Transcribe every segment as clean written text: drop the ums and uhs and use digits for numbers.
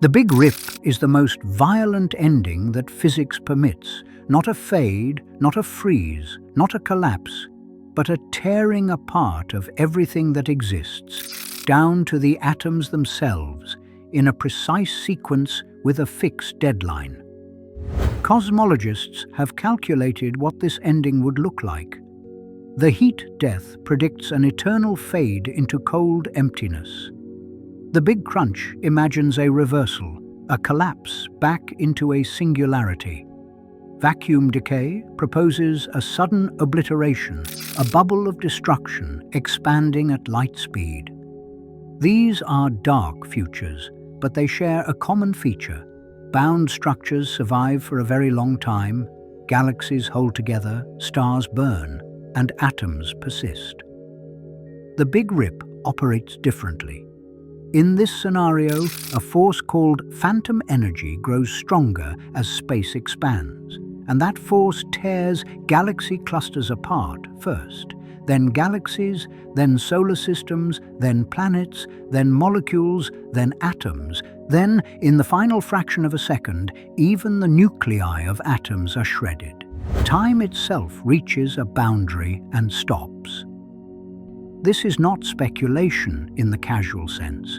The Big Rip is the most violent ending that physics permits. Not a fade, not a freeze, not a collapse, but a tearing apart of everything that exists, down to the atoms themselves, in a precise sequence with a fixed deadline. Cosmologists have calculated what this ending would look like. The heat death predicts an eternal fade into cold emptiness. The Big Crunch imagines a reversal, a collapse back into a singularity. Vacuum decay proposes a sudden obliteration, a bubble of destruction expanding at light speed. These are dark futures, but they share a common feature. Bound structures survive for a very long time, galaxies hold together, stars burn, and atoms persist. The Big Rip operates differently. In this scenario, a force called phantom energy grows stronger as space expands, and that force tears galaxy clusters apart first, then galaxies, then solar systems, then planets, then molecules, then atoms, then, in the final fraction of a second, even the nuclei of atoms are shredded. Time itself reaches a boundary and stops. This is not speculation in the casual sense.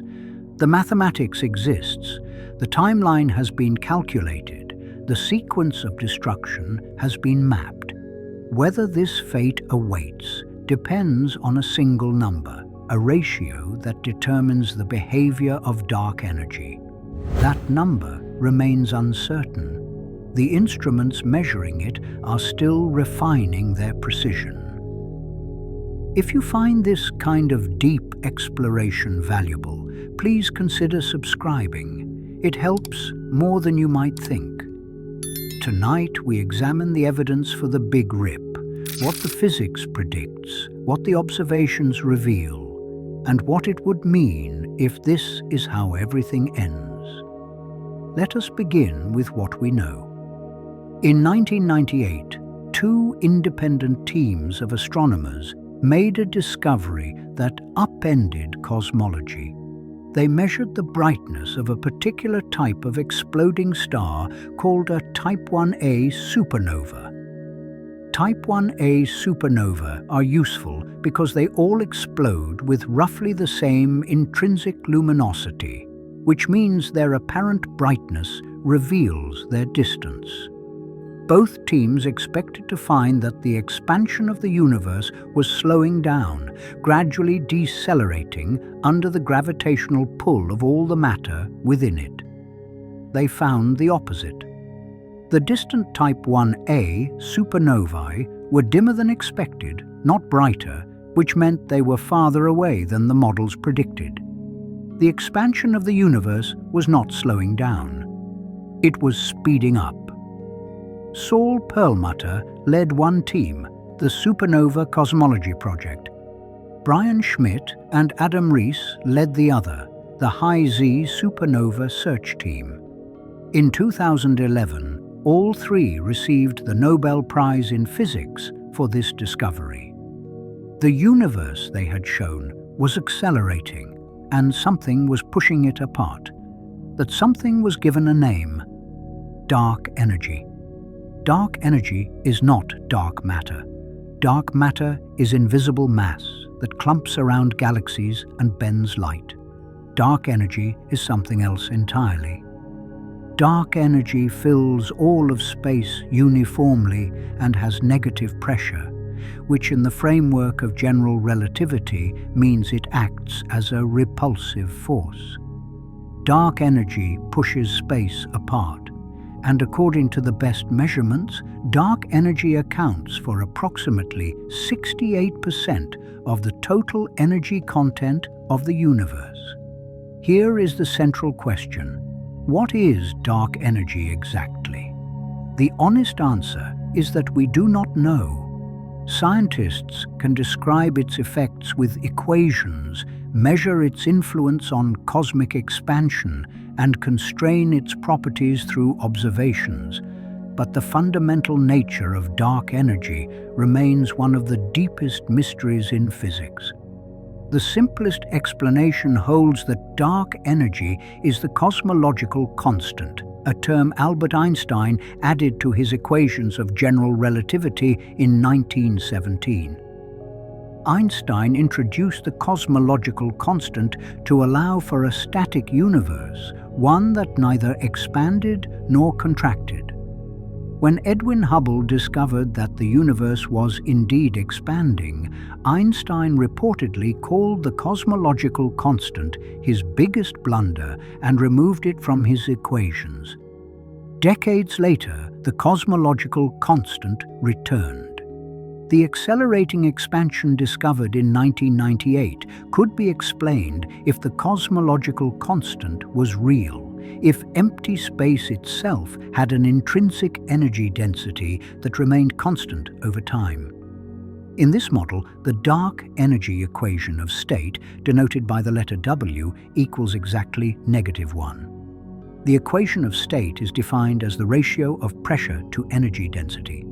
The mathematics exists, the timeline has been calculated, the sequence of destruction has been mapped. Whether this fate awaits depends on a single number, a ratio that determines the behavior of dark energy. That number remains uncertain. The instruments measuring it are still refining their precision. If you find this kind of deep exploration valuable, please consider subscribing. It helps more than you might think. Tonight we examine the evidence for the Big Rip, what the physics predicts, what the observations reveal, and what it would mean if this is how everything ends. Let us begin with what we know. In 1998, two independent teams of astronomers made a discovery that upended cosmology. They measured the brightness of a particular type of exploding star called a Type 1a supernova. Type 1a supernova are useful because they all explode with roughly the same intrinsic luminosity, which means their apparent brightness reveals their distance. Both teams expected to find that the expansion of the universe was slowing down, gradually decelerating under the gravitational pull of all the matter within it. They found the opposite. The distant Type 1a supernovae were dimmer than expected, not brighter, which meant they were farther away than the models predicted. The expansion of the universe was not slowing down. It was speeding up. Saul Perlmutter led one team, the Supernova Cosmology Project. Brian Schmidt and Adam Rees led the other, the High Z Supernova Search Team. In 2011, all three received the Nobel Prize in Physics for this discovery. The universe, they had shown, was accelerating, and something was pushing it apart. That something was given a name: dark energy. Dark energy is not dark matter. Dark matter is invisible mass that clumps around galaxies and bends light. Dark energy is something else entirely. Dark energy fills all of space uniformly and has negative pressure, which in the framework of general relativity means it acts as a repulsive force. Dark energy pushes space apart. And according to the best measurements, dark energy accounts for approximately 68% of the total energy content of the universe. Here is the central question: what is dark energy exactly? The honest answer is that we do not know. Scientists can describe its effects with equations, measure its influence on cosmic expansion, and constrain its properties through observations, but the fundamental nature of dark energy remains one of the deepest mysteries in physics. The simplest explanation holds that dark energy is the cosmological constant, a term Albert Einstein added to his equations of general relativity in 1917. Einstein introduced the cosmological constant to allow for a static universe, one that neither expanded nor contracted. When Edwin Hubble discovered that the universe was indeed expanding, Einstein reportedly called the cosmological constant his biggest blunder and removed it from his equations. Decades later, the cosmological constant returned. The accelerating expansion discovered in 1998 could be explained if the cosmological constant was real, if empty space itself had an intrinsic energy density that remained constant over time. In this model, the dark energy equation of state, denoted by the letter W, equals exactly -1. The equation of state is defined as the ratio of pressure to energy density.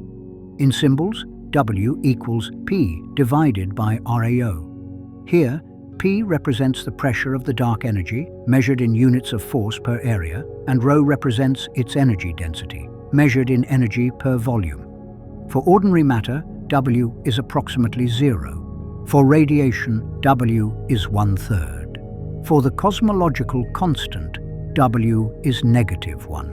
In symbols, W equals P divided by RAO. Here, P represents the pressure of the dark energy, measured in units of force per area, and ρ represents its energy density, measured in energy per volume. For ordinary matter, W is approximately 0. For radiation, W is 1/3. For the cosmological constant, W is -1.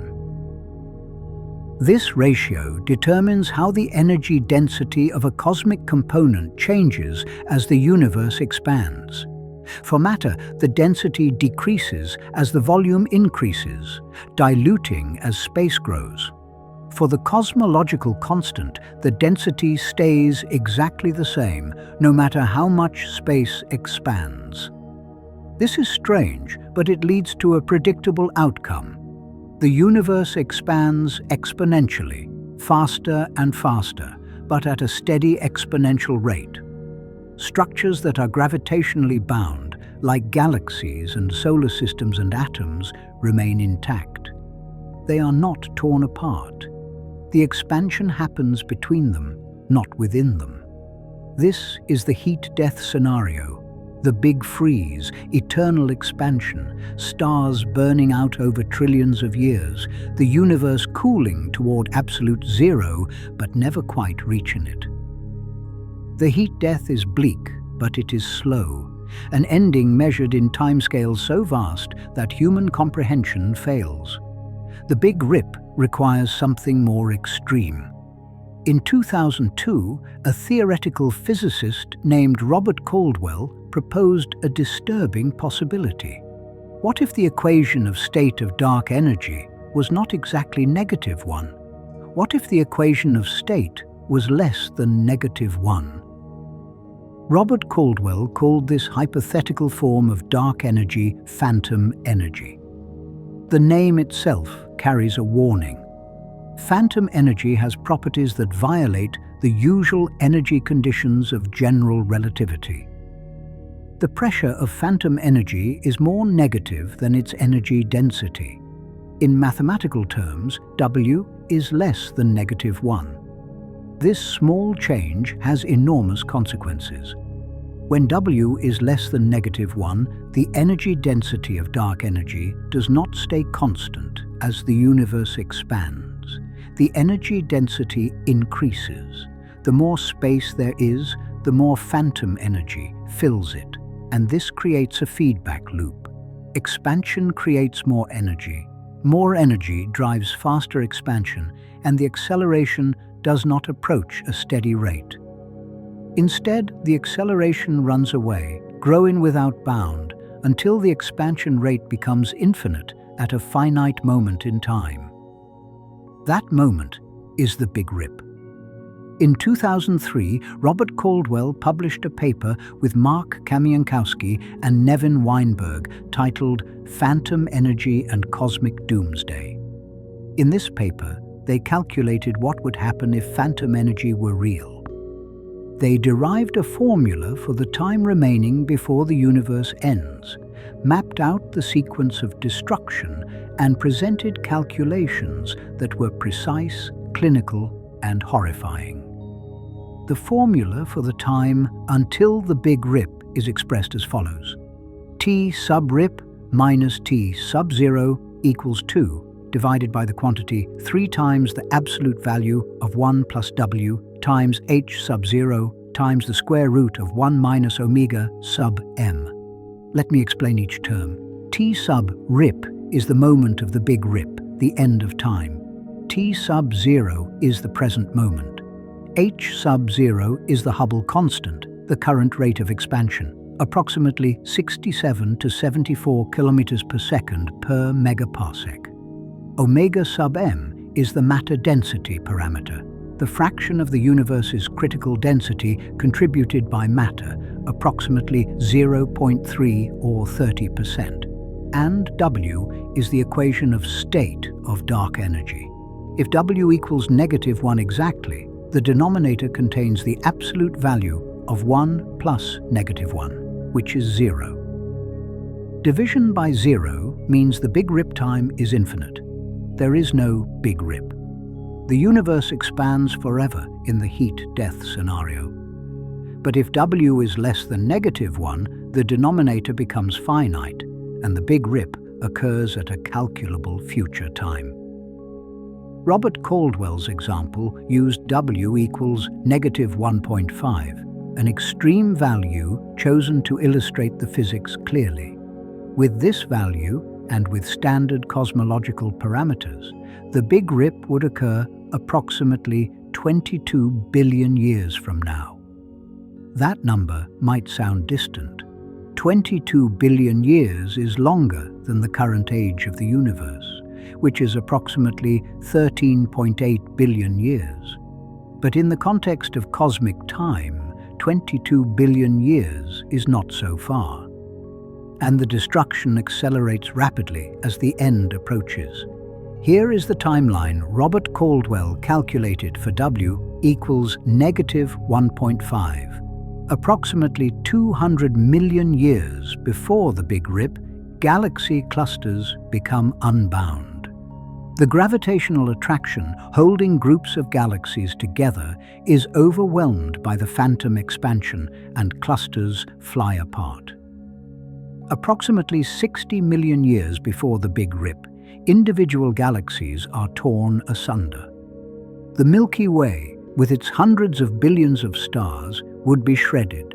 This ratio determines how the energy density of a cosmic component changes as the universe expands. For matter, the density decreases as the volume increases, diluting as space grows. For the cosmological constant, the density stays exactly the same, no matter how much space expands. This is strange, but it leads to a predictable outcome. The universe expands exponentially, faster and faster, but at a steady exponential rate. Structures that are gravitationally bound, like galaxies and solar systems and atoms, remain intact. They are not torn apart. The expansion happens between them, not within them. This is the heat-death scenario. The Big Freeze, eternal expansion, stars burning out over trillions of years, the universe cooling toward absolute zero, but never quite reaching it. The heat death is bleak, but it is slow, an ending measured in timescales so vast that human comprehension fails. The Big Rip requires something more extreme. In 2002, a theoretical physicist named Robert Caldwell proposed a disturbing possibility. What if the equation of state of dark energy was not exactly -1? What if the equation of state was less than -1? Robert Caldwell called this hypothetical form of dark energy phantom energy. The name itself carries a warning. Phantom energy has properties that violate the usual energy conditions of general relativity. The pressure of phantom energy is more negative than its energy density. In mathematical terms, W is less than -1. This small change has enormous consequences. When W is less than -1, the energy density of dark energy does not stay constant as the universe expands. The energy density increases. The more space there is, the more phantom energy fills it, and this creates a feedback loop. Expansion creates more energy. More energy drives faster expansion, and the acceleration does not approach a steady rate. Instead, the acceleration runs away, growing without bound, until the expansion rate becomes infinite at a finite moment in time. That moment is the Big Rip. In 2003, Robert Caldwell published a paper with Mark Kamiankowski and Nevin Weinberg titled Phantom Energy and Cosmic Doomsday. In this paper, they calculated what would happen if phantom energy were real. They derived a formula for the time remaining before the universe ends, mapped out the sequence of destruction, and presented calculations that were precise, clinical, and horrifying. The formula for the time until the Big Rip is expressed as follows. T sub rip minus T sub 0 equals 2, divided by the quantity 3 times the absolute value of 1 plus W times H sub 0 times the square root of 1 minus omega sub m. Let me explain each term. T sub rip is the moment of the big rip, the end of time. T sub 0 is the present moment. H sub 0 is the Hubble constant, the current rate of expansion, approximately 67 to 74 kilometers per second per megaparsec. Omega sub m is the matter density parameter, the fraction of the universe's critical density contributed by matter, approximately 0.3 or 30%. And W is the equation of state of dark energy. If W equals -1 exactly, the denominator contains the absolute value of 1 plus -1, which is 0. Division by 0 means the big rip time is infinite. There is no big rip. The universe expands forever in the heat-death scenario. But if W is less than -1, the denominator becomes finite, and the big rip occurs at a calculable future time. Robert Caldwell's example used W equals -1.5, an extreme value chosen to illustrate the physics clearly. With this value, and with standard cosmological parameters, the big rip would occur approximately 22 billion years from now. That number might sound distant. 22 billion years is longer than the current age of the universe, which is approximately 13.8 billion years. But in the context of cosmic time, 22 billion years is not so far. And the destruction accelerates rapidly as the end approaches. Here is the timeline Robert Caldwell calculated for W equals -1.5. Approximately 200 million years before the Big Rip, galaxy clusters become unbound. The gravitational attraction holding groups of galaxies together is overwhelmed by the phantom expansion, and clusters fly apart. Approximately 60 million years before the Big Rip, individual galaxies are torn asunder. The Milky Way, with its hundreds of billions of stars, would be shredded.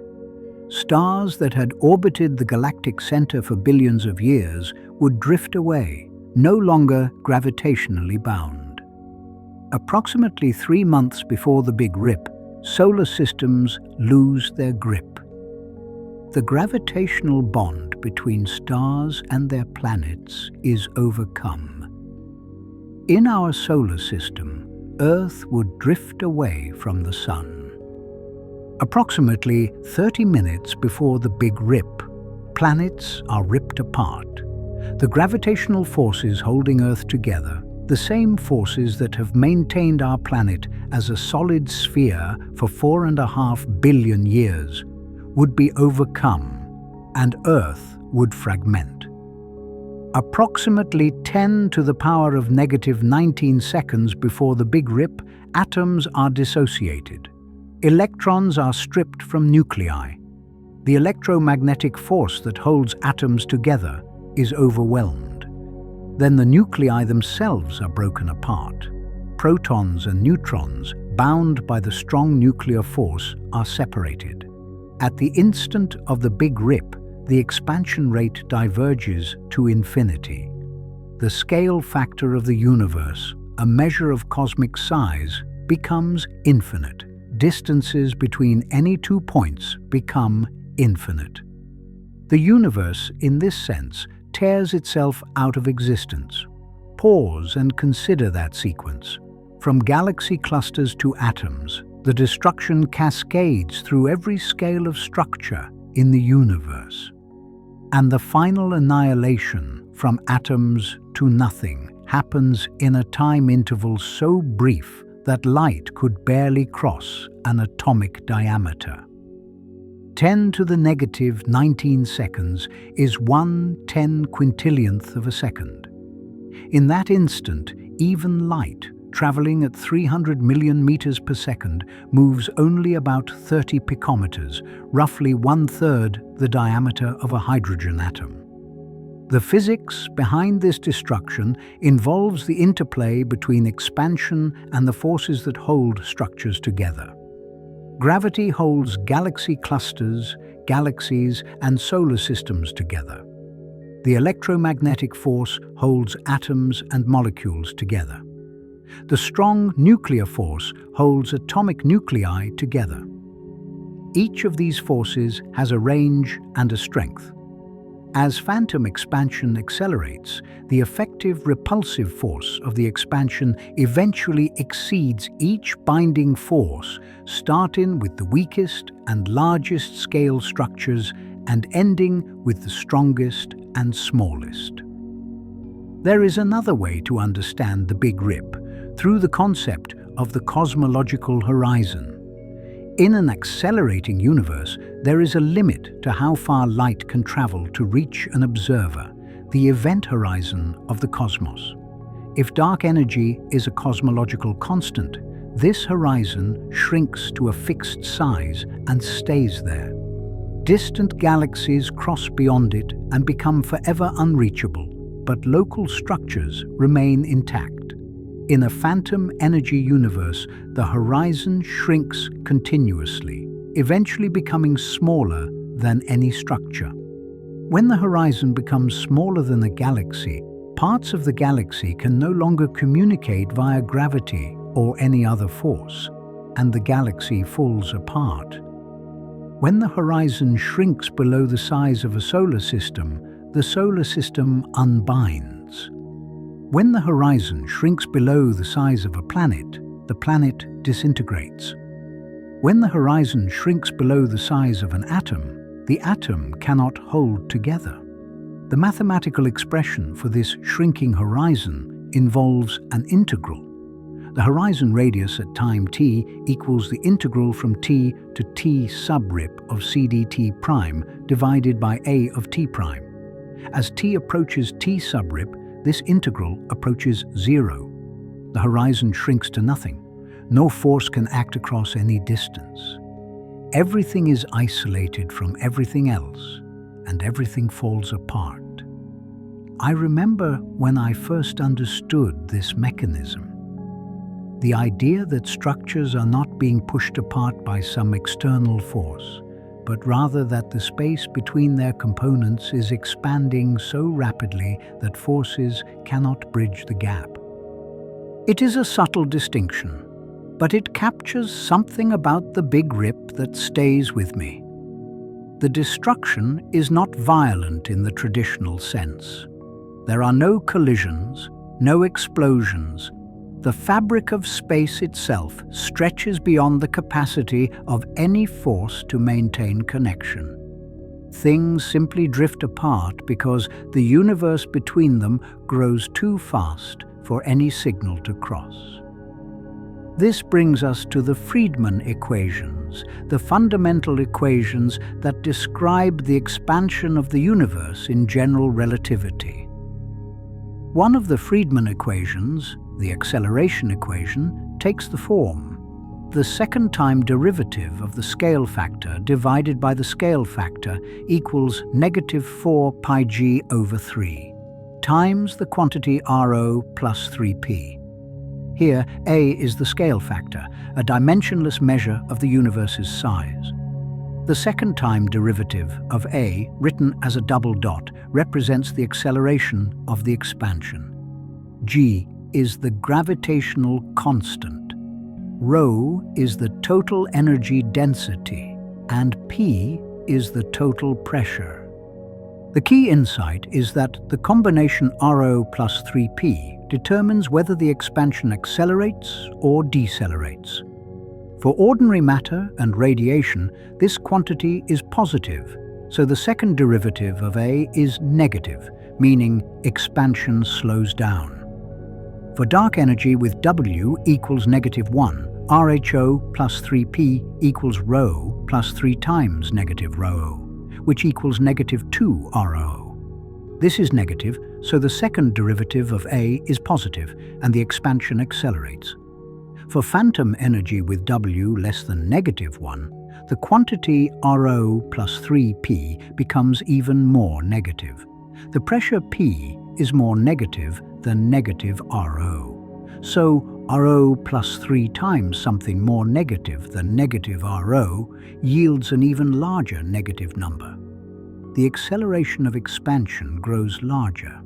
Stars that had orbited the galactic center for billions of years would drift away, no longer gravitationally bound. Approximately 3 months before the Big Rip, solar systems lose their grip. The gravitational bond between stars and their planets is overcome. In our solar system, Earth would drift away from the Sun. Approximately 30 minutes before the Big Rip, planets are ripped apart. The gravitational forces holding Earth together, the same forces that have maintained our planet as a solid sphere for 4.5 billion years, would be overcome, and Earth would fragment. Approximately 10 to the power of -19 seconds before the Big Rip, atoms are dissociated. Electrons are stripped from nuclei. The electromagnetic force that holds atoms together is overwhelmed. Then the nuclei themselves are broken apart. Protons and neutrons, bound by the strong nuclear force, are separated. At the instant of the Big Rip, the expansion rate diverges to infinity. The scale factor of the universe, a measure of cosmic size, becomes infinite. Distances between any 2 points become infinite. The universe, in this sense, tears itself out of existence. Pause and consider that sequence. From galaxy clusters to atoms, the destruction cascades through every scale of structure in the universe. And the final annihilation, from atoms to nothing, happens in a time interval so brief that light could barely cross an atomic diameter. 10 to the -19 seconds is 1/10 quintillionth of a second. In that instant, even light, traveling at 300 million meters per second, moves only about 30 picometers, roughly 1/3 the diameter of a hydrogen atom. The physics behind this destruction involves the interplay between expansion and the forces that hold structures together. Gravity holds galaxy clusters, galaxies, and solar systems together. The electromagnetic force holds atoms and molecules together. The strong nuclear force holds atomic nuclei together. Each of these forces has a range and a strength. As phantom expansion accelerates, the effective repulsive force of the expansion eventually exceeds each binding force, starting with the weakest and largest scale structures and ending with the strongest and smallest. There is another way to understand the Big Rip, through the concept of the cosmological horizon. In an accelerating universe, there is a limit to how far light can travel to reach an observer, the event horizon of the cosmos. If dark energy is a cosmological constant, this horizon shrinks to a fixed size and stays there. Distant galaxies cross beyond it and become forever unreachable, but local structures remain intact. In a phantom energy universe, the horizon shrinks continuously, eventually becoming smaller than any structure. When the horizon becomes smaller than a galaxy, parts of the galaxy can no longer communicate via gravity or any other force, and the galaxy falls apart. When the horizon shrinks below the size of a solar system, the solar system unbinds. When the horizon shrinks below the size of a planet, the planet disintegrates. When the horizon shrinks below the size of an atom, the atom cannot hold together. The mathematical expression for this shrinking horizon involves an integral. The horizon radius at time t equals the integral from t to t subrip of c dt prime divided by a of t prime. As t approaches t subrip, this integral approaches 0. The horizon shrinks to nothing. No force can act across any distance. Everything is isolated from everything else, and everything falls apart. I remember when I first understood this mechanism. The idea that structures are not being pushed apart by some external force, but rather that the space between their components is expanding so rapidly that forces cannot bridge the gap. It is a subtle distinction, but it captures something about the Big Rip that stays with me. The destruction is not violent in the traditional sense. There are no collisions, no explosions. The fabric of space itself stretches beyond the capacity of any force to maintain connection. Things simply drift apart because the universe between them grows too fast for any signal to cross. This brings us to the Freedman equations, the fundamental equations that describe the expansion of the universe in general relativity. One of the Freedman equations, the acceleration equation, takes the form: the second-time derivative of the scale factor divided by the scale factor equals -4 pi g over 3 times the quantity rho plus 3p. Here, a is the scale factor, a dimensionless measure of the universe's size. The second-time derivative of a, written as a double dot, represents the acceleration of the expansion. G is the gravitational constant. Rho is the total energy density, and P is the total pressure. The key insight is that the combination rho plus 3p determines whether the expansion accelerates or decelerates. For ordinary matter and radiation, this quantity is positive, so the second derivative of A is negative, meaning expansion slows down. For dark energy with W equals -1, RHO plus 3p equals ρ plus 3 times -ρ, which equals -2 RO. This is negative, So the second derivative of A is positive, and the expansion accelerates. For phantom energy with W less than -1, the quantity Rho plus 3p becomes even more negative. The pressure P is more negative than negative Rho. So Rho plus 3 times something more negative than negative Rho yields an even larger negative number. The acceleration of expansion grows larger.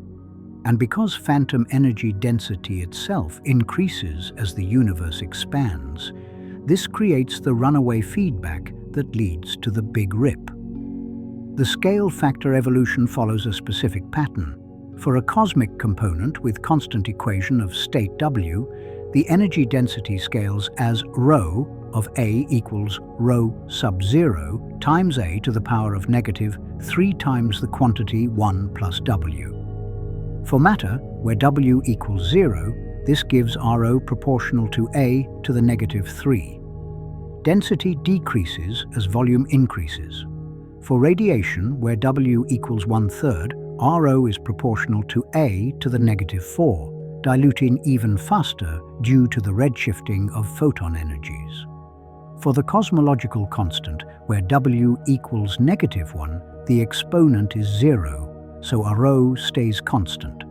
And because phantom energy density itself increases as the universe expands, this creates the runaway feedback that leads to the Big Rip. The scale factor evolution follows a specific pattern. For a cosmic component with constant equation of state W, the energy density scales as ρ of A equals ρ sub 0 times A to the power of -3 times the quantity 1 plus W. For matter, where W equals 0, this gives Rho proportional to A to the -3. Density decreases as volume increases. For radiation, where W equals 1/3, Rho is proportional to A to the -4, diluting even faster due to the redshifting of photon energies. For the cosmological constant, where W equals -1, the exponent is 0, so Rho stays constant.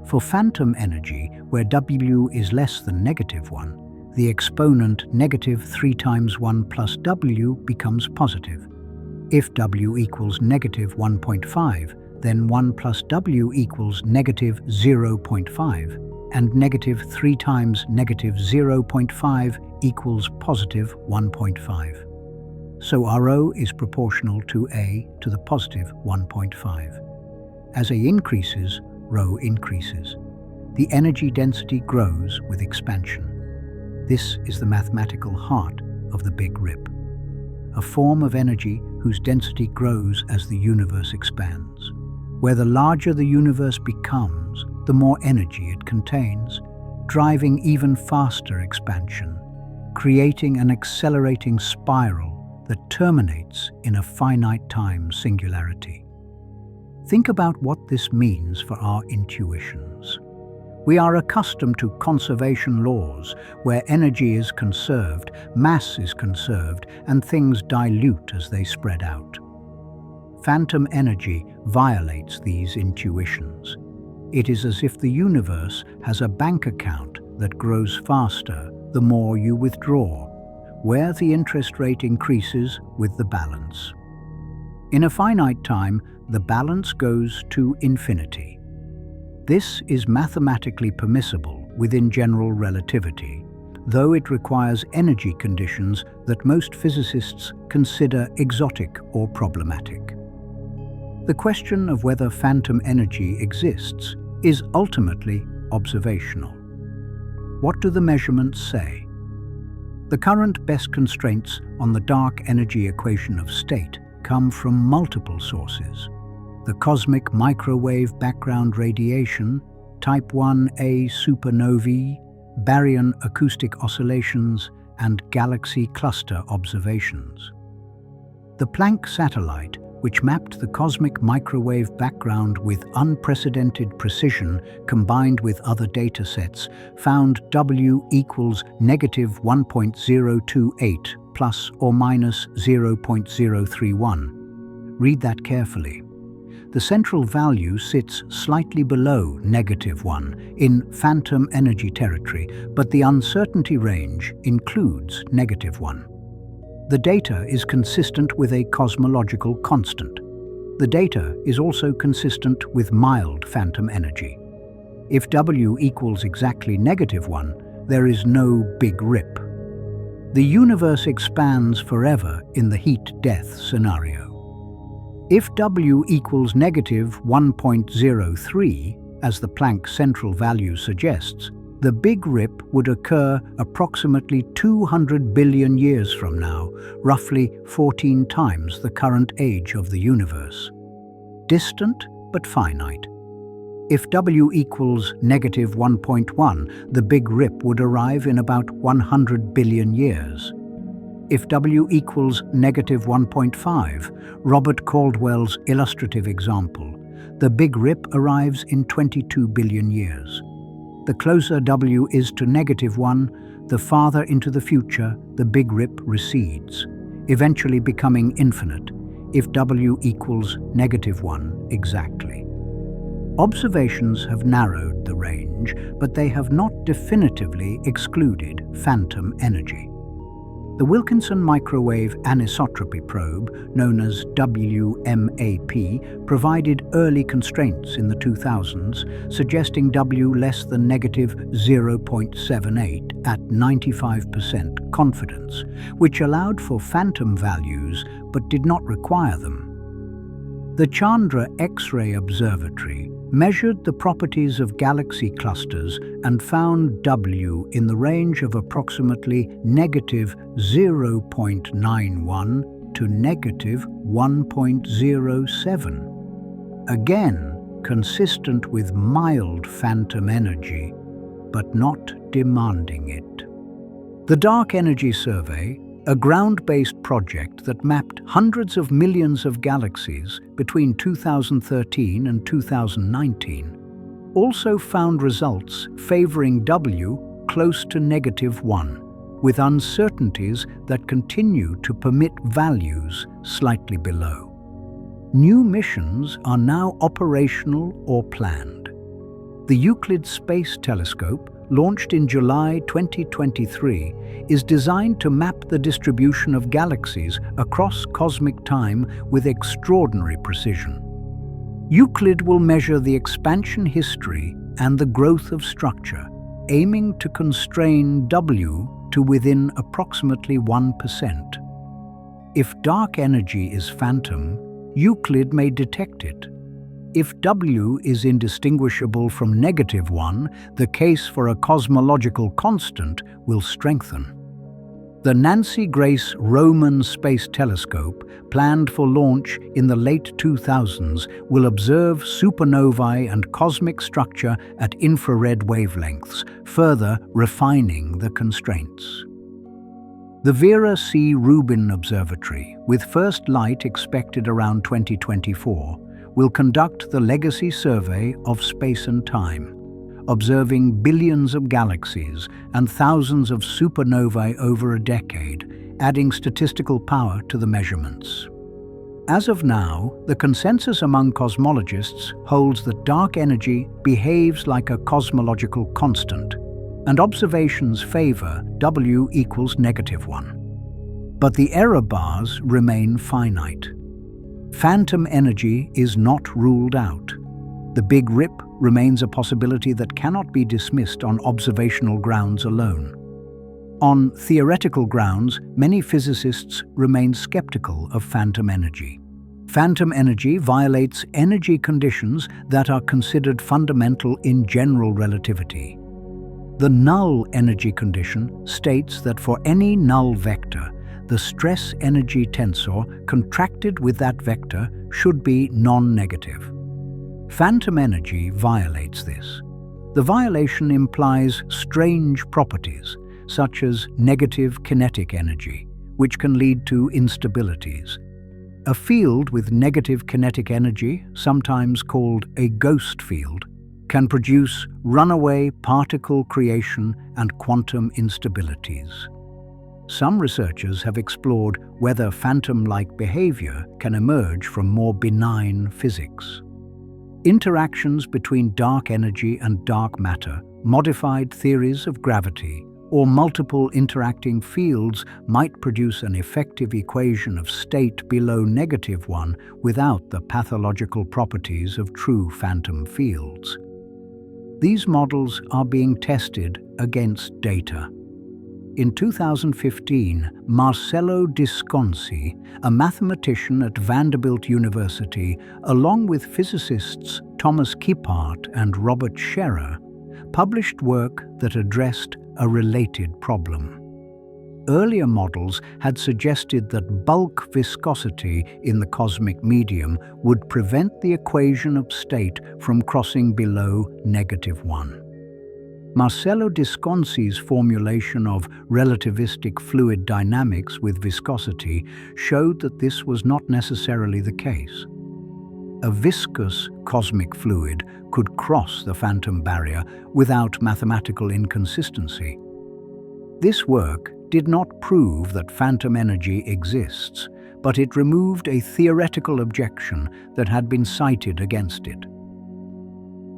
For phantom energy, where W is less than -1, the exponent -3 times 1 plus W becomes positive. If W equals -1.5, then 1 plus W equals -0.5, and -3 times -0.5 equals positive 1.5. So Rho is proportional to A to the positive 1.5. As A increases, Rho increases. The energy density grows with expansion. This is the mathematical heart of the Big Rip, a form of energy whose density grows as the universe expands. Where the larger the universe becomes, the more energy it contains, driving even faster expansion, creating an accelerating spiral that terminates in a finite time singularity. Think about what this means for our intuitions. We are accustomed to conservation laws where energy is conserved, mass is conserved, and things dilute as they spread out. Phantom energy violates these intuitions. It is as if the universe has a bank account that grows faster the more you withdraw, where the interest rate increases with the balance. In a finite time, the balance goes to infinity. This is mathematically permissible within general relativity, though it requires energy conditions that most physicists consider exotic or problematic. The question of whether phantom energy exists is ultimately observational. What do the measurements say? The current best constraints on the dark energy equation of state come from multiple sources. The cosmic microwave background radiation, type 1a supernovae, baryon acoustic oscillations, and galaxy cluster observations. The Planck satellite, which mapped the cosmic microwave background with unprecedented precision combined with other datasets, found W equals -1.028 plus or minus 0.031. Read that carefully. The central value sits slightly below -1 in phantom energy territory, but the uncertainty range includes -1. The data is consistent with a cosmological constant. The data is also consistent with mild phantom energy. If W equals exactly -1, there is no Big Rip. The universe expands forever in the heat-death scenario. If W equals -1.03, as the Planck central value suggests, the Big Rip would occur approximately 200 billion years from now, roughly 14 times the current age of the universe. Distant but finite. If W equals -1.1, the Big Rip would arrive in about 100 billion years. If W equals -1.5, Robert Caldwell's illustrative example, The Big Rip arrives in 22 billion years. The closer W is to -1, the farther into the future the Big Rip recedes, eventually becoming infinite if W equals -1 exactly. Observations have narrowed the range, but they have not definitively excluded phantom energy. The Wilkinson Microwave Anisotropy Probe, known as WMAP, provided early constraints in the 2000s, suggesting W less than -0.78 at 95% confidence, which allowed for phantom values but did not require them. The Chandra X-ray Observatory measured the properties of galaxy clusters and found W in the range of approximately -0.91 to -1.07. Again, consistent with mild phantom energy, but not demanding it. The Dark Energy Survey, a ground-based project that mapped hundreds of millions of galaxies between 2013 and 2019, also found results favoring W close to -1, with uncertainties that continue to permit values slightly below. New missions are now operational or planned. The Euclid Space Telescope, launched in July 2023, is designed to map the distribution of galaxies across cosmic time with extraordinary precision. Euclid will measure the expansion history and the growth of structure, aiming to constrain W to within approximately 1%. If dark energy is phantom, Euclid may detect it. If W is indistinguishable from -1, the case for a cosmological constant will strengthen. The Nancy Grace Roman Space Telescope, planned for launch in the late 2000s, will observe supernovae and cosmic structure at infrared wavelengths, further refining the constraints. The Vera C. Rubin Observatory, with first light expected around 2024, will conduct the legacy survey of space and time, observing billions of galaxies and thousands of supernovae over a decade, adding statistical power to the measurements. As of now, the consensus among cosmologists holds that dark energy behaves like a cosmological constant, and observations favor W equals -1. But the error bars remain finite. Phantom energy is not ruled out. The Big Rip remains a possibility that cannot be dismissed on observational grounds alone. On theoretical grounds, many physicists remain skeptical of phantom energy. Phantom energy violates energy conditions that are considered fundamental in general relativity. The null energy condition states that for any null vector, the stress energy tensor contracted with that vector should be non-negative. Phantom energy violates this. The violation implies strange properties, such as negative kinetic energy, which can lead to instabilities. A field with negative kinetic energy, sometimes called a ghost field, can produce runaway particle creation and quantum instabilities. Some researchers have explored whether phantom-like behavior can emerge from more benign physics. Interactions between dark energy and dark matter, modified theories of gravity, or multiple interacting fields might produce an effective equation of state below -1 without the pathological properties of true phantom fields. These models are being tested against data. In 2015, Marcello Visconti, a mathematician at Vanderbilt University, along with physicists Thomas Kippart and Robert Scherer, published work that addressed a related problem. Earlier models had suggested that bulk viscosity in the cosmic medium would prevent the equation of state from crossing below -1. Marcello Visconti's formulation of relativistic fluid dynamics with viscosity showed that this was not necessarily the case. a viscous cosmic fluid could cross the phantom barrier without mathematical inconsistency. This work did not prove that phantom energy exists, but it removed a theoretical objection that had been cited against it.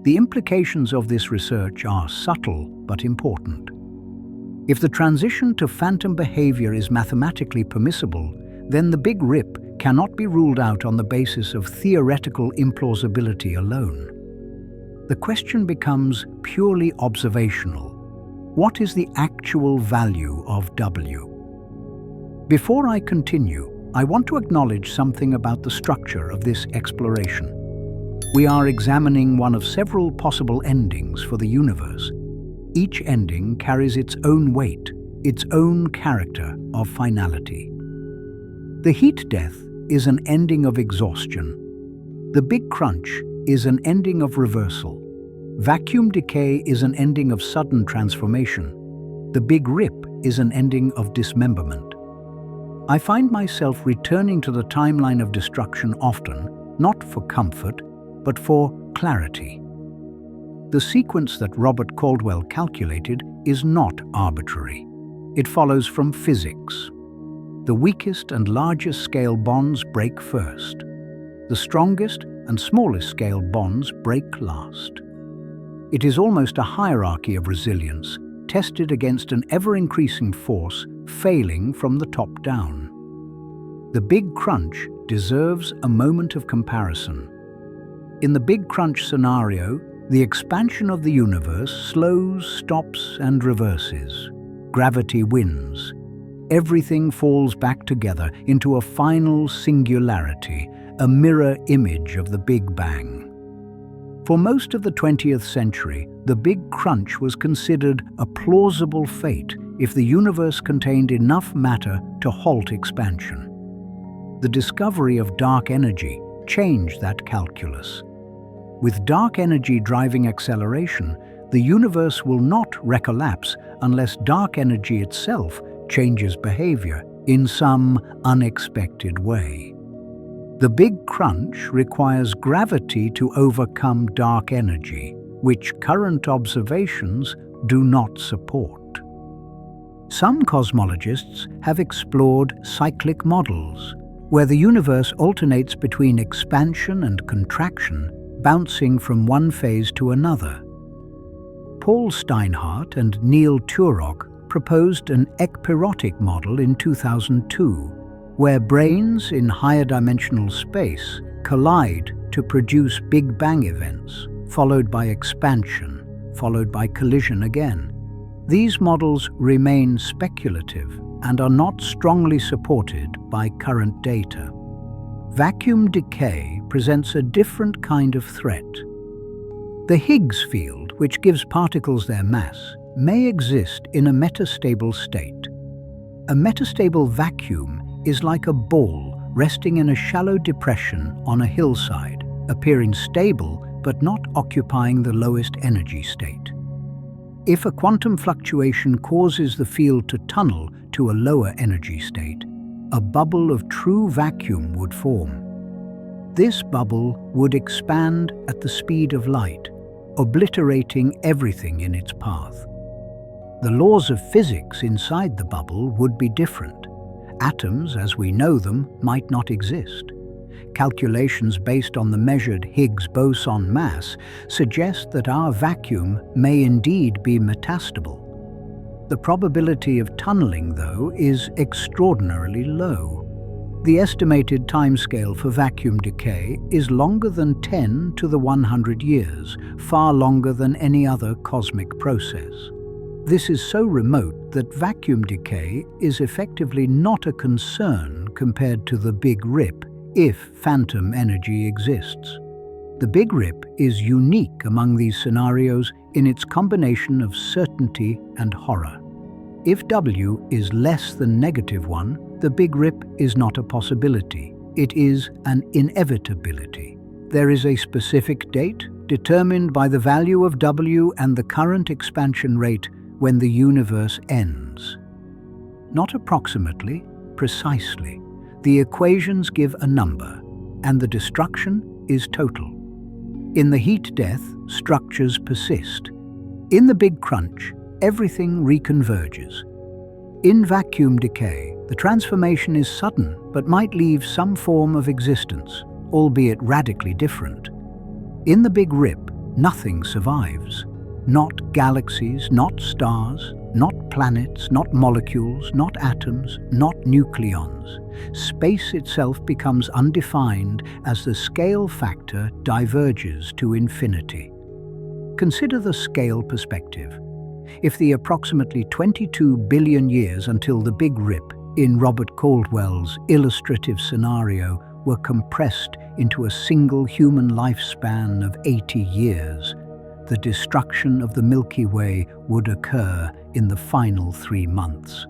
The implications of this research are subtle but important. If the transition to phantom behavior is mathematically permissible, then the Big Rip cannot be ruled out on the basis of theoretical implausibility alone. The question becomes purely observational. What is the actual value of W? Before I continue, I want to acknowledge something about the structure of this exploration. We are examining one of several possible endings for the universe. Each ending carries its own weight, its own character of finality. The heat death is an ending of exhaustion. The Big Crunch is an ending of reversal. Vacuum decay is an ending of sudden transformation. The Big Rip is an ending of dismemberment. I find myself returning to the timeline of destruction often, not for comfort, but for clarity. The sequence that Robert Caldwell calculated is not arbitrary. It follows from physics. The weakest and largest scale bonds break first. The strongest and smallest scale bonds break last. It is almost a hierarchy of resilience, tested against an ever-increasing force, failing from the top down. The Big Crunch deserves a moment of comparison. In the Big Crunch scenario, the expansion of the universe slows, stops, and reverses. Gravity wins. Everything falls back together into a final singularity, a mirror image of the Big Bang. For most of the 20th century, the Big Crunch was considered a plausible fate if the universe contained enough matter to halt expansion. The discovery of dark energy changed that calculus. With dark energy driving acceleration, the universe will not recollapse unless dark energy itself changes behavior in some unexpected way. The Big Crunch requires gravity to overcome dark energy, which current observations do not support. Some cosmologists have explored cyclic models, where the universe alternates between expansion and contraction, bouncing from one phase to another. Paul Steinhardt and Neil Turok proposed an ekpyrotic model in 2002, where brains in higher dimensional space collide to produce Big Bang events, followed by expansion, followed by collision again. These models remain speculative and are not strongly supported by current data. Vacuum decay presents a different kind of threat. The Higgs field, which gives particles their mass, may exist in a metastable state. A metastable vacuum is like a ball resting in a shallow depression on a hillside, appearing stable but not occupying the lowest energy state. If a quantum fluctuation causes the field to tunnel to a lower energy state, a bubble of true vacuum would form. This bubble would expand at the speed of light, obliterating everything in its path. The laws of physics inside the bubble would be different. Atoms, as we know them, might not exist. Calculations based on the measured Higgs boson mass suggest that our vacuum may indeed be metastable. The probability of tunneling, though, is extraordinarily low. The estimated timescale for vacuum decay is longer than 10 to the 100 years, far longer than any other cosmic process. This is so remote that vacuum decay is effectively not a concern compared to the Big Rip if phantom energy exists. The Big Rip is unique among these scenarios in its combination of certainty and horror. If W is less than -1, the Big Rip is not a possibility. It is an inevitability. There is a specific date determined by the value of W and the current expansion rate when the universe ends. Not approximately, precisely. The equations give a number. and the destruction is total. In the heat death, structures persist. In the Big Crunch, everything reconverges. In vacuum decay, the transformation is sudden but might leave some form of existence, albeit radically different. In the Big Rip, nothing survives. Not galaxies, not stars, not planets, not molecules, not atoms, not nucleons. Space itself becomes undefined as the scale factor diverges to infinity. Consider the scale perspective. If the approximately 22 billion years until the Big Rip in Robert Caldwell's illustrative scenario were compressed into a single human lifespan of 80 years, the destruction of the Milky Way would occur in the final 3 months.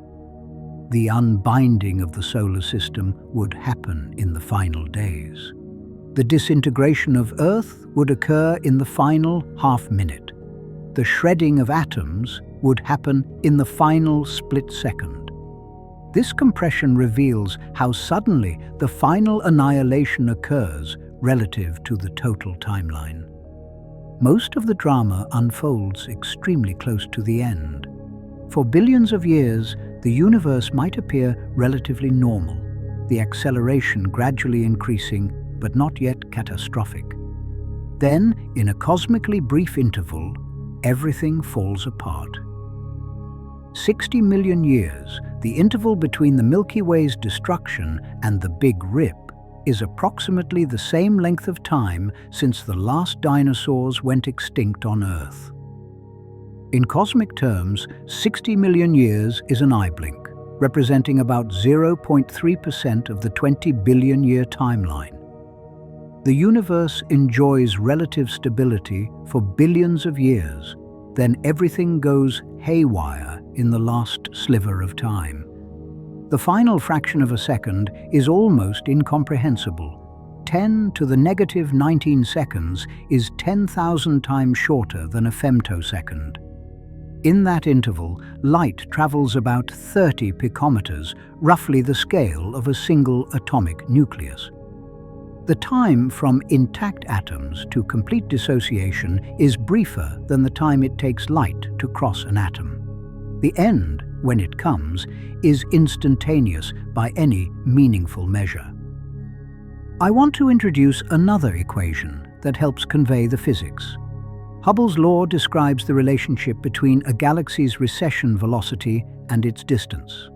The unbinding of the solar system would happen in the final days. The disintegration of Earth would occur in the final half-minute. The shredding of atoms would happen in the final split second. This compression reveals how suddenly the final annihilation occurs relative to the total timeline. Most of the drama unfolds extremely close to the end. For billions of years, the universe might appear relatively normal, the acceleration gradually increasing but not yet catastrophic. Then, in a cosmically brief interval, everything falls apart. 60 million years, the interval between the Milky Way's destruction and the Big Rip, is approximately the same length of time since the last dinosaurs went extinct on Earth. In cosmic terms, 60 million years is an eye blink, representing about 0.3% of the 20 billion year timeline. The universe enjoys relative stability for billions of years, then everything goes haywire in the last sliver of time. The final fraction of a second is almost incomprehensible. 10 to the negative 19 seconds is 10,000 times shorter than a femtosecond. In that interval, light travels about 30 picometers, roughly the scale of a single atomic nucleus. The time from intact atoms to complete dissociation is briefer than the time it takes light to cross an atom. The end, when it comes, is instantaneous by any meaningful measure. I want to introduce another equation that helps convey the physics. Hubble's law describes the relationship between a galaxy's recession velocity and its distance.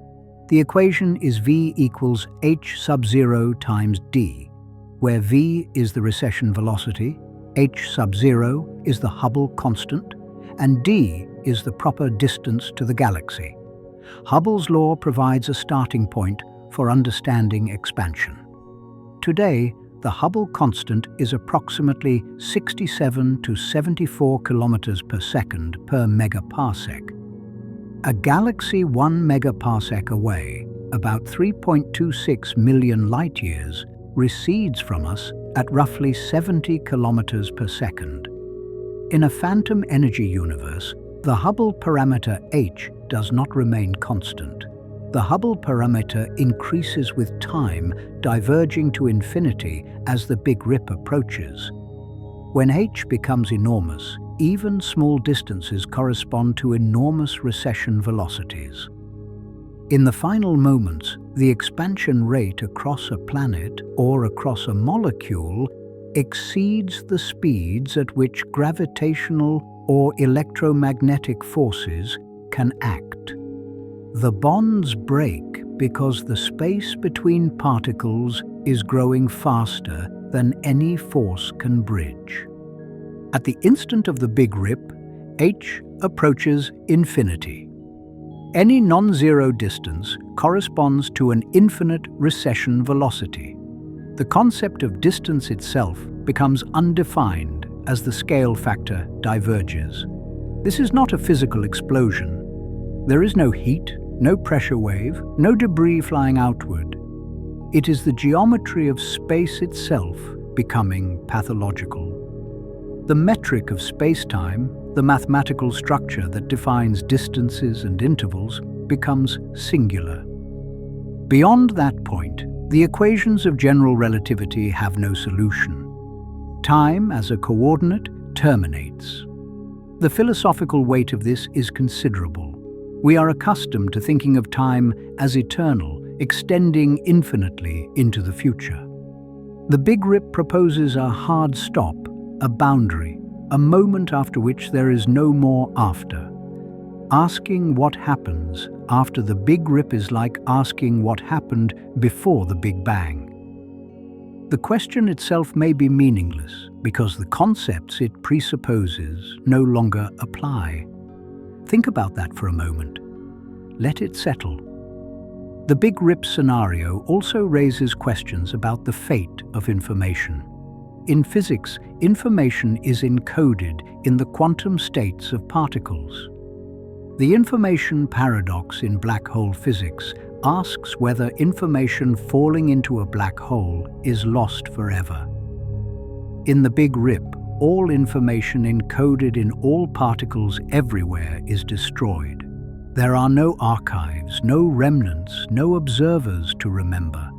The equation is v equals h sub 0 times d, where v is the recession velocity, h sub 0 is the Hubble constant, and d is the proper distance to the galaxy. Hubble's law provides a starting point for understanding expansion. Today, the Hubble constant is approximately 67 to 74 kilometers per second per megaparsec. A galaxy 1 megaparsec away, about 3.26 million light-years, recedes from us at roughly 70 kilometers per second. In a phantom energy universe, the Hubble parameter h does not remain constant. The Hubble parameter increases with time, diverging to infinity as the Big Rip approaches. When h becomes enormous, even small distances correspond to enormous recession velocities. In the final moments, the expansion rate across a planet or across a molecule exceeds the speeds at which gravitational or electromagnetic forces can act. The bonds break because the space between particles is growing faster than any force can bridge. At the instant of the Big Rip, h approaches infinity. Any non-zero distance corresponds to an infinite recession velocity. The concept of distance itself becomes undefined as the scale factor diverges. This is not a physical explosion. There is no heat, no pressure wave, no debris flying outward. It is the geometry of space itself becoming pathological. The metric of space-time, the mathematical structure that defines distances and intervals, becomes singular. Beyond that point, The equations of general relativity have no solution. Time, as a coordinate, terminates. The philosophical weight of this is considerable. We are accustomed to thinking of time as eternal, extending infinitely into the future. The Big Rip proposes a hard stop, a boundary, a moment after which there is no more after. Asking what happens after the Big Rip is like asking what happened before the Big Bang. The question itself may be meaningless because the concepts it presupposes no longer apply. Think about that for a moment. Let it settle. The Big Rip scenario also raises questions about the fate of information. In physics, information is encoded in the quantum states of particles. The information paradox in black hole physics asks whether information falling into a black hole is lost forever. In the Big Rip, all information encoded in all particles everywhere is destroyed. There are no archives, no remnants, no observers to remember.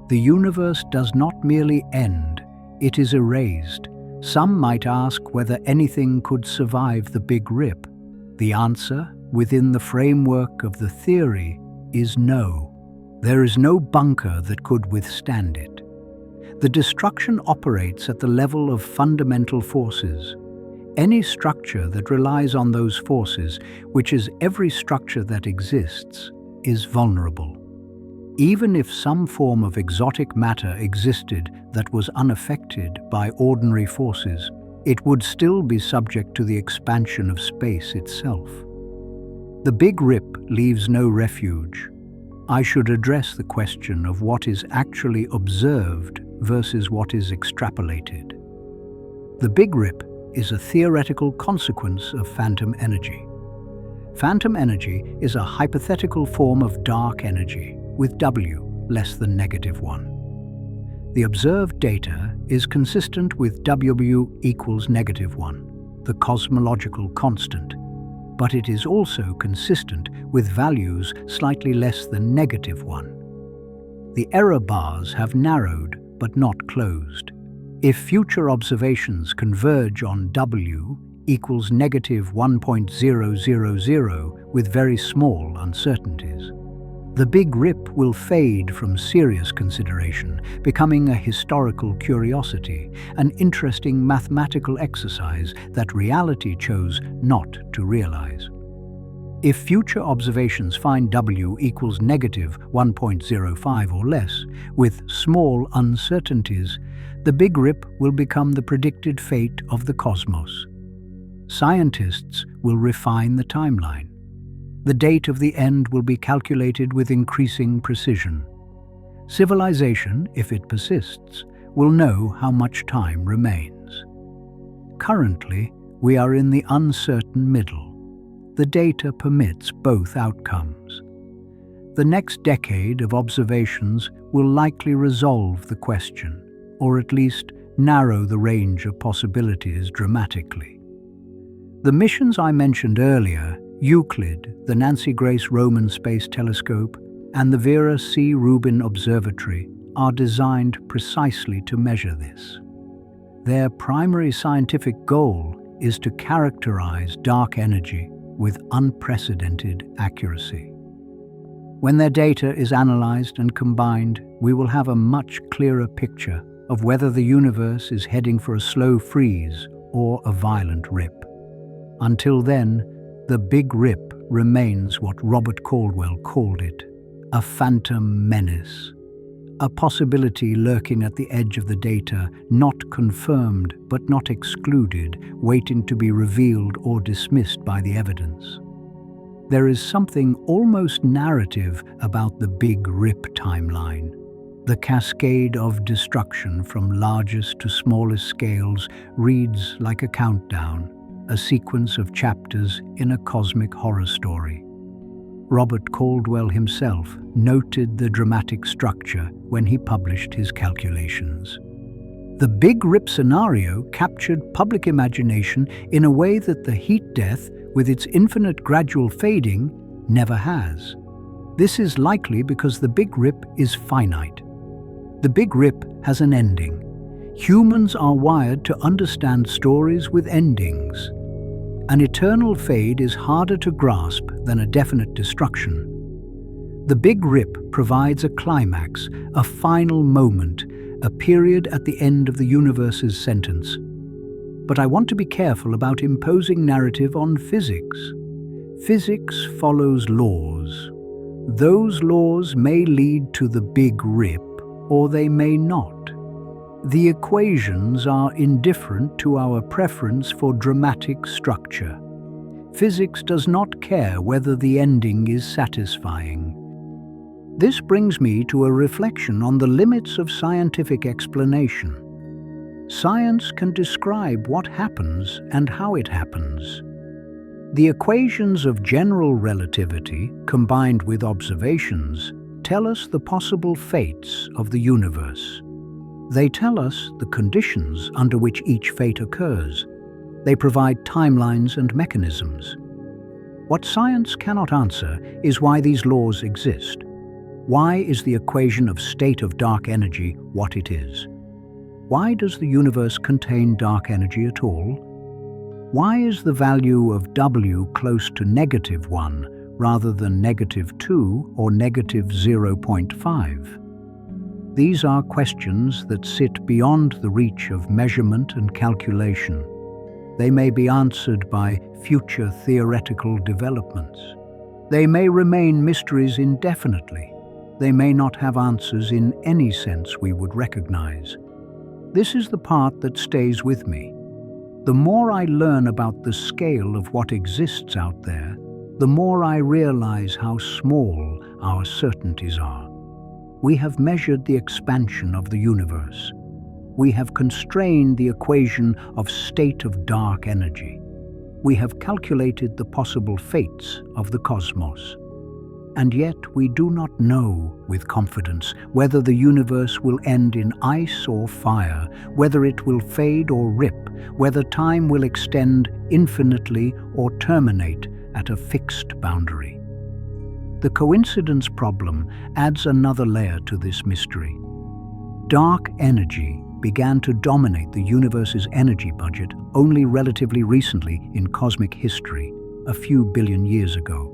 The universe does not merely end, it is erased. Some might ask whether anything could survive the Big Rip. The answer, within the framework of the theory, is no. There is no bunker that could withstand it. The destruction operates at the level of fundamental forces. Any structure that relies on those forces, which is every structure that exists, is vulnerable. Even if some form of exotic matter existed that was unaffected by ordinary forces, it would still be subject to the expansion of space itself. The Big Rip leaves no refuge. I should address the question of what is actually observed versus what is extrapolated. The Big Rip is a theoretical consequence of phantom energy. Phantom energy is a hypothetical form of dark energy with W less than -1. The observed data is consistent with W equals -1, the cosmological constant, but it is also consistent with values slightly less than -1. The error bars have narrowed but not closed. If future observations converge on W equals -1.000 with very small uncertainties, the Big Rip will fade from serious consideration, becoming a historical curiosity, an interesting mathematical exercise that reality chose not to realize. If future observations find W equals -1.05 or less, with small uncertainties, the Big Rip will become the predicted fate of the cosmos. Scientists will refine the timeline. The date of the end will be calculated with increasing precision. Civilization, if it persists, will know how much time remains. Currently, we are in the uncertain middle. The data permits both outcomes. The next decade of observations will likely resolve the question, or at least narrow the range of possibilities dramatically. The missions I mentioned earlier, Euclid, the Nancy Grace Roman Space Telescope, and the Vera C. Rubin Observatory, are designed precisely to measure this. Their primary scientific goal is to characterize dark energy with unprecedented accuracy. When their data is analyzed and combined, we will have a much clearer picture of whether the universe is heading for a slow freeze or a violent rip. Until then, the Big Rip remains what Robert Caldwell called it, a phantom menace, a possibility lurking at the edge of the data, not confirmed but not excluded, waiting to be revealed or dismissed by the evidence. There is something almost narrative about the Big Rip timeline. The cascade of destruction from largest to smallest scales reads like a countdown, a sequence of chapters in a cosmic horror story. Robert Caldwell himself noted the dramatic structure when he published his calculations. The Big Rip scenario captured public imagination in a way that the heat death, with its infinite gradual fading, never has. This is likely because the Big Rip is finite. The Big Rip has an ending. Humans are wired to understand stories with endings. An eternal fade is harder to grasp than a definite destruction. The Big Rip provides a climax, a final moment, a period at the end of the universe's sentence. But I want to be careful about imposing narrative on physics. Physics follows laws. Those laws may lead to the Big Rip, or they may not. The equations are indifferent to our preference for dramatic structure. Physics does not care whether the ending is satisfying. This brings me to a reflection on the limits of scientific explanation. Science can describe what happens and how it happens. The equations of general relativity, combined with observations, tell us the possible fates of the universe. They tell us the conditions under which each fate occurs. They provide timelines and mechanisms. What science cannot answer is why these laws exist. Why is the equation of state of dark energy what it is? Why does the universe contain dark energy at all? Why is the value of W close to -1 rather than -2 or -0.5? These are questions that sit beyond the reach of measurement and calculation. They may be answered by future theoretical developments. They may remain mysteries indefinitely. They may not have answers in any sense we would recognize. This is the part that stays with me. The more I learn about the scale of what exists out there, the more I realize how small our certainties are. We have measured the expansion of the universe. We have constrained the equation of state of dark energy. We have calculated the possible fates of the cosmos. And yet we do not know with confidence whether the universe will end in ice or fire, whether it will fade or rip, whether time will extend infinitely or terminate at a fixed boundary. The coincidence problem adds another layer to this mystery. Dark energy began to dominate the universe's energy budget only relatively recently in cosmic history, a few billion years ago.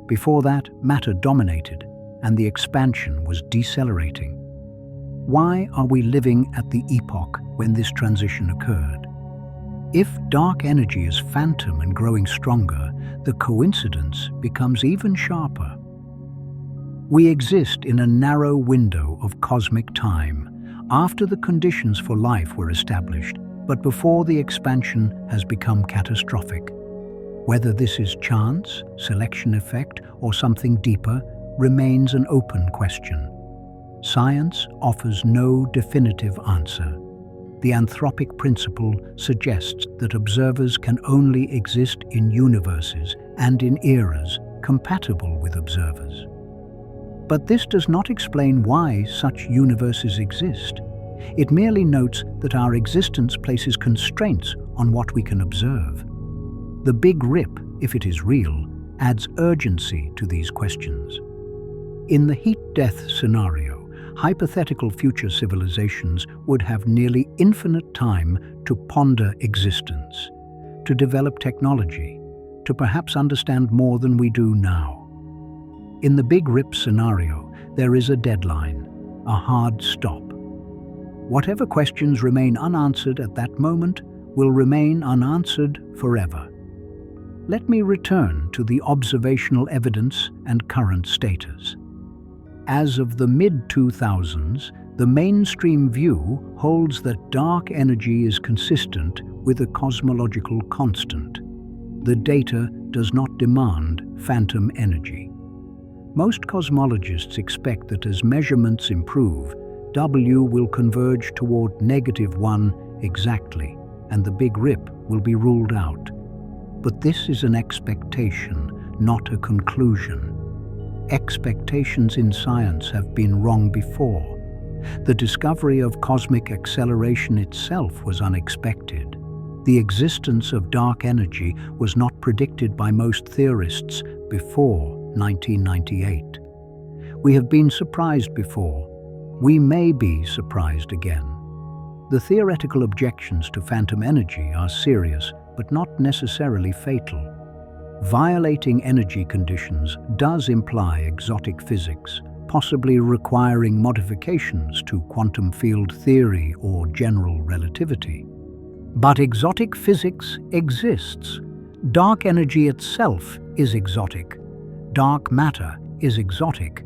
Before that, matter dominated, and the expansion was decelerating. Why are we living at the epoch when this transition occurred? If dark energy is phantom and growing stronger, the coincidence becomes even sharper. We exist in a narrow window of cosmic time, after the conditions for life were established, but before the expansion has become catastrophic. Whether this is chance, selection effect, or something deeper remains an open question. Science offers no definitive answer. The anthropic principle suggests that observers can only exist in universes and in eras compatible with observers. But this does not explain why such universes exist. It merely notes that our existence places constraints on what we can observe. The Big Rip, if it is real, adds urgency to these questions. In the heat-death scenario, hypothetical future civilizations would have nearly infinite time to ponder existence, to develop technology, to perhaps understand more than we do now. In the Big Rip scenario, there is a deadline, a hard stop. Whatever questions remain unanswered at that moment will remain unanswered forever. Let me return to the observational evidence and current status. As of the mid-2000s, the mainstream view holds that dark energy is consistent with a cosmological constant. The data does not demand phantom energy. Most cosmologists expect that as measurements improve, W will converge toward -1 exactly, and the Big Rip will be ruled out. But this is an expectation, not a conclusion. Expectations in science have been wrong before. The discovery of cosmic acceleration itself was unexpected. The existence of dark energy was not predicted by most theorists before 1998. We have been surprised before. we may be surprised again. The theoretical objections to phantom energy are serious, but not necessarily fatal. Violating energy conditions does imply exotic physics, possibly requiring modifications to quantum field theory or general relativity. But exotic physics exists. Dark energy itself is exotic. Dark matter is exotic.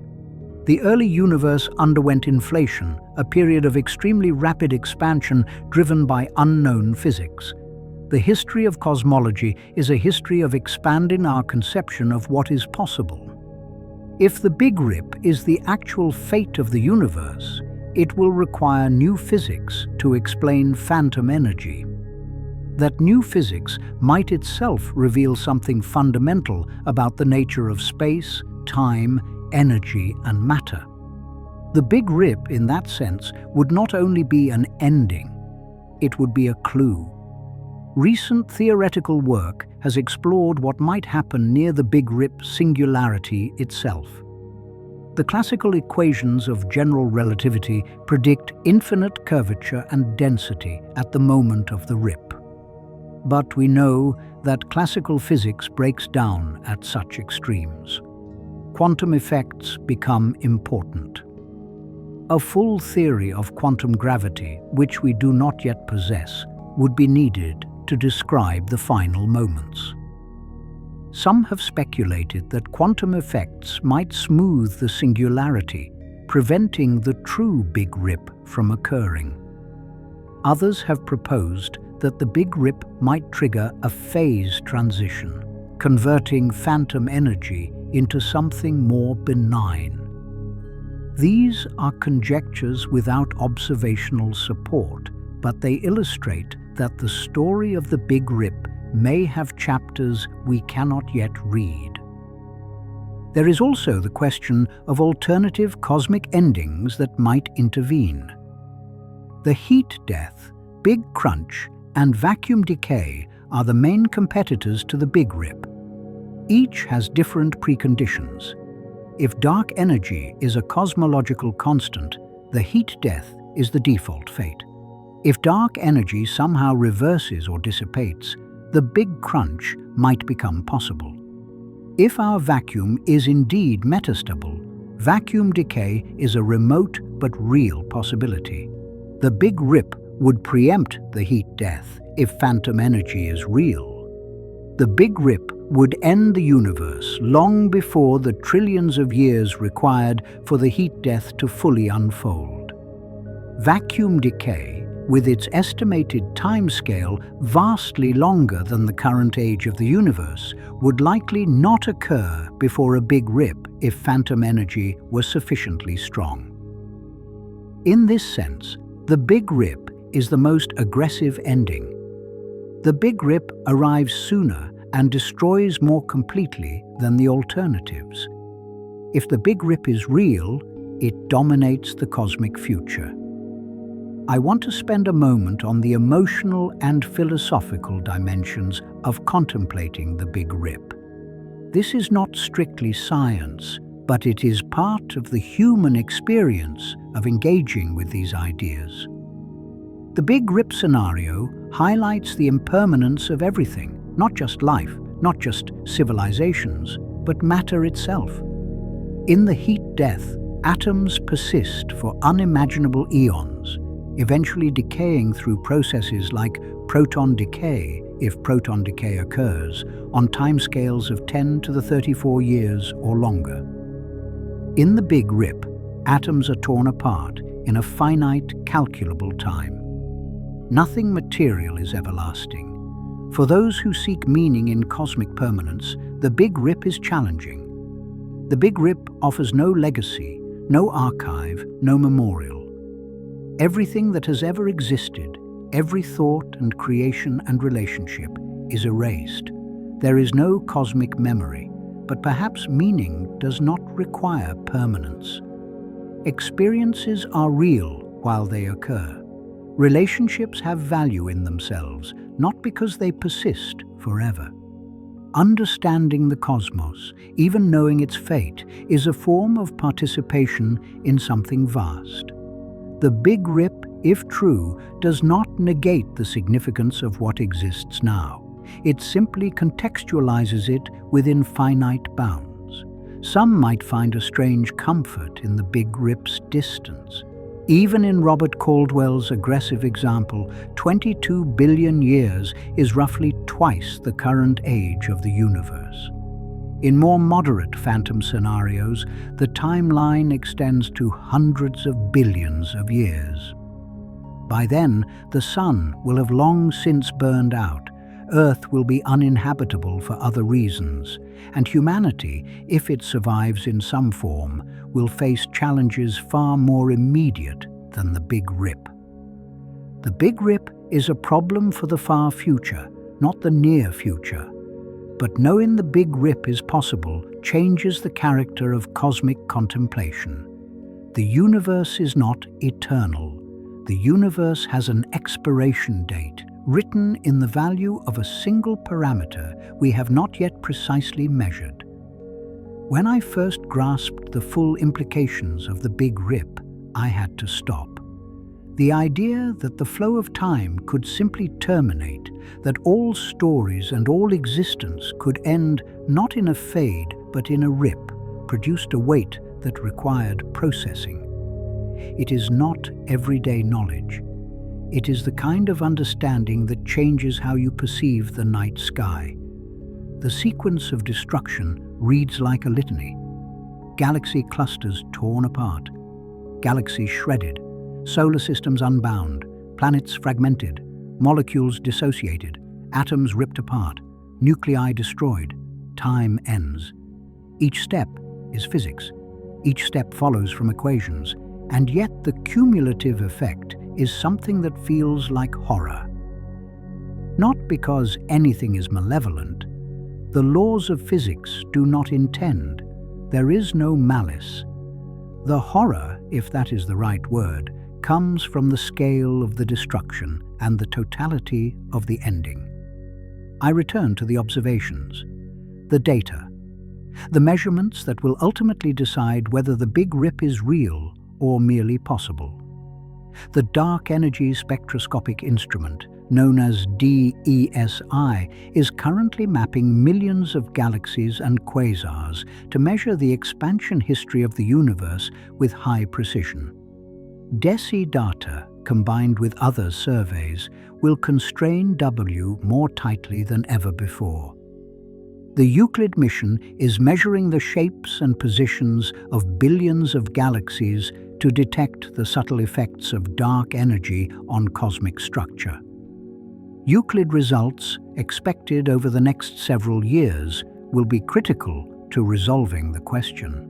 The early universe underwent inflation, a period of extremely rapid expansion driven by unknown physics. The history of cosmology is a history of expanding our conception of what is possible. If the Big Rip is the actual fate of the universe, it will require new physics to explain phantom energy. That new physics might itself reveal something fundamental about the nature of space, time, energy, and matter. The Big Rip, in that sense, would not only be an ending, it would be a clue. Recent theoretical work has explored what might happen near the Big Rip singularity itself. The classical equations of general relativity predict infinite curvature and density at the moment of the rip. But we know that classical physics breaks down at such extremes. Quantum effects become important. A full theory of quantum gravity, which we do not yet possess, would be needed to describe the final moments. Some have speculated that quantum effects might smooth the singularity, preventing the true Big Rip from occurring. Others have proposed that the Big Rip might trigger a phase transition, converting phantom energy into something more benign. These are conjectures without observational support, but they illustrate that the story of the Big Rip may have chapters we cannot yet read. There is also the question of alternative cosmic endings that might intervene. The heat death, Big Crunch, and vacuum decay are the main competitors to the Big Rip. Each has different preconditions. If dark energy is a cosmological constant, the heat death is the default fate. If dark energy somehow reverses or dissipates, the Big Crunch might become possible. If our vacuum is indeed metastable, vacuum decay is a remote but real possibility. The Big Rip would preempt the heat death if phantom energy is real. The Big Rip would end the universe long before the trillions of years required for the heat death to fully unfold. Vacuum decay, with its estimated timescale vastly longer than the current age of the universe, would likely not occur before a Big Rip if phantom energy was sufficiently strong. In this sense, the Big Rip is the most aggressive ending. The Big Rip arrives sooner and destroys more completely than the alternatives. If the Big Rip is real, it dominates the cosmic future. I want to spend a moment on the emotional and philosophical dimensions of contemplating the Big Rip. This is not strictly science, but it is part of the human experience of engaging with these ideas. The Big Rip scenario highlights the impermanence of everything, not just life, not just civilizations, but matter itself. In the heat death, atoms persist for unimaginable eons, eventually decaying through processes like proton decay, if proton decay occurs, on timescales of 10 to the 34 years or longer. In the Big Rip, atoms are torn apart in a finite, calculable time. Nothing material is everlasting. For those who seek meaning in cosmic permanence, the Big Rip is challenging. The Big Rip offers no legacy, no archive, no memorial. Everything that has ever existed, every thought and creation and relationship, is erased. There is no cosmic memory, but perhaps meaning does not require permanence. Experiences are real while they occur. Relationships have value in themselves, not because they persist forever. Understanding the cosmos, even knowing its fate, is a form of participation in something vast. The Big Rip, if true, does not negate the significance of what exists now. It simply contextualizes it within finite bounds. Some might find a strange comfort in the Big Rip's distance. Even in Robert Caldwell's aggressive example, 22 billion years is roughly twice the current age of the universe. In more moderate phantom scenarios, the timeline extends to hundreds of billions of years. By then, the Sun will have long since burned out, Earth will be uninhabitable for other reasons, and humanity, if it survives in some form, will face challenges far more immediate than the Big Rip. The Big Rip is a problem for the far future, not the near future. But knowing the Big Rip is possible changes the character of cosmic contemplation. The universe is not eternal. The universe has an expiration date, written in the value of a single parameter we have not yet precisely measured. When I first grasped the full implications of the Big Rip, I had to stop. The idea that the flow of time could simply terminate, that all stories and all existence could end not in a fade but in a rip, produced a weight that required processing. It is not everyday knowledge. It is the kind of understanding that changes how you perceive the night sky. The sequence of destruction reads like a litany. Galaxy clusters torn apart, galaxies shredded, solar systems unbound, planets fragmented, molecules dissociated, atoms ripped apart, nuclei destroyed, time ends. Each step is physics. Each step follows from equations, and yet the cumulative effect is something that feels like horror. Not because anything is malevolent. The laws of physics do not intend. There is no malice. The horror, if that is the right word, comes from the scale of the destruction and the totality of the ending. I return to the observations, the data, the measurements that will ultimately decide whether the Big Rip is real or merely possible. The Dark Energy Spectroscopic Instrument, known as DESI, is currently mapping millions of galaxies and quasars to measure the expansion history of the universe with high precision. DESI data, combined with other surveys, will constrain W more tightly than ever before. The Euclid mission is measuring the shapes and positions of billions of galaxies to detect the subtle effects of dark energy on cosmic structure. Euclid results, expected over the next several years, will be critical to resolving the question.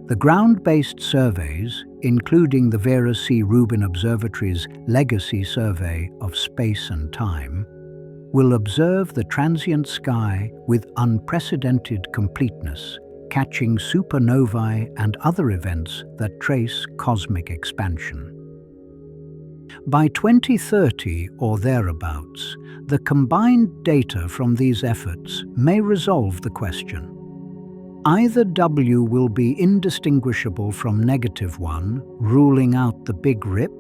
The ground-based surveys, including the Vera C. Rubin Observatory's Legacy Survey of Space and Time, will observe the transient sky with unprecedented completeness, catching supernovae and other events that trace cosmic expansion. By 2030 or thereabouts, the combined data from these efforts may resolve the question. Either W will be indistinguishable from -1, ruling out the Big Rip,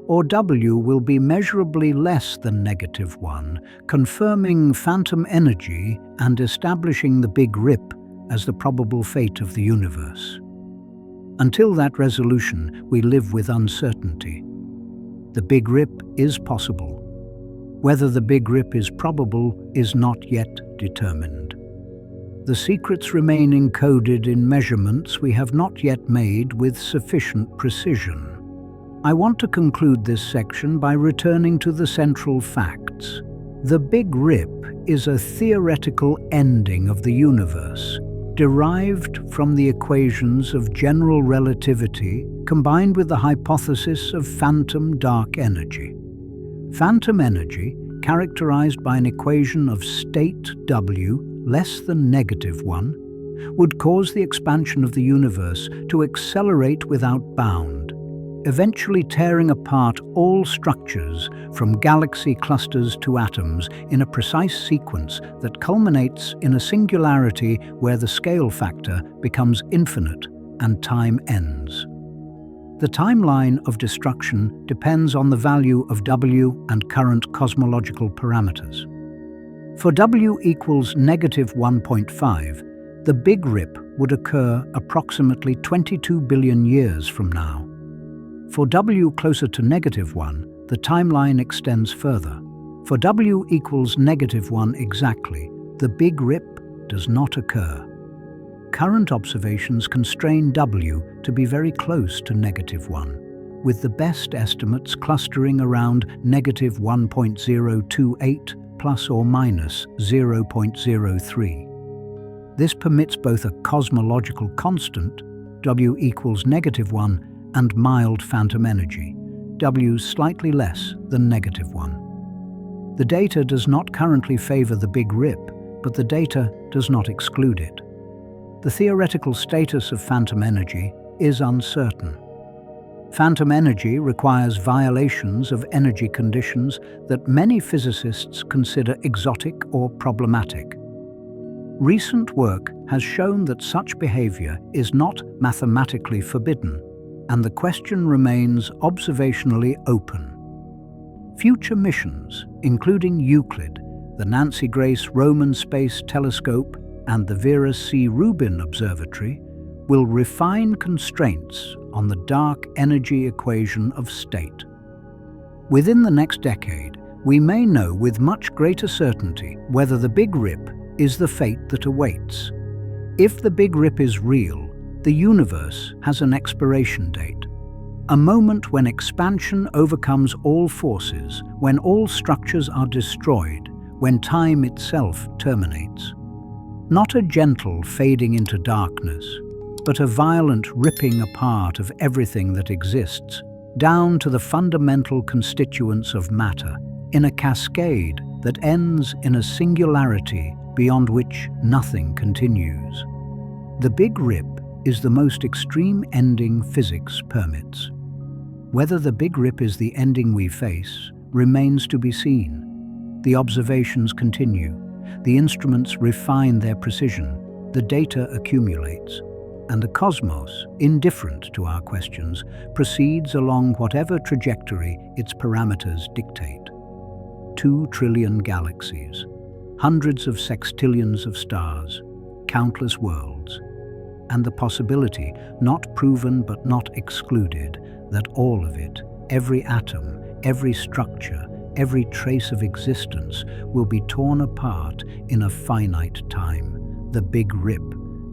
or W will be measurably less than -1, confirming phantom energy and establishing the Big Rip as the probable fate of the universe. Until that resolution, we live with uncertainty. The Big Rip is possible. Whether the Big Rip is probable is not yet determined. The secrets remain encoded in measurements we have not yet made with sufficient precision. I want to conclude this section by returning to the central facts. The Big Rip is a theoretical ending of the universe, derived from the equations of general relativity combined with the hypothesis of phantom dark energy. Phantom energy, characterized by an equation of state W less than -1, would cause the expansion of the universe to accelerate without bound, eventually tearing apart all structures from galaxy clusters to atoms in a precise sequence that culminates in a singularity where the scale factor becomes infinite and time ends. The timeline of destruction depends on the value of W and current cosmological parameters. For W equals -1.5, the Big Rip would occur approximately 22 billion years from now. For W closer to -1, the timeline extends further. For W equals -1 exactly, the Big Rip does not occur. Current observations constrain W to be very close to -1, with the best estimates clustering around -1.028 plus or minus 0.03. This permits both a cosmological constant, W equals -1, and mild phantom energy, W slightly less than -1. The data does not currently favor the Big Rip, but the data does not exclude it. The theoretical status of phantom energy is uncertain. Phantom energy requires violations of energy conditions that many physicists consider exotic or problematic. Recent work has shown that such behavior is not mathematically forbidden, and the question remains observationally open. Future missions, including Euclid, the Nancy Grace Roman Space Telescope, and the Vera C. Rubin Observatory, will refine constraints on the dark energy equation of state. Within the next decade, we may know with much greater certainty whether the Big Rip is the fate that awaits. If the Big Rip is real, the universe has an expiration date, a moment when expansion overcomes all forces, when all structures are destroyed, when time itself terminates. Not a gentle fading into darkness, but a violent ripping apart of everything that exists, down to the fundamental constituents of matter, in a cascade that ends in a singularity beyond which nothing continues. The Big Rip is the most extreme ending physics permits. Whether the Big Rip is the ending we face remains to be seen. The observations continue. The instruments refine their precision, the data accumulates, and the cosmos, indifferent to our questions, proceeds along whatever trajectory its parameters dictate. 2 trillion galaxies, hundreds of sextillions of stars, countless worlds, and the possibility, not proven but not excluded, that all of it, every atom, every structure, every trace of existence will be torn apart in a finite time. The Big Rip,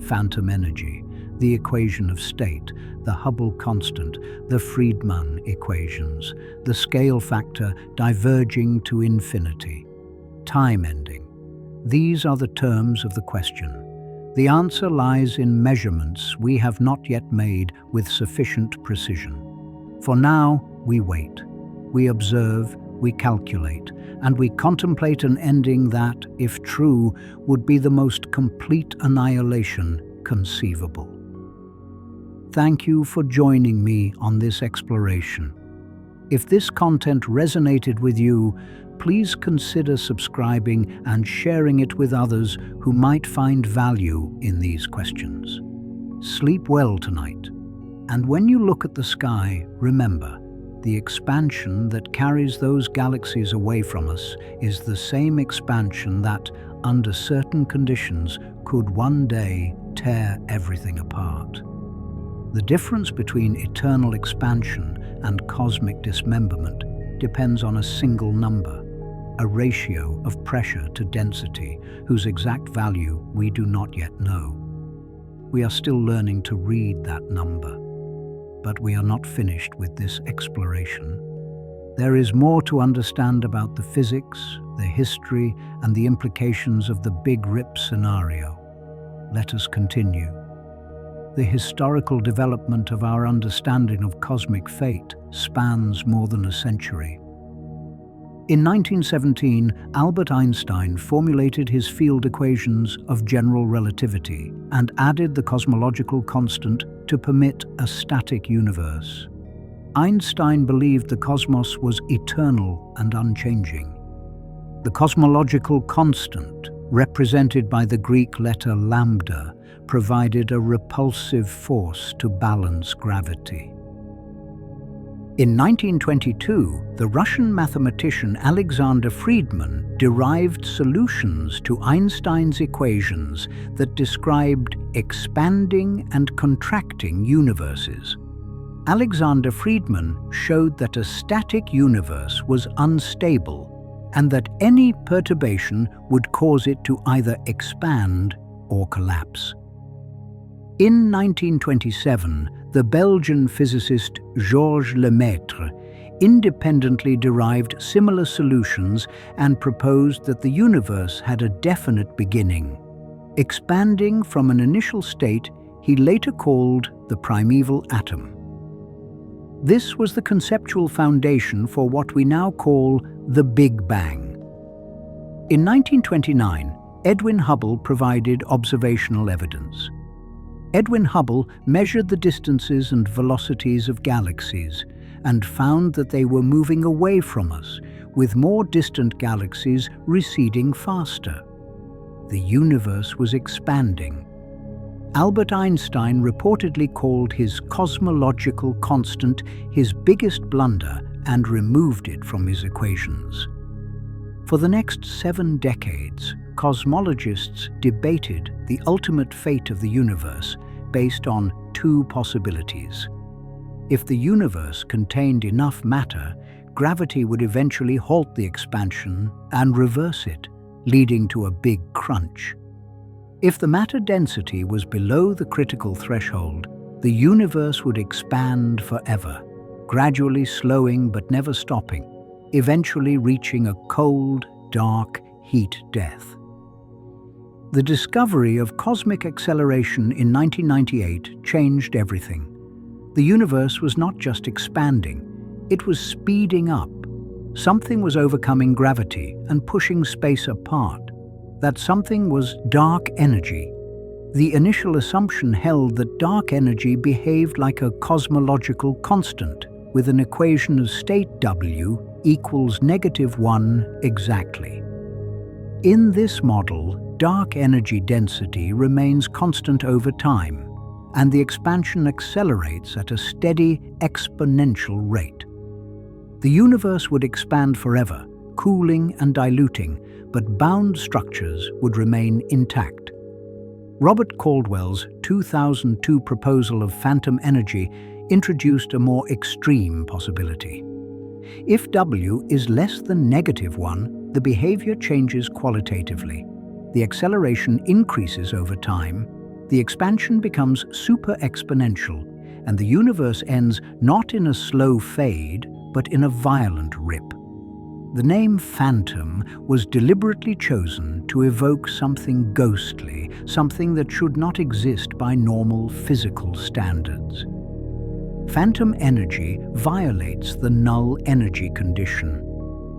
phantom energy, the equation of state, the Hubble constant, the Freedman equations, the scale factor diverging to infinity. Time ending. These are the terms of the question. The answer lies in measurements we have not yet made with sufficient precision. For now, we wait. We observe, we calculate, and we contemplate an ending that, if true, would be the most complete annihilation conceivable. Thank you for joining me on this exploration. If this content resonated with you, please consider subscribing and sharing it with others who might find value in these questions. Sleep well tonight, and when you look at the sky, remember, the expansion that carries those galaxies away from us is the same expansion that, under certain conditions, could one day tear everything apart. The difference between eternal expansion and cosmic dismemberment depends on a single number, a ratio of pressure to density whose exact value we do not yet know. We are still learning to read that number, but we are not finished with this exploration. There is more to understand about the physics, the history, and the implications of the Big Rip scenario. Let us continue. The historical development of our understanding of cosmic fate spans more than a century. In 1917, Albert Einstein formulated his field equations of general relativity and added the cosmological constant to permit a static universe. Einstein believed the cosmos was eternal and unchanging. The cosmological constant, represented by the Greek letter lambda, provided a repulsive force to balance gravity. In 1922, the Russian mathematician Alexander Freedman derived solutions to Einstein's equations that described expanding and contracting universes. Alexander Freedman showed that a static universe was unstable and that any perturbation would cause it to either expand or collapse. In 1927, the Belgian physicist Georges Lemaitre independently derived similar solutions and proposed that the universe had a definite beginning. Expanding from an initial state he later called the primeval atom. This was the conceptual foundation for what we now call the Big Bang. In 1929, Edwin Hubble provided observational evidence. Edwin Hubble measured the distances and velocities of galaxies and found that they were moving away from us, with more distant galaxies receding faster. The universe was expanding. Albert Einstein reportedly called his cosmological constant his biggest blunder and removed it from his equations. For the next 7 decades, cosmologists debated the ultimate fate of the universe based on 2 possibilities. If the universe contained enough matter, gravity would eventually halt the expansion and reverse it, leading to a big crunch. If the matter density was below the critical threshold, the universe would expand forever, gradually slowing but never stopping, eventually reaching a cold, dark heat death. The discovery of cosmic acceleration in 1998 changed everything. The universe was not just expanding, it was speeding up. Something was overcoming gravity and pushing space apart. That something was dark energy. The initial assumption held that dark energy behaved like a cosmological constant, with an equation of state W equals -1 exactly. In this model, dark energy density remains constant over time, and the expansion accelerates at a steady, exponential rate. The universe would expand forever, cooling and diluting, but bound structures would remain intact. Robert Caldwell's 2002 proposal of phantom energy introduced a more extreme possibility. If W is less than -1, the behavior changes qualitatively. The acceleration increases over time, the expansion becomes super-exponential, and the universe ends not in a slow fade, but in a violent rip. The name phantom was deliberately chosen to evoke something ghostly, something that should not exist by normal physical standards. Phantom energy violates the null energy condition,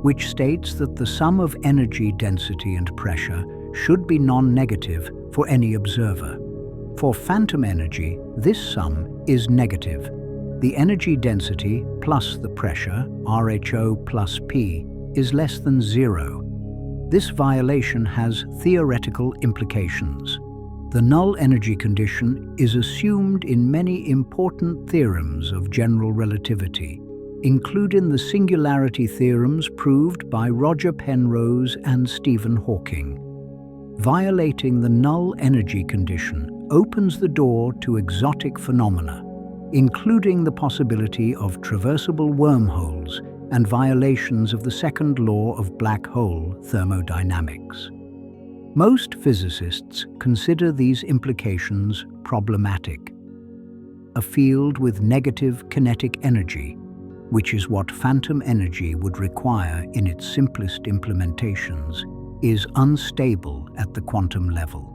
which states that the sum of energy density and pressure should be non-negative for any observer. For phantom energy, this sum is negative. The energy density plus the pressure, RHO plus P, is less than 0. This violation has theoretical implications. The null energy condition is assumed in many important theorems of general relativity, including the singularity theorems proved by Roger Penrose and Stephen Hawking. Violating the null energy condition opens the door to exotic phenomena, including the possibility of traversable wormholes and violations of the second law of black hole thermodynamics. Most physicists consider these implications problematic. A field with negative kinetic energy, which is what phantom energy would require in its simplest implementations, is unstable at the quantum level.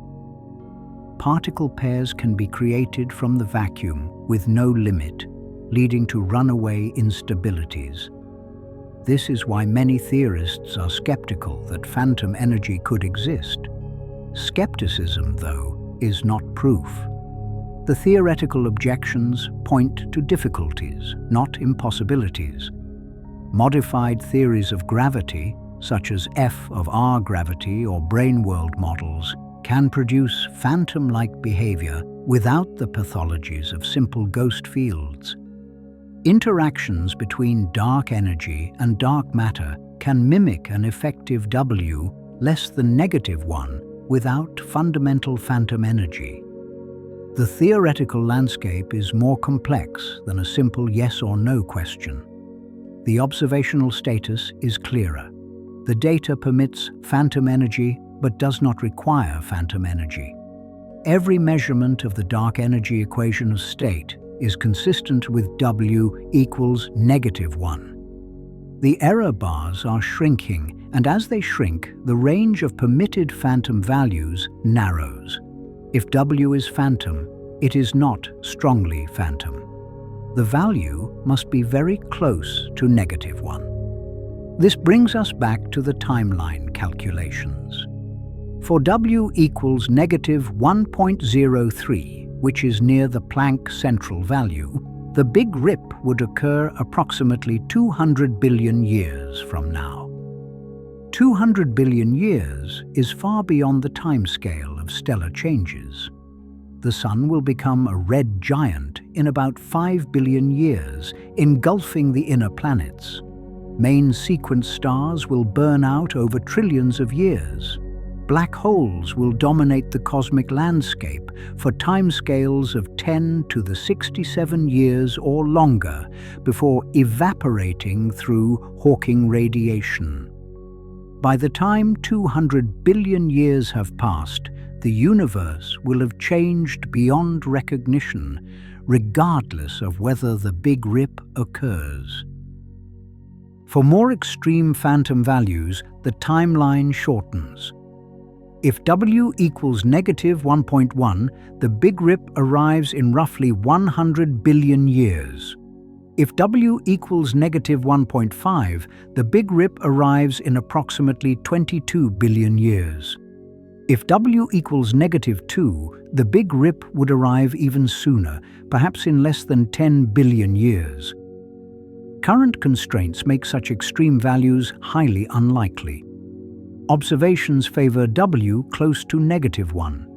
Particle pairs can be created from the vacuum with no limit, leading to runaway instabilities. This is why many theorists are skeptical that phantom energy could exist. Skepticism, though, is not proof. The theoretical objections point to difficulties, not impossibilities. Modified theories of gravity, such as F of R gravity or brane world models, can produce phantom-like behavior without the pathologies of simple ghost fields. Interactions between dark energy and dark matter can mimic an effective W less than -1 without fundamental phantom energy. The theoretical landscape is more complex than a simple yes or no question. The observational status is clearer. The data permits phantom energy but does not require phantom energy. Every measurement of the dark energy equation of state is consistent with W equals -1. The error bars are shrinking, and as they shrink, the range of permitted phantom values narrows. If W is phantom, it is not strongly phantom. The value must be very close to -1. This brings us back to the timeline calculations. For W equals -1.03, which is near the Planck central value, the Big Rip would occur approximately 200 billion years from now. 200 billion years is far beyond the timescale of stellar changes. The Sun will become a red giant in about 5 billion years, engulfing the inner planets. Main sequence stars will burn out over trillions of years. Black holes will dominate the cosmic landscape for timescales of 10 to the 67 years or longer before evaporating through Hawking radiation. By the time 200 billion years have passed, the universe will have changed beyond recognition, regardless of whether the Big Rip occurs. For more extreme phantom values, the timeline shortens. If W equals -1.1, the Big Rip arrives in roughly 100 billion years. If W equals -1.5, the Big Rip arrives in approximately 22 billion years. If W equals -2, the Big Rip would arrive even sooner, perhaps in less than 10 billion years. Current constraints make such extreme values highly unlikely. Observations favor W close to -1,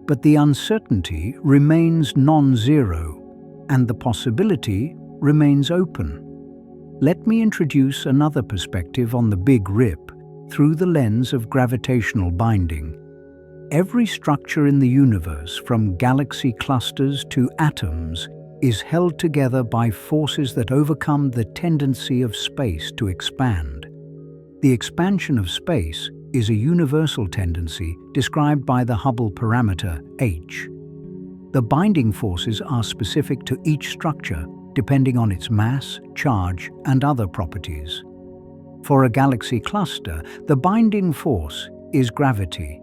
but the uncertainty remains non-zero, and the possibility remains open. Let me introduce another perspective on the Big Rip through the lens of gravitational binding. Every structure in the universe, from galaxy clusters to atoms, is held together by forces that overcome the tendency of space to expand. The expansion of space is a universal tendency described by the Hubble parameter h. The binding forces are specific to each structure depending on its mass, charge, and other properties. For a galaxy cluster, the binding force is gravity.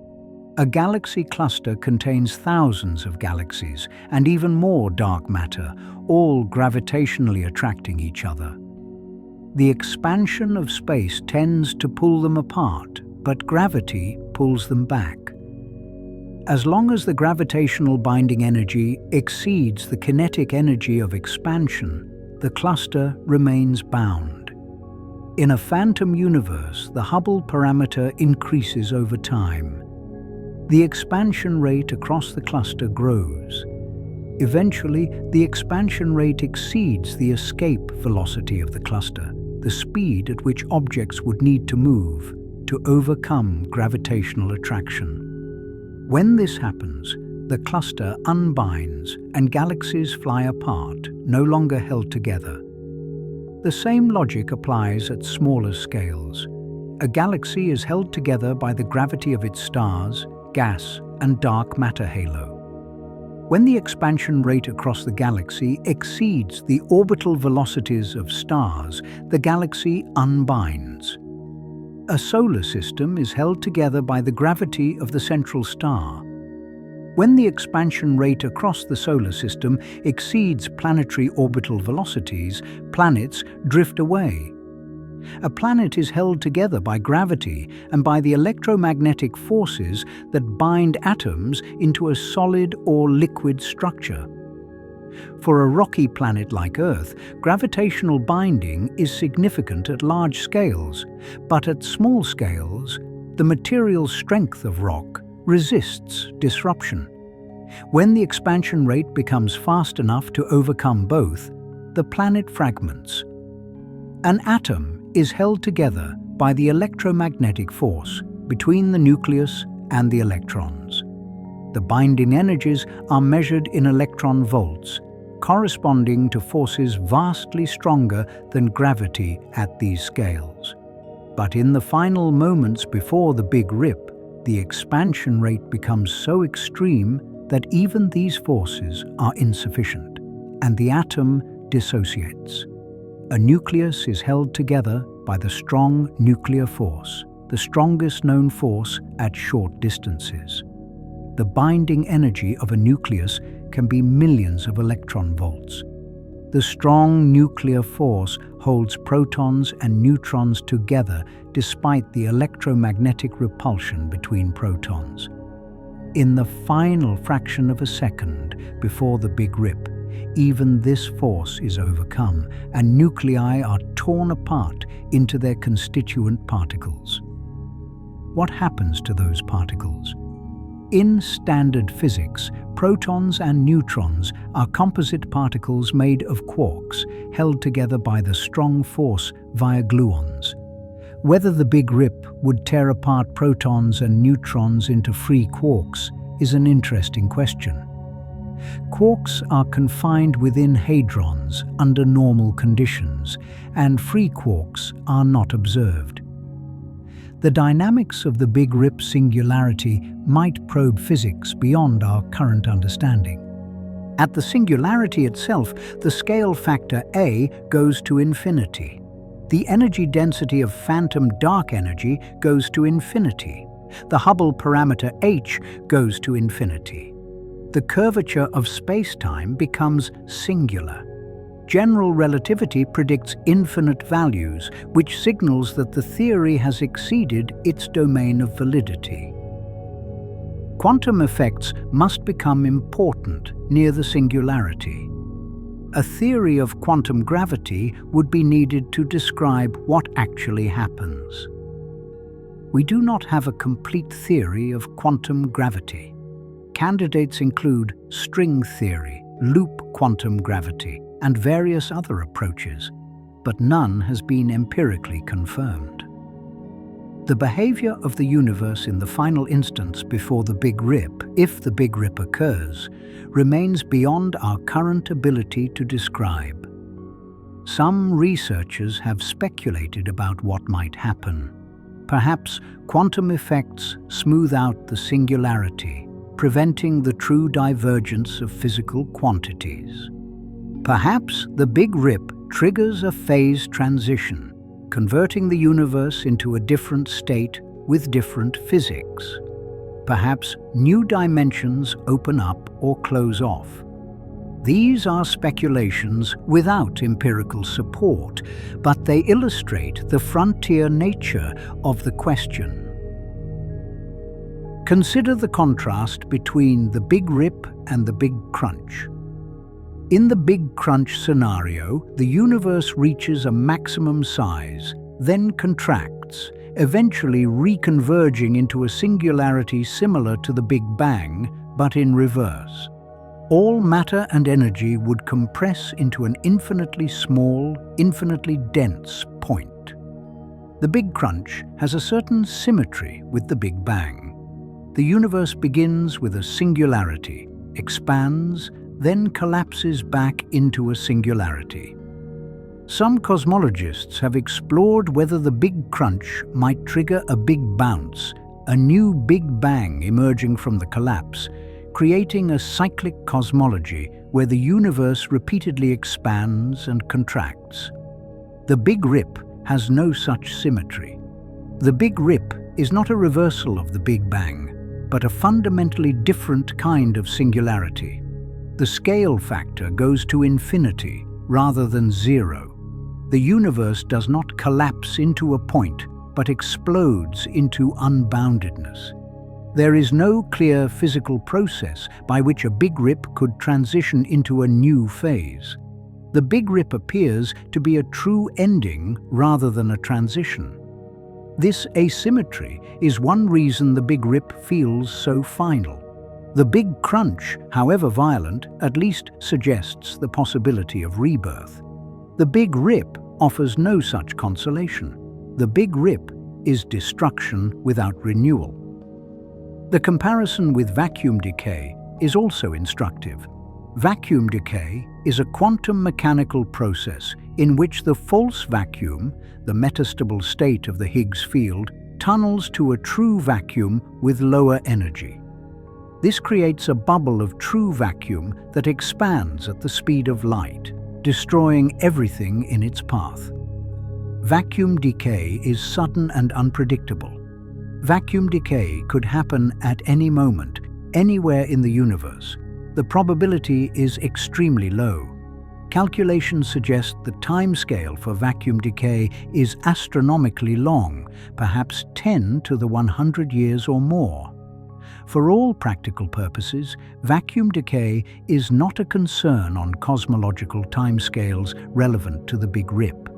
A galaxy cluster contains thousands of galaxies and even more dark matter, all gravitationally attracting each other. The expansion of space tends to pull them apart, but gravity pulls them back. As long as the gravitational binding energy exceeds the kinetic energy of expansion, the cluster remains bound. In a phantom universe, the Hubble parameter increases over time. The expansion rate across the cluster grows. Eventually, the expansion rate exceeds the escape velocity of the cluster, the speed at which objects would need to move to overcome gravitational attraction. When this happens, the cluster unbinds and galaxies fly apart, no longer held together. The same logic applies at smaller scales. A galaxy is held together by the gravity of its stars, gas, and dark matter halo. When the expansion rate across the galaxy exceeds the orbital velocities of stars, the galaxy unbinds. A solar system is held together by the gravity of the central star. When the expansion rate across the solar system exceeds planetary orbital velocities, planets drift away. A planet is held together by gravity and by the electromagnetic forces that bind atoms into a solid or liquid structure. For a rocky planet like Earth, gravitational binding is significant at large scales, but at small scales, the material strength of rock resists disruption. When the expansion rate becomes fast enough to overcome both, the planet fragments. An atom is held together by the electromagnetic force between the nucleus and the electrons. The binding energies are measured in electron volts, corresponding to forces vastly stronger than gravity at these scales. But in the final moments before the Big Rip, the expansion rate becomes so extreme that even these forces are insufficient, and the atom dissociates. A nucleus is held together by the strong nuclear force, the strongest known force at short distances. The binding energy of a nucleus can be millions of electron volts. The strong nuclear force holds protons and neutrons together despite the electromagnetic repulsion between protons. In the final fraction of a second before the Big Rip, even this force is overcome, and nuclei are torn apart into their constituent particles. What happens to those particles? In standard physics, protons and neutrons are composite particles made of quarks held together by the strong force via gluons. Whether the Big Rip would tear apart protons and neutrons into free quarks is an interesting question. Quarks are confined within hadrons under normal conditions, and free quarks are not observed. The dynamics of the Big Rip singularity might probe physics beyond our current understanding. At the singularity itself, the scale factor A goes to infinity. The energy density of phantom dark energy goes to infinity. The Hubble parameter h goes to infinity. The curvature of space-time becomes singular. General relativity predicts infinite values, which signals that the theory has exceeded its domain of validity. Quantum effects must become important near the singularity. A theory of quantum gravity would be needed to describe what actually happens. We do not have a complete theory of quantum gravity. Candidates include string theory, loop quantum gravity, and various other approaches, but none has been empirically confirmed. The behavior of the universe in the final instance before the Big Rip, if the Big Rip occurs, remains beyond our current ability to describe. Some researchers have speculated about what might happen. Perhaps quantum effects smooth out the singularity, preventing the true divergence of physical quantities. Perhaps the Big Rip triggers a phase transition, converting the universe into a different state with different physics. Perhaps new dimensions open up or close off. These are speculations without empirical support, but they illustrate the frontier nature of the question. Consider the contrast between the Big Rip and the Big Crunch. In the Big Crunch scenario, the universe reaches a maximum size, then contracts, eventually reconverging into a singularity similar to the Big Bang, but in reverse. All matter and energy would compress into an infinitely small, infinitely dense point. The Big Crunch has a certain symmetry with the Big Bang. The universe begins with a singularity, expands, then collapses back into a singularity. Some cosmologists have explored whether the Big Crunch might trigger a big bounce, a new Big Bang emerging from the collapse, creating a cyclic cosmology where the universe repeatedly expands and contracts. The Big Rip has no such symmetry. The Big Rip is not a reversal of the Big Bang, but a fundamentally different kind of singularity. The scale factor goes to infinity rather than zero. The universe does not collapse into a point, but explodes into unboundedness. There is no clear physical process by which a Big Rip could transition into a new phase. The Big Rip appears to be a true ending rather than a transition. This asymmetry is one reason the Big Rip feels so final. The Big Crunch, however violent, at least suggests the possibility of rebirth. The Big Rip offers no such consolation. The Big Rip is destruction without renewal. The comparison with vacuum decay is also instructive. Vacuum decay is a quantum mechanical process in which the false vacuum, the metastable state of the Higgs field, tunnels to a true vacuum with lower energy. This creates a bubble of true vacuum that expands at the speed of light, destroying everything in its path. Vacuum decay is sudden and unpredictable. Vacuum decay could happen at any moment, anywhere in the universe. The probability is extremely low. Calculations suggest the timescale for vacuum decay is astronomically long, perhaps 10 to the 100 years or more. For all practical purposes, vacuum decay is not a concern on cosmological timescales relevant to the Big Rip.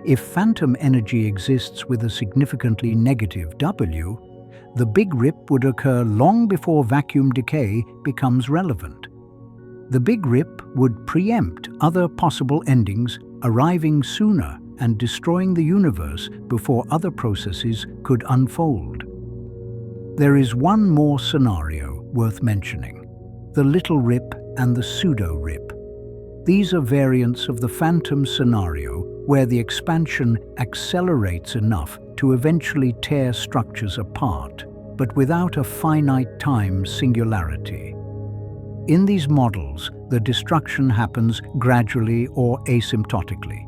If phantom energy exists with a significantly negative W, the Big Rip would occur long before vacuum decay becomes relevant. The Big Rip would preempt other possible endings, arriving sooner and destroying the universe before other processes could unfold. There is one more scenario worth mentioning: the Little Rip and the Pseudo-Rip. These are variants of the phantom scenario where the expansion accelerates enough to eventually tear structures apart, but without a finite time singularity. In these models, the destruction happens gradually or asymptotically,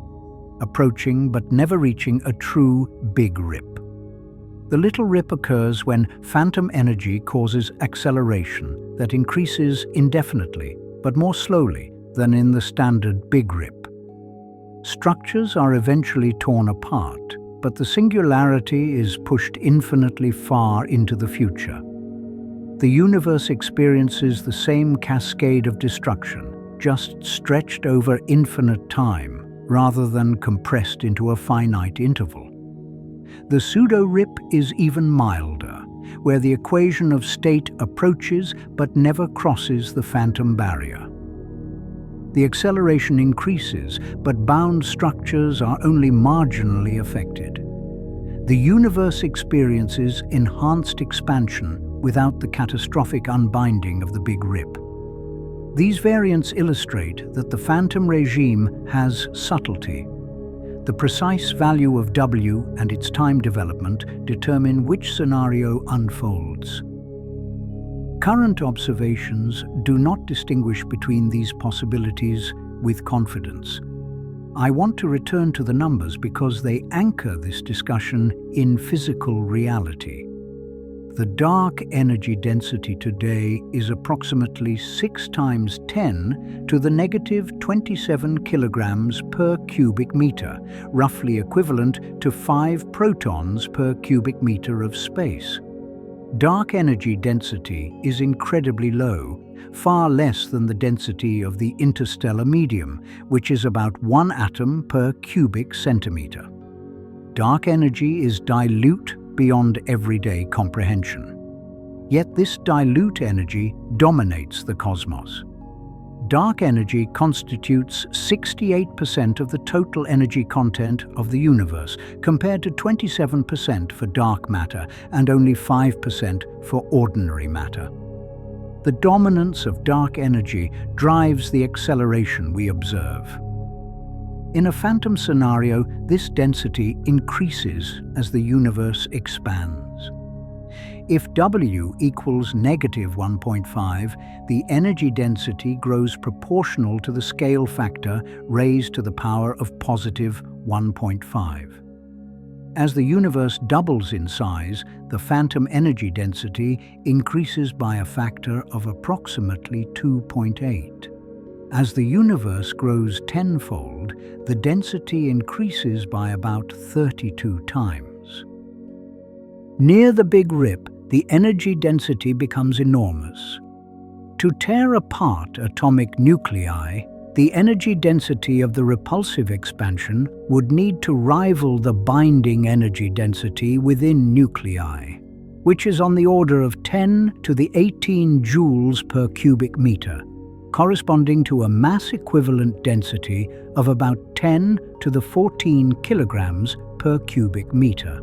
approaching but never reaching a true Big Rip. The Little Rip occurs when phantom energy causes acceleration that increases indefinitely, but more slowly than in the standard Big Rip. Structures are eventually torn apart, but the singularity is pushed infinitely far into the future. The universe experiences the same cascade of destruction, just stretched over infinite time, rather than compressed into a finite interval. The pseudo-rip is even milder, where the equation of state approaches but never crosses the phantom barrier. The acceleration increases, but bound structures are only marginally affected. The universe experiences enhanced expansion without the catastrophic unbinding of the Big Rip. These variants illustrate that the phantom regime has subtlety. The precise value of W and its time development determine which scenario unfolds. Current observations do not distinguish between these possibilities with confidence. I want to return to the numbers because they anchor this discussion in physical reality. The dark energy density today is approximately 6 times 10 to the negative 27 kilograms per cubic meter, roughly equivalent to 5 protons per cubic meter of space. Dark energy density is incredibly low, far less than the density of the interstellar medium, which is about 1 atom per cubic centimeter. Dark energy is dilute beyond everyday comprehension. Yet this dilute energy dominates the cosmos. Dark energy constitutes 68% of the total energy content of the universe, compared to 27% for dark matter and only 5% for ordinary matter. The dominance of dark energy drives the acceleration we observe. In a phantom scenario, this density increases as the universe expands. If W equals negative 1.5, the energy density grows proportional to the scale factor raised to the power of positive 1.5. As the universe doubles in size, the phantom energy density increases by a factor of approximately 2.8. As the universe grows tenfold, the density increases by about 32 times. Near the Big Rip, the energy density becomes enormous. To tear apart atomic nuclei, the energy density of the repulsive expansion would need to rival the binding energy density within nuclei. which is on the order of 10 to the 18 joules per cubic meter, corresponding to a mass equivalent density of about 10 to the 14 kilograms per cubic meter.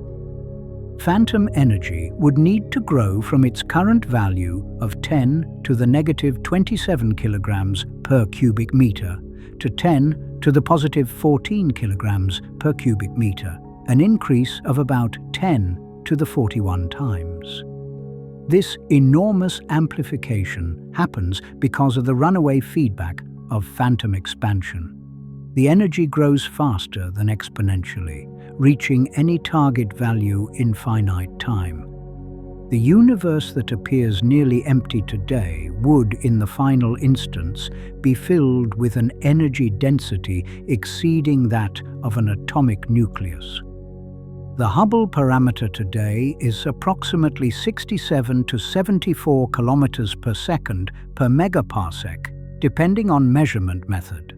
Phantom energy would need to grow from its current value of 10 to the negative 27 kilograms per cubic meter to 10 to the positive 14 kilograms per cubic meter, an increase of about 10 to the 41 times. This enormous amplification happens because of the runaway feedback of phantom expansion. The energy grows faster than exponentially, reaching any target value in finite time. The universe that appears nearly empty today would, in the final instance, be filled with an energy density exceeding that of an atomic nucleus. The Hubble parameter today is approximately 67 to 74 kilometers per second per megaparsec, depending on measurement method.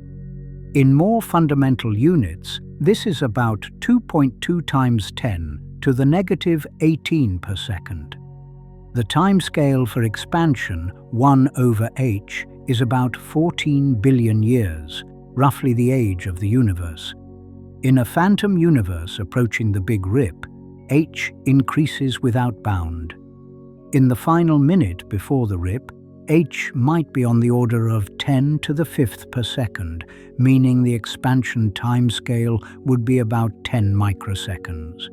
In more fundamental units, this is about 2.2 times 10 to the negative 18 per second. The timescale for expansion, 1 over h, is about 14 billion years, roughly the age of the universe. In a phantom universe approaching the Big Rip, h increases without bound. In the final minute before the rip, h might be on the order of 10 to the 5th per second, meaning the expansion timescale would be about 10 microseconds.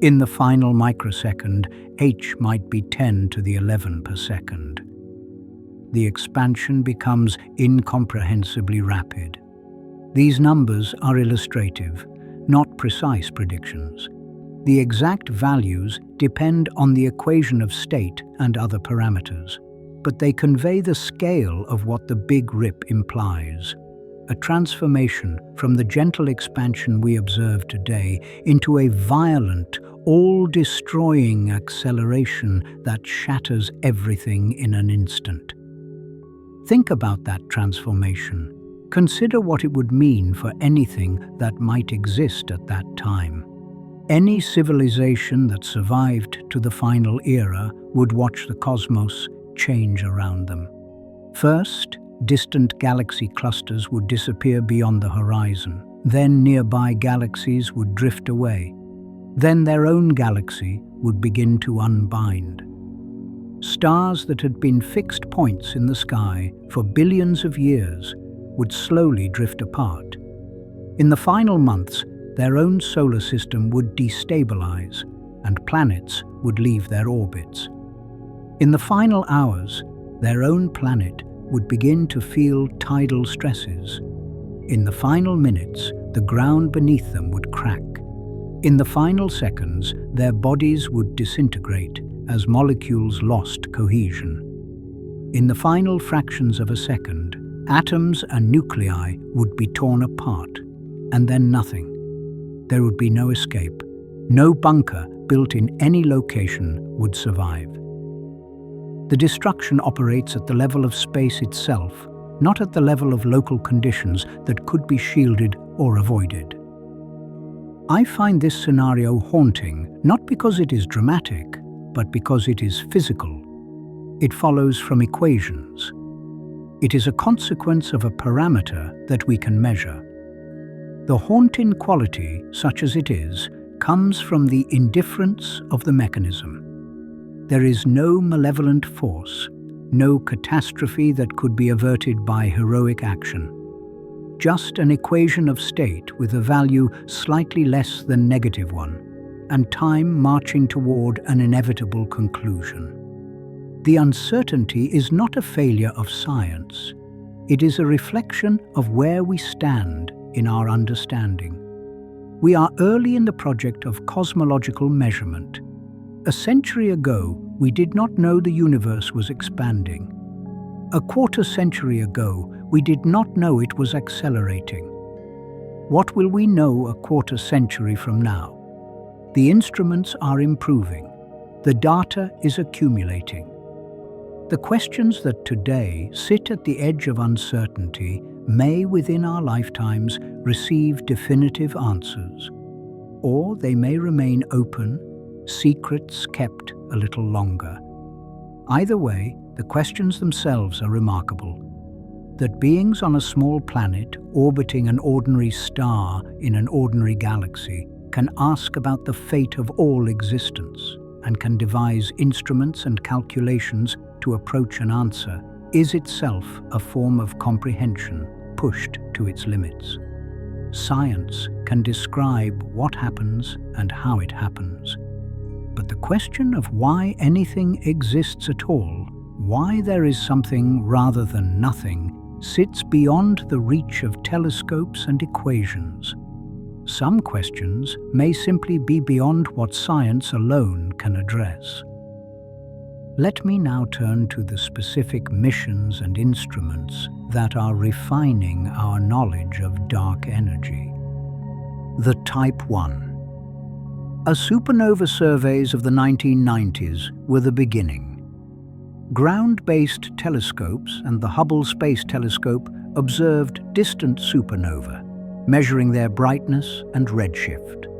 In the final microsecond, h might be 10 to the 11 per second. The expansion becomes incomprehensibly rapid. These numbers are illustrative, not precise predictions. The exact values depend on the equation of state and other parameters, but they convey the scale of what the Big Rip implies. A transformation from the gentle expansion we observe today into a violent, all-destroying acceleration that shatters everything in an instant. Think about that transformation. Consider what it would mean for anything that might exist at that time. Any civilization that survived to the final era would watch the cosmos change around them. First, distant galaxy clusters would disappear beyond the horizon. Then nearby galaxies would drift away. Then their own galaxy would begin to unbind. Stars that had been fixed points in the sky for billions of years would slowly drift apart. In the final months, their own solar system would destabilize, and planets would leave their orbits. In the final hours, their own planet would begin to feel tidal stresses. In the final minutes, the ground beneath them would crack. In the final seconds, their bodies would disintegrate as molecules lost cohesion. In the final fractions of a second, atoms and nuclei would be torn apart, and then nothing. There would be no escape. No bunker built in any location would survive. The destruction operates at the level of space itself, not at the level of local conditions that could be shielded or avoided. I find this scenario haunting, not because it is dramatic, but because it is physical. It follows from equations. It is a consequence of a parameter that we can measure. The haunting quality, such as it is, comes from the indifference of the mechanism. There is no malevolent force, no catastrophe that could be averted by heroic action. Just an equation of state with a value slightly less than -1, and time marching toward an inevitable conclusion. The uncertainty is not a failure of science. It is a reflection of where we stand in our understanding. We are early in the project of cosmological measurement. A century ago, we did not know the universe was expanding. A quarter century ago, we did not know it was accelerating. What will we know a quarter century from now? The instruments are improving. The data is accumulating. The questions that today sit at the edge of uncertainty may, within our lifetimes, receive definitive answers. Or they may remain open, secrets kept a little longer. Either way, the questions themselves are remarkable. That beings on a small planet orbiting an ordinary star in an ordinary galaxy can ask about the fate of all existence and can devise instruments and calculations to approach an answer is itself a form of comprehension pushed to its limits. Science can describe what happens and how it happens. But the question of why anything exists at all, why there is something rather than nothing, sits beyond the reach of telescopes and equations. Some questions may simply be beyond what science alone can address. Let me now turn to the specific missions and instruments that are refining our knowledge of dark energy. The Type 1. A supernova surveys of the 1990s were the beginning. Ground-based telescopes and the Hubble Space Telescope observed distant supernova, measuring their brightness and redshift.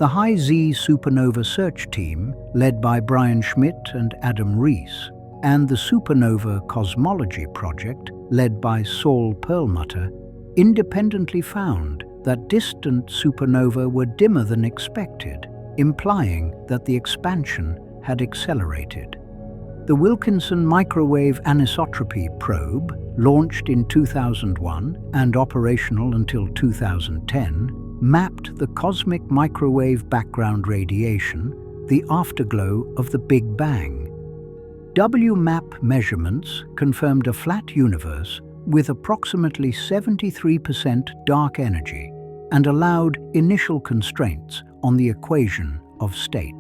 The High Z Supernova Search Team, led by Brian Schmidt and Adam Rees, and the Supernova Cosmology Project, led by Saul Perlmutter, independently found that distant supernova were dimmer than expected, implying that the expansion had accelerated. The Wilkinson Microwave Anisotropy Probe, launched in 2001 and operational until 2010, mapped the cosmic microwave background radiation, the afterglow of the Big Bang. WMAP measurements confirmed a flat universe with approximately 73% dark energy and allowed initial constraints on the equation of state.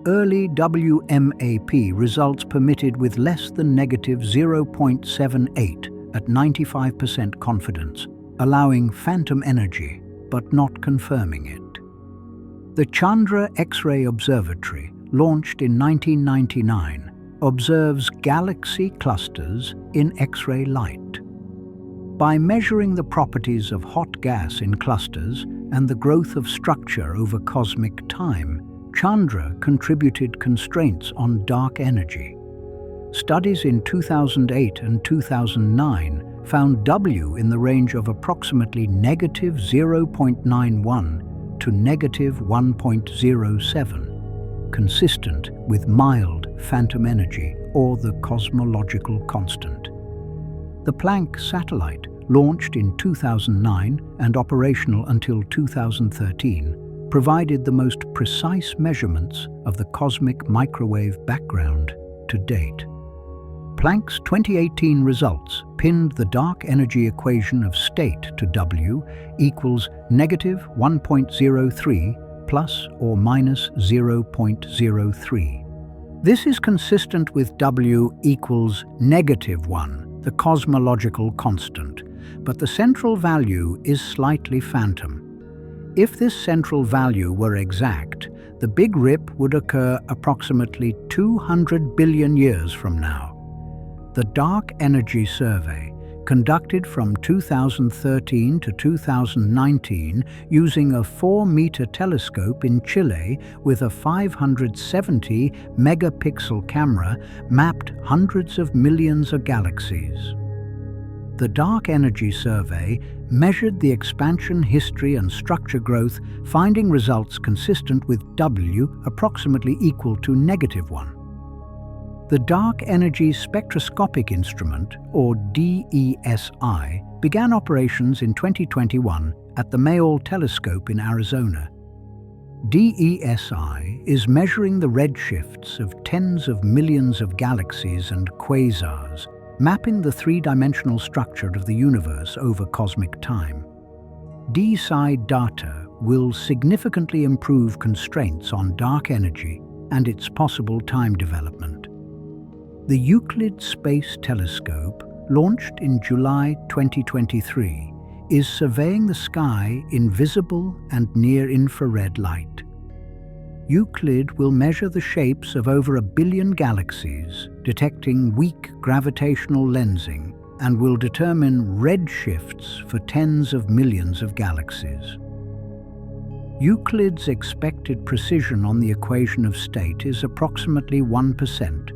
Early WMAP results permitted with less than negative 0.78 at 95% confidence, allowing phantom energy but not confirming it. The Chandra X-ray Observatory, launched in 1999, observes galaxy clusters in X-ray light. By measuring the properties of hot gas in clusters and the growth of structure over cosmic time, Chandra contributed constraints on dark energy. Studies in 2008 and 2009 found W in the range of approximately negative 0.91 to negative 1.07, consistent with mild phantom energy or the cosmological constant. The Planck satellite, launched in 2009 and operational until 2013, provided the most precise measurements of the cosmic microwave background to date. Planck's 2018 results pinned the dark energy equation of state to W equals negative 1.03 plus or minus 0.03. This is consistent with W equals negative 1, the cosmological constant, but the central value is slightly phantom. If this central value were exact, the Big Rip would occur approximately 200 billion years from now. The Dark Energy Survey, conducted from 2013 to 2019 using a 4-meter telescope in Chile with a 570 megapixel camera, mapped hundreds of millions of galaxies. The Dark Energy Survey measured the expansion history and structure growth, finding results consistent with W approximately equal to negative 1. The Dark Energy Spectroscopic Instrument, or DESI, began operations in 2021 at the Mayall Telescope in Arizona. DESI is measuring the redshifts of tens of millions of galaxies and quasars, mapping the three-dimensional structure of the universe over cosmic time. DESI data will significantly improve constraints on dark energy and its possible time development. The Euclid Space Telescope, launched in July 2023, is surveying the sky in visible and near-infrared light. Euclid will measure the shapes of over 1 billion galaxies, detecting weak gravitational lensing, and will determine redshifts for tens of millions of galaxies. Euclid's expected precision on the equation of state is approximately 1%,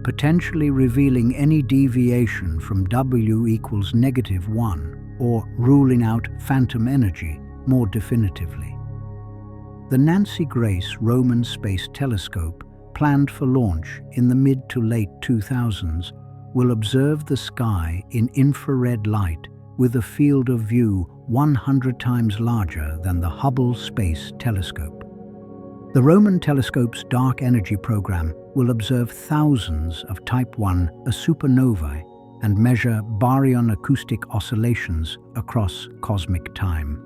potentially revealing any deviation from W equals -1 or ruling out phantom energy more definitively. The Nancy Grace Roman Space Telescope, planned for launch in the mid to late 2000s, will observe the sky in infrared light with a field of view 100 times larger than the Hubble Space Telescope. The Roman telescope's dark energy program will observe thousands of Type I supernovae and measure baryon acoustic oscillations across cosmic time.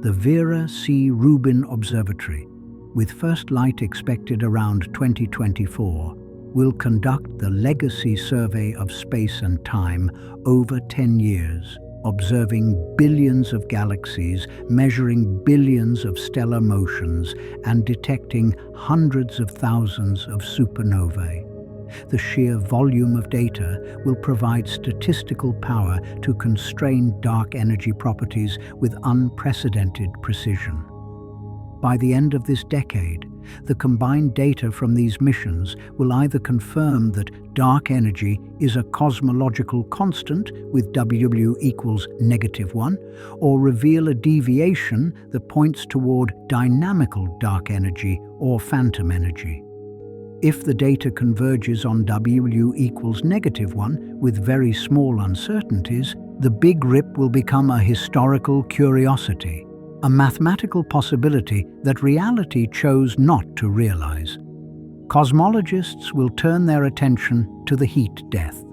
The Vera C. Rubin Observatory, with first light expected around 2024, will conduct the Legacy Survey of Space and Time over 10 years, observing billions of galaxies, measuring billions of stellar motions, and detecting hundreds of thousands of supernovae. The sheer volume of data will provide statistical power to constrain dark energy properties with unprecedented precision. By the end of this decade, the combined data from these missions will either confirm that dark energy is a cosmological constant with W equals -1, or reveal a deviation that points toward dynamical dark energy or phantom energy. If the data converges on W equals -1 with very small uncertainties, the Big Rip will become a historical curiosity, a mathematical possibility that reality chose not to realize. Cosmologists will turn their attention to the heat death,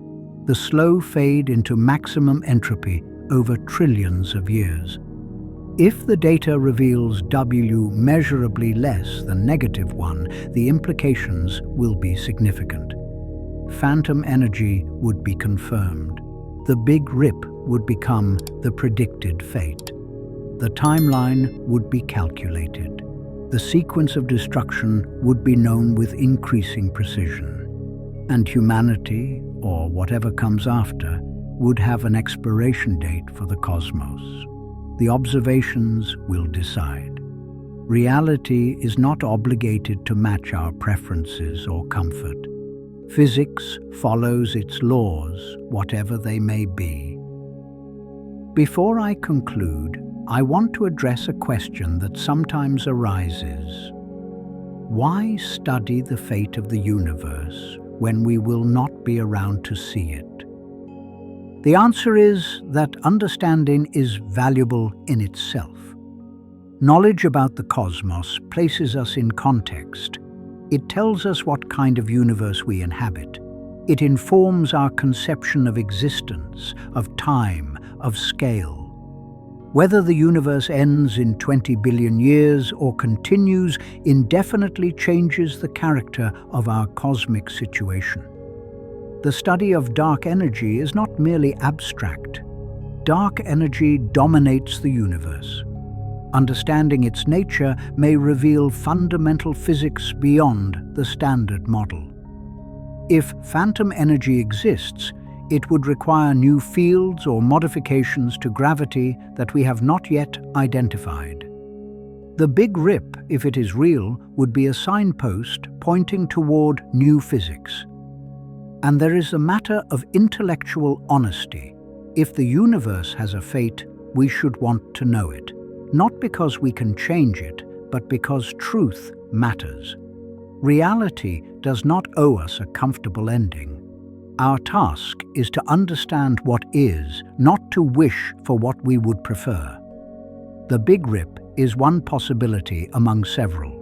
the slow fade into maximum entropy over trillions of years. If the data reveals W measurably less than -1, the implications will be significant. Phantom energy would be confirmed. The Big Rip would become the predicted fate. The timeline would be calculated. The sequence of destruction would be known with increasing precision. And humanity, or whatever comes after, would have an expiration date for the cosmos. The observations will decide. Reality is not obligated to match our preferences or comfort. Physics follows its laws, whatever they may be. Before I conclude, I want to address a question that sometimes arises. Why study the fate of the universe when we will not be around to see it? The answer is that understanding is valuable in itself. Knowledge about the cosmos places us in context. It tells us what kind of universe we inhabit. It informs our conception of existence, of time, of scale. Whether the universe ends in 20 billion years or continues indefinitely changes the character of our cosmic situation. The study of dark energy is not merely abstract. Dark energy dominates the universe. Understanding its nature may reveal fundamental physics beyond the standard model. If phantom energy exists, it would require new fields or modifications to gravity that we have not yet identified. The Big Rip, if it is real, would be a signpost pointing toward new physics. And there is a matter of intellectual honesty. If the universe has a fate, we should want to know it, not because we can change it, but because truth matters. Reality does not owe us a comfortable ending. Our task is to understand what is, not to wish for what we would prefer. The Big Rip is one possibility among several.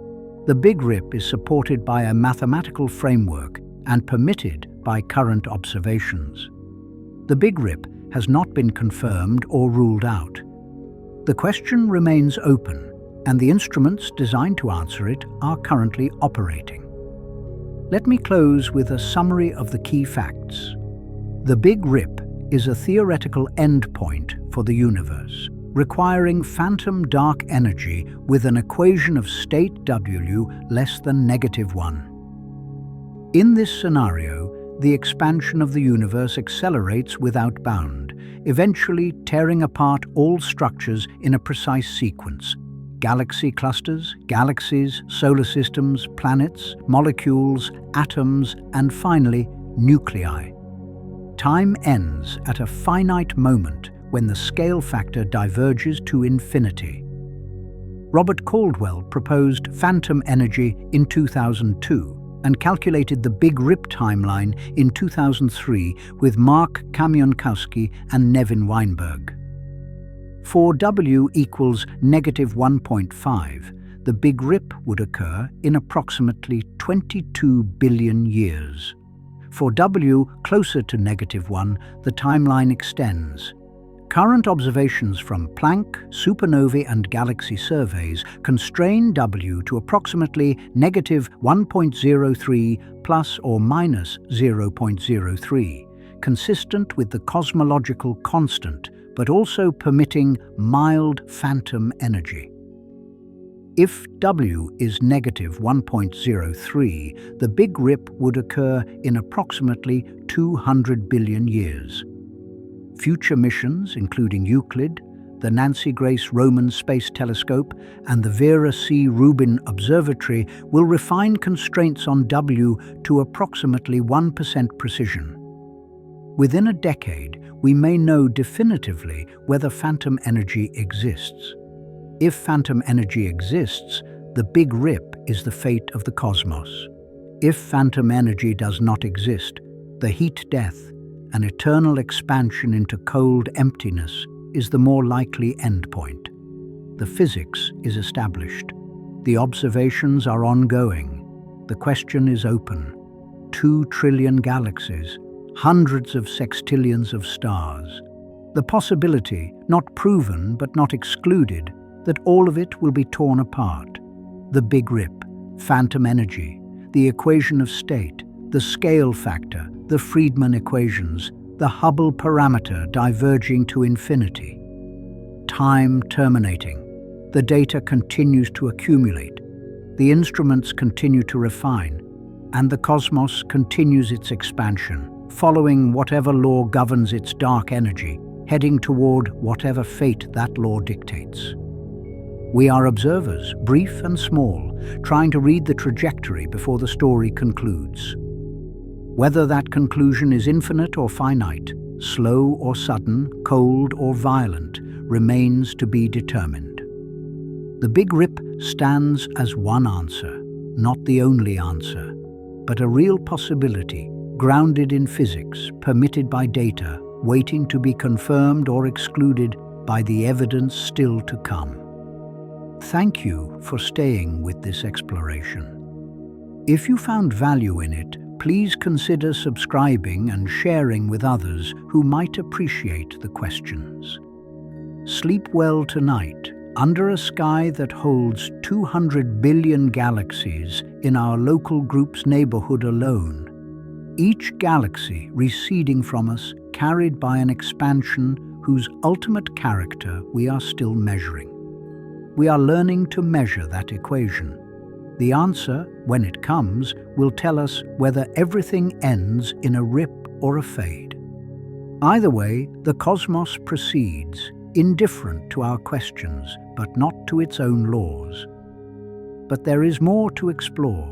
The Big Rip is supported by a mathematical framework and permitted by current observations. The Big Rip has not been confirmed or ruled out. The question remains open, and the instruments designed to answer it are currently operating. Let me close with a summary of the key facts. The Big Rip is a theoretical endpoint for the universe, requiring phantom dark energy with an equation of state W less than -1. In this scenario, the expansion of the universe accelerates without bound, eventually tearing apart all structures in a precise sequence. galaxy clusters, galaxies, solar systems, planets, molecules, atoms, and finally, nuclei. Time ends at a finite moment when the scale factor diverges to infinity. Robert Caldwell proposed phantom energy in 2002 and calculated the Big Rip timeline in 2003 with Mark Kamionkowski and Nevin Weinberg. For W equals -1.5, the Big Rip would occur in approximately 22 billion years. For W closer to -1, the timeline extends. Current observations from Planck, supernovae and galaxy surveys constrain W to approximately -1.03 plus or minus 0.03, consistent with the cosmological constant, but also permitting mild phantom energy. If W is -1.03, the Big Rip would occur in approximately 200 billion years. Future missions, including Euclid, the Nancy Grace Roman Space Telescope, and the Vera C. Rubin Observatory, will refine constraints on W to approximately 1% precision. Within a decade, we may know definitively whether phantom energy exists. If phantom energy exists, the Big Rip is the fate of the cosmos. If phantom energy does not exist, the heat death, an eternal expansion into cold emptiness, is the more likely endpoint. The physics is established. The observations are ongoing. The question is open. 2 trillion galaxies, hundreds of sextillions of stars. The possibility, not proven but not excluded, that all of it will be torn apart. The Big Rip, phantom energy, the equation of state, the scale factor, the Freedman equations, the Hubble parameter diverging to infinity. Time terminating. The data continues to accumulate. The instruments continue to refine, and the cosmos continues its expansion, following whatever law governs its dark energy, heading toward whatever fate that law dictates. We are observers, brief and small, trying to read the trajectory before the story concludes. Whether that conclusion is infinite or finite, slow or sudden, cold or violent, remains to be determined. The Big Rip stands as one answer, not the only answer, but a real possibility, grounded in physics, permitted by data, waiting to be confirmed or excluded by the evidence still to come. Thank you for staying with this exploration. If you found value in it, please consider subscribing and sharing with others who might appreciate the questions. Sleep well tonight, under a sky that holds 200 billion galaxies in our local group's neighborhood alone. Each galaxy receding from us, carried by an expansion whose ultimate character we are still measuring. We are learning to measure that equation. The answer, when it comes, will tell us whether everything ends in a rip or a fade. Either way, the cosmos proceeds, indifferent to our questions, but not to its own laws. But there is more to explore.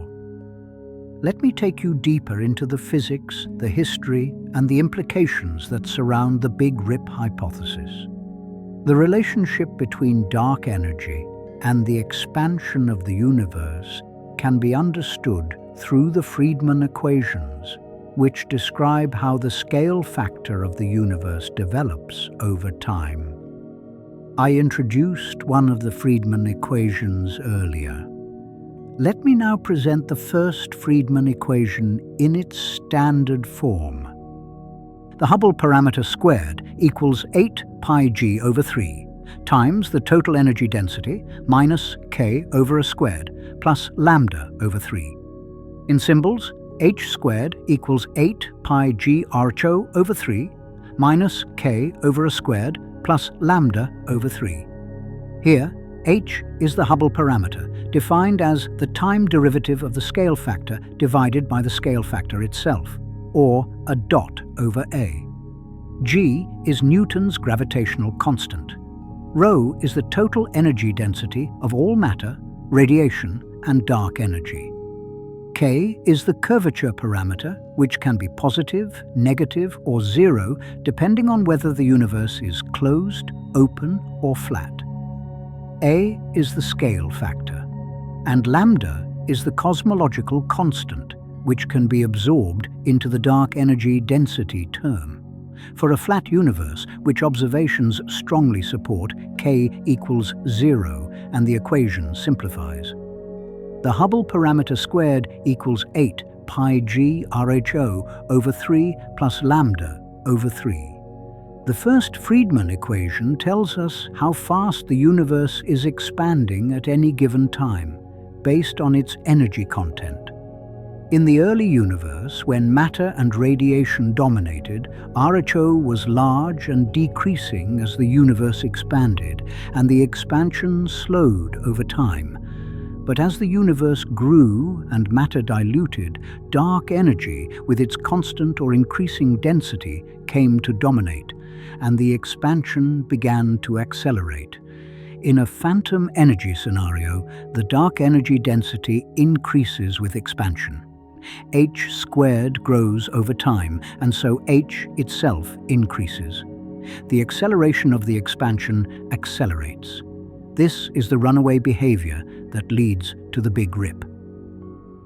Let me take you deeper into the physics, the history, and the implications that surround the Big Rip hypothesis. The relationship between dark energy and the expansion of the universe can be understood through the Freedman equations, which describe how the scale factor of the universe develops over time. I introduced one of the Freedman equations earlier. Let me now present the first Freedman equation in its standard form. The Hubble parameter squared equals 8 pi g over 3 times the total energy density minus k over a squared plus lambda over 3. In symbols, h squared equals 8 pi g rho over 3 minus k over a squared plus lambda over 3. Here, h is the Hubble parameter, defined as the time derivative of the scale factor divided by the scale factor itself, or a dot over a. G is Newton's gravitational constant. Rho is the total energy density of all matter, radiation, and dark energy. K is the curvature parameter, which can be positive, negative, or zero, depending on whether the universe is closed, open, or flat. A is the scale factor, and lambda is the cosmological constant, which can be absorbed into the dark energy density term. For a flat universe, which observations strongly support, K equals 0, and the equation simplifies. The Hubble parameter squared equals 8 pi g RHO over 3 plus lambda over 3. The first Freedman equation tells us how fast the universe is expanding at any given time, based on its energy content. In the early universe, when matter and radiation dominated, RHO was large and decreasing as the universe expanded, and the expansion slowed over time. But as the universe grew and matter diluted, dark energy, with its constant or increasing density, came to dominate, and the expansion began to accelerate. In a phantom energy scenario, the dark energy density increases with expansion. H squared grows over time, and so H itself increases. The acceleration of the expansion accelerates. This is the runaway behavior that leads to the Big Rip.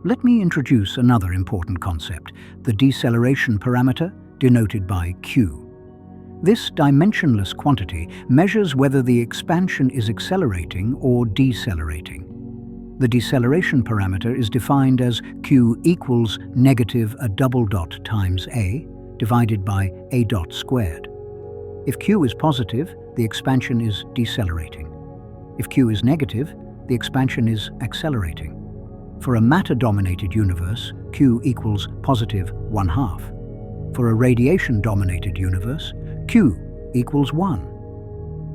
Let me introduce another important concept, the deceleration parameter, denoted by Q. This dimensionless quantity measures whether the expansion is accelerating or decelerating. The deceleration parameter is defined as Q equals negative a double dot times A divided by A dot squared. If Q is positive, the expansion is decelerating. If Q is negative, the expansion is accelerating. For a matter-dominated universe, Q equals positive 1/2. For a radiation-dominated universe, Q equals 1.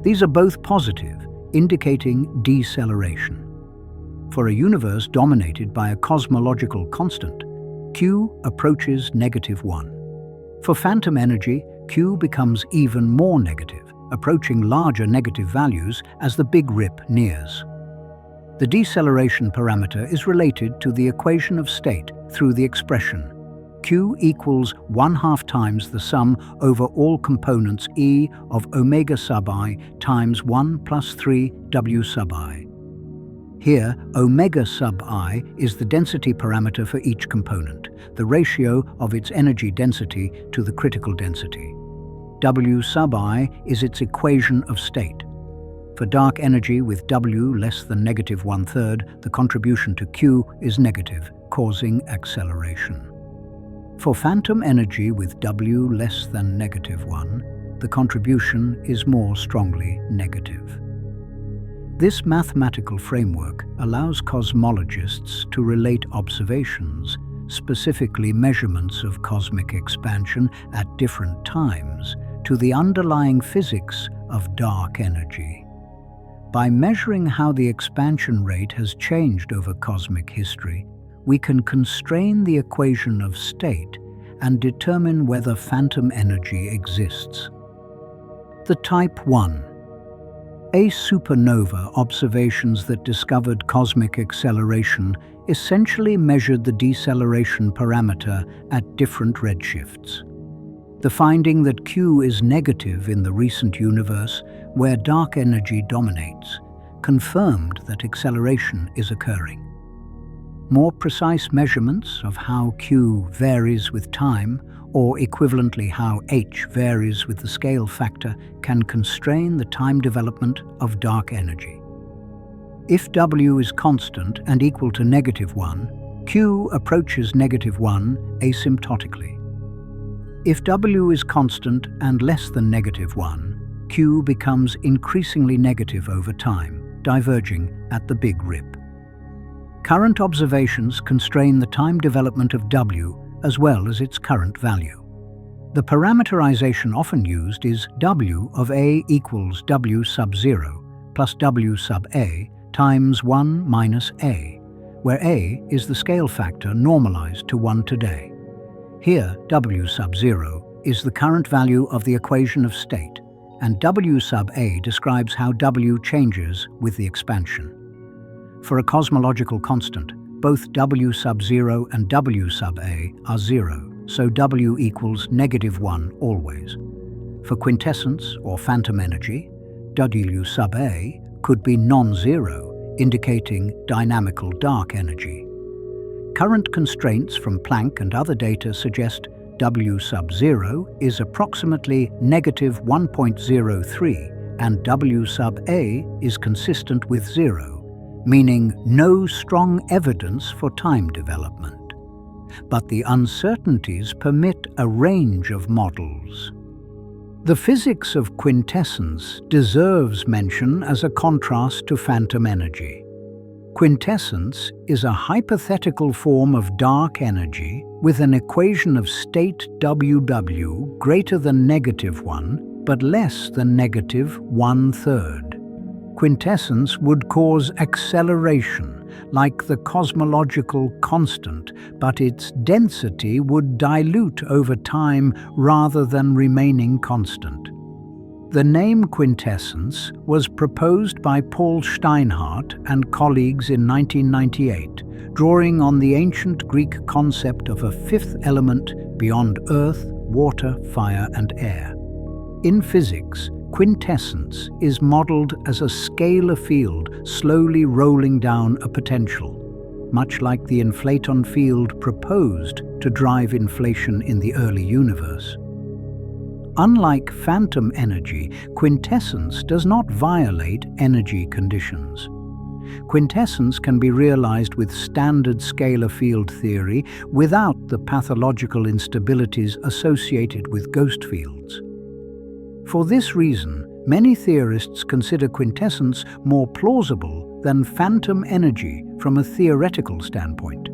These are both positive, indicating deceleration. For a universe dominated by a cosmological constant, Q approaches -1. For phantom energy, Q becomes even more negative, approaching larger negative values as the Big Rip nears. The deceleration parameter is related to the equation of state through the expression Q equals 1/2 times the sum over all components E of omega sub I times 1 plus 3 W sub I. Here, omega sub I is the density parameter for each component, the ratio of its energy density to the critical density. W sub I is its equation of state. For dark energy with W less than -1/3, the contribution to Q is negative, causing acceleration. For phantom energy with W less than -1, the contribution is more strongly negative. This mathematical framework allows cosmologists to relate observations, specifically measurements of cosmic expansion at different times, to the underlying physics of dark energy. By measuring how the expansion rate has changed over cosmic history, we can constrain the equation of state and determine whether phantom energy exists. The Type 1. A supernova observations that discovered cosmic acceleration essentially measured the deceleration parameter at different redshifts. The finding that Q is negative in the recent universe, where dark energy dominates, confirmed that acceleration is occurring. More precise measurements of how Q varies with time, or equivalently how H varies with the scale factor, can constrain the time development of dark energy. If W is constant and equal to -1, Q approaches -1 asymptotically. If W is constant and less than -1, Q becomes increasingly negative over time, diverging at the Big Rip. Current observations constrain the time development of W as well as its current value. The parameterization often used is W of A equals W sub 0 plus W sub A times 1 minus A, where A is the scale factor normalized to 1 today. Here, W sub 0 is the current value of the equation of state, and W sub A describes how W changes with the expansion. For a cosmological constant, both W sub 0 and W sub A are 0, so W equals -1 always. For quintessence or phantom energy, W sub A could be non-zero, indicating dynamical dark energy. Current constraints from Planck and other data suggest W sub 0 is approximately -1.03 and W sub A is consistent with 0, meaning no strong evidence for time development. But the uncertainties permit a range of models. The physics of quintessence deserves mention as a contrast to phantom energy. Quintessence is a hypothetical form of dark energy with an equation of state WW greater than -1 but less than -1/3. Quintessence would cause acceleration, like the cosmological constant, but its density would dilute over time rather than remaining constant. The name quintessence was proposed by Paul Steinhardt and colleagues in 1998, drawing on the ancient Greek concept of a fifth element beyond earth, water, fire, and air. In physics, quintessence is modeled as a scalar field slowly rolling down a potential, much like the inflaton field proposed to drive inflation in the early universe. Unlike phantom energy, quintessence does not violate energy conditions. Quintessence can be realized with standard scalar field theory without the pathological instabilities associated with ghost fields. For this reason, many theorists consider quintessence more plausible than phantom energy from a theoretical standpoint.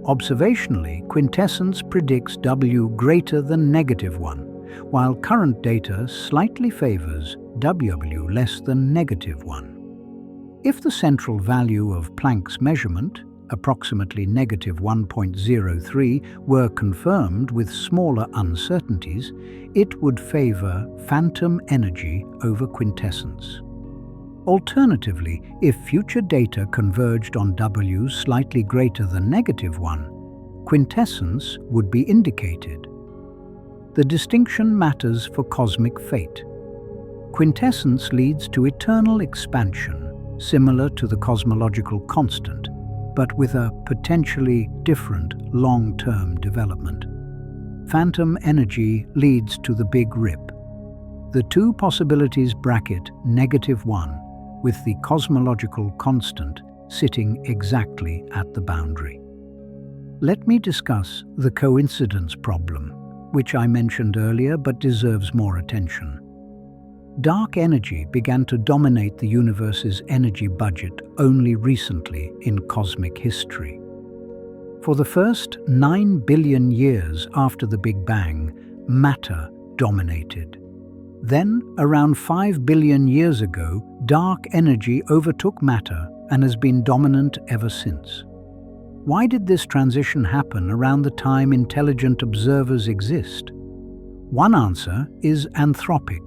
Observationally, quintessence predicts W greater than -1, while current data slightly favors W less than -1. If the central value of Planck's measurement, approximately -1.03, were confirmed with smaller uncertainties, it would favor phantom energy over quintessence. Alternatively, if future data converged on W slightly greater than -1, quintessence would be indicated. The distinction matters for cosmic fate. Quintessence leads to eternal expansion, similar to the cosmological constant, but with a potentially different long-term development. Phantom energy leads to the Big Rip. The two possibilities bracket -1, with the cosmological constant sitting exactly at the boundary. Let me discuss the coincidence problem, which I mentioned earlier but deserves more attention. Dark energy began to dominate the universe's energy budget only recently in cosmic history. For the first 9 billion years after the Big Bang, matter dominated. Then, around 5 billion years ago, dark energy overtook matter and has been dominant ever since. Why did this transition happen around the time intelligent observers exist? One answer is anthropic.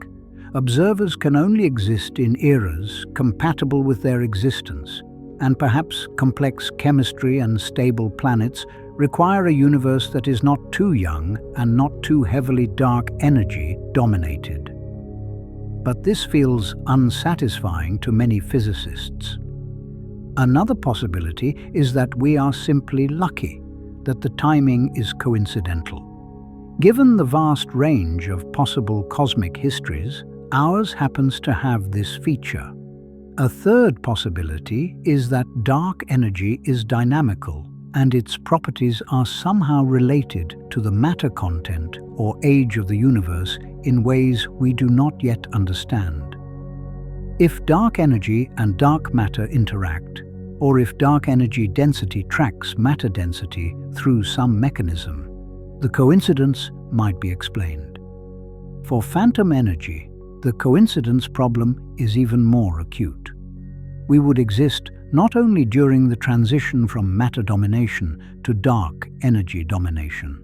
Observers can only exist in eras compatible with their existence, and perhaps complex chemistry and stable planets require a universe that is not too young and not too heavily dark energy dominated. But this feels unsatisfying to many physicists. Another possibility is that we are simply lucky, that the timing is coincidental. Given the vast range of possible cosmic histories, ours happens to have this feature. A third possibility is that dark energy is dynamical and its properties are somehow related to the matter content or age of the universe in ways we do not yet understand. If dark energy and dark matter interact, or if dark energy density tracks matter density through some mechanism, the coincidence might be explained. For phantom energy, the coincidence problem is even more acute. We would exist not only during the transition from matter domination to dark energy domination,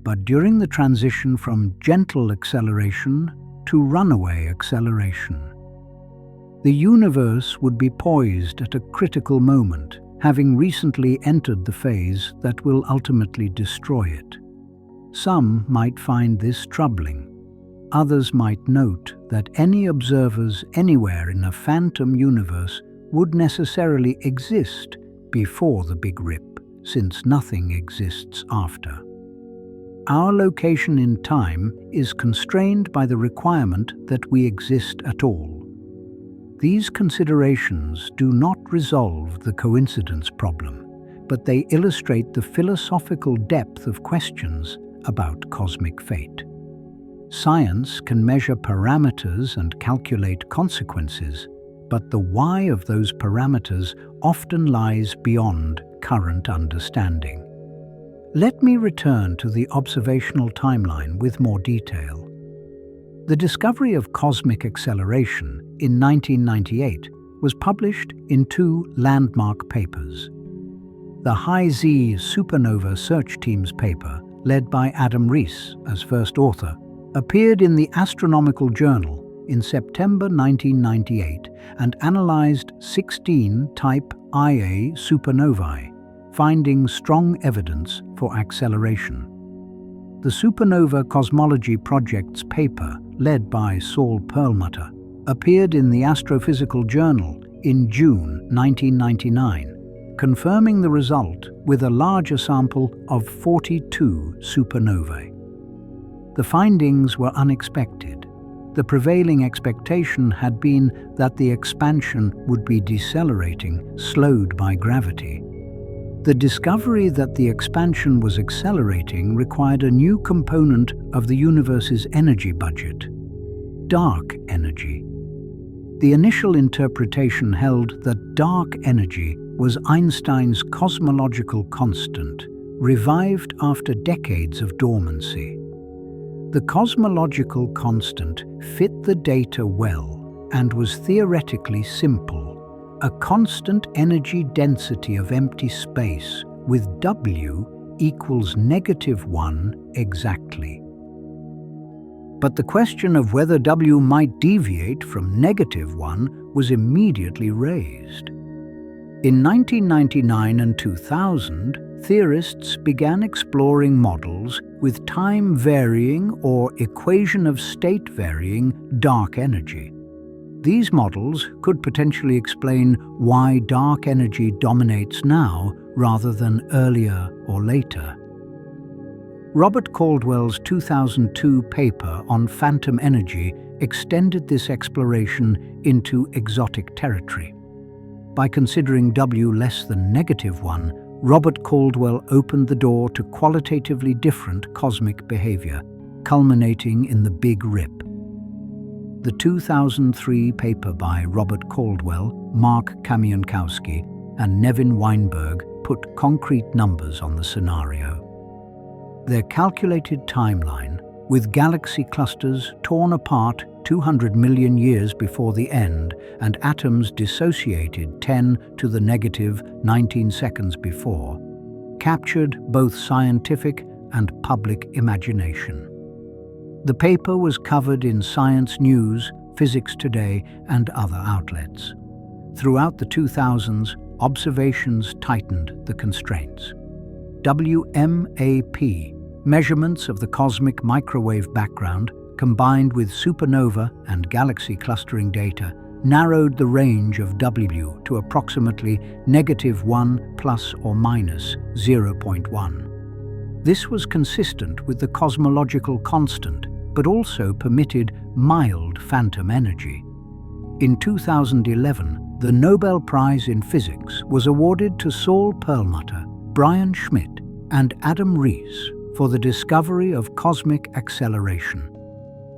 but during the transition from gentle acceleration to runaway acceleration. The universe would be poised at a critical moment, having recently entered the phase that will ultimately destroy it. Some might find this troubling. Others might note that any observers anywhere in a phantom universe would necessarily exist before the Big Rip, since nothing exists after. Our location in time is constrained by the requirement that we exist at all. These considerations do not resolve the coincidence problem, but they illustrate the philosophical depth of questions about cosmic fate. Science can measure parameters and calculate consequences, but the why of those parameters often lies beyond current understanding. Let me return to the observational timeline with more detail. The discovery of cosmic acceleration in 1998 was published in two landmark papers. The High-Z Supernova Search Team's paper, led by Adam Rees as first author, appeared in the Astronomical Journal in September 1998 and analyzed 16 Type Ia supernovae, finding strong evidence for acceleration. The Supernova Cosmology Project's paper, led by Saul Perlmutter, appeared in the Astrophysical Journal in June 1999, confirming the result with a larger sample of 42 supernovae. The findings were unexpected. The prevailing expectation had been that the expansion would be decelerating, slowed by gravity. The discovery that the expansion was accelerating required a new component of the universe's energy budget: dark energy. The initial interpretation held that dark energy was Einstein's cosmological constant, revived after decades of dormancy. The cosmological constant fit the data well and was theoretically simple: a constant energy density of empty space with W equals -1 exactly. But the question of whether W might deviate from -1 was immediately raised. In 1999 and 2000, theorists began exploring models with time-varying or equation-of-state-varying dark energy. These models could potentially explain why dark energy dominates now rather than earlier or later. Robert Caldwell's 2002 paper on phantom energy extended this exploration into exotic territory. By considering W less than -1, Robert Caldwell opened the door to qualitatively different cosmic behavior, culminating in the Big Rip. The 2003 paper by Robert Caldwell, Mark Kamiankowski, and Nevin Weinberg put concrete numbers on the scenario. Their calculated timeline, with galaxy clusters torn apart 200 million years before the end and atoms dissociated 10 to the -19 seconds before, captured both scientific and public imagination. The paper was covered in Science News, Physics Today, and other outlets. Throughout the 2000s, observations tightened the constraints. WMAP, measurements of the cosmic microwave background, combined with supernova and galaxy clustering data, narrowed the range of W to approximately -1 plus or minus 0.1. This was consistent with the cosmological constant, but also permitted mild phantom energy. In 2011, the Nobel Prize in Physics was awarded to Saul Perlmutter, Brian Schmidt, and Adam Rees for the discovery of cosmic acceleration.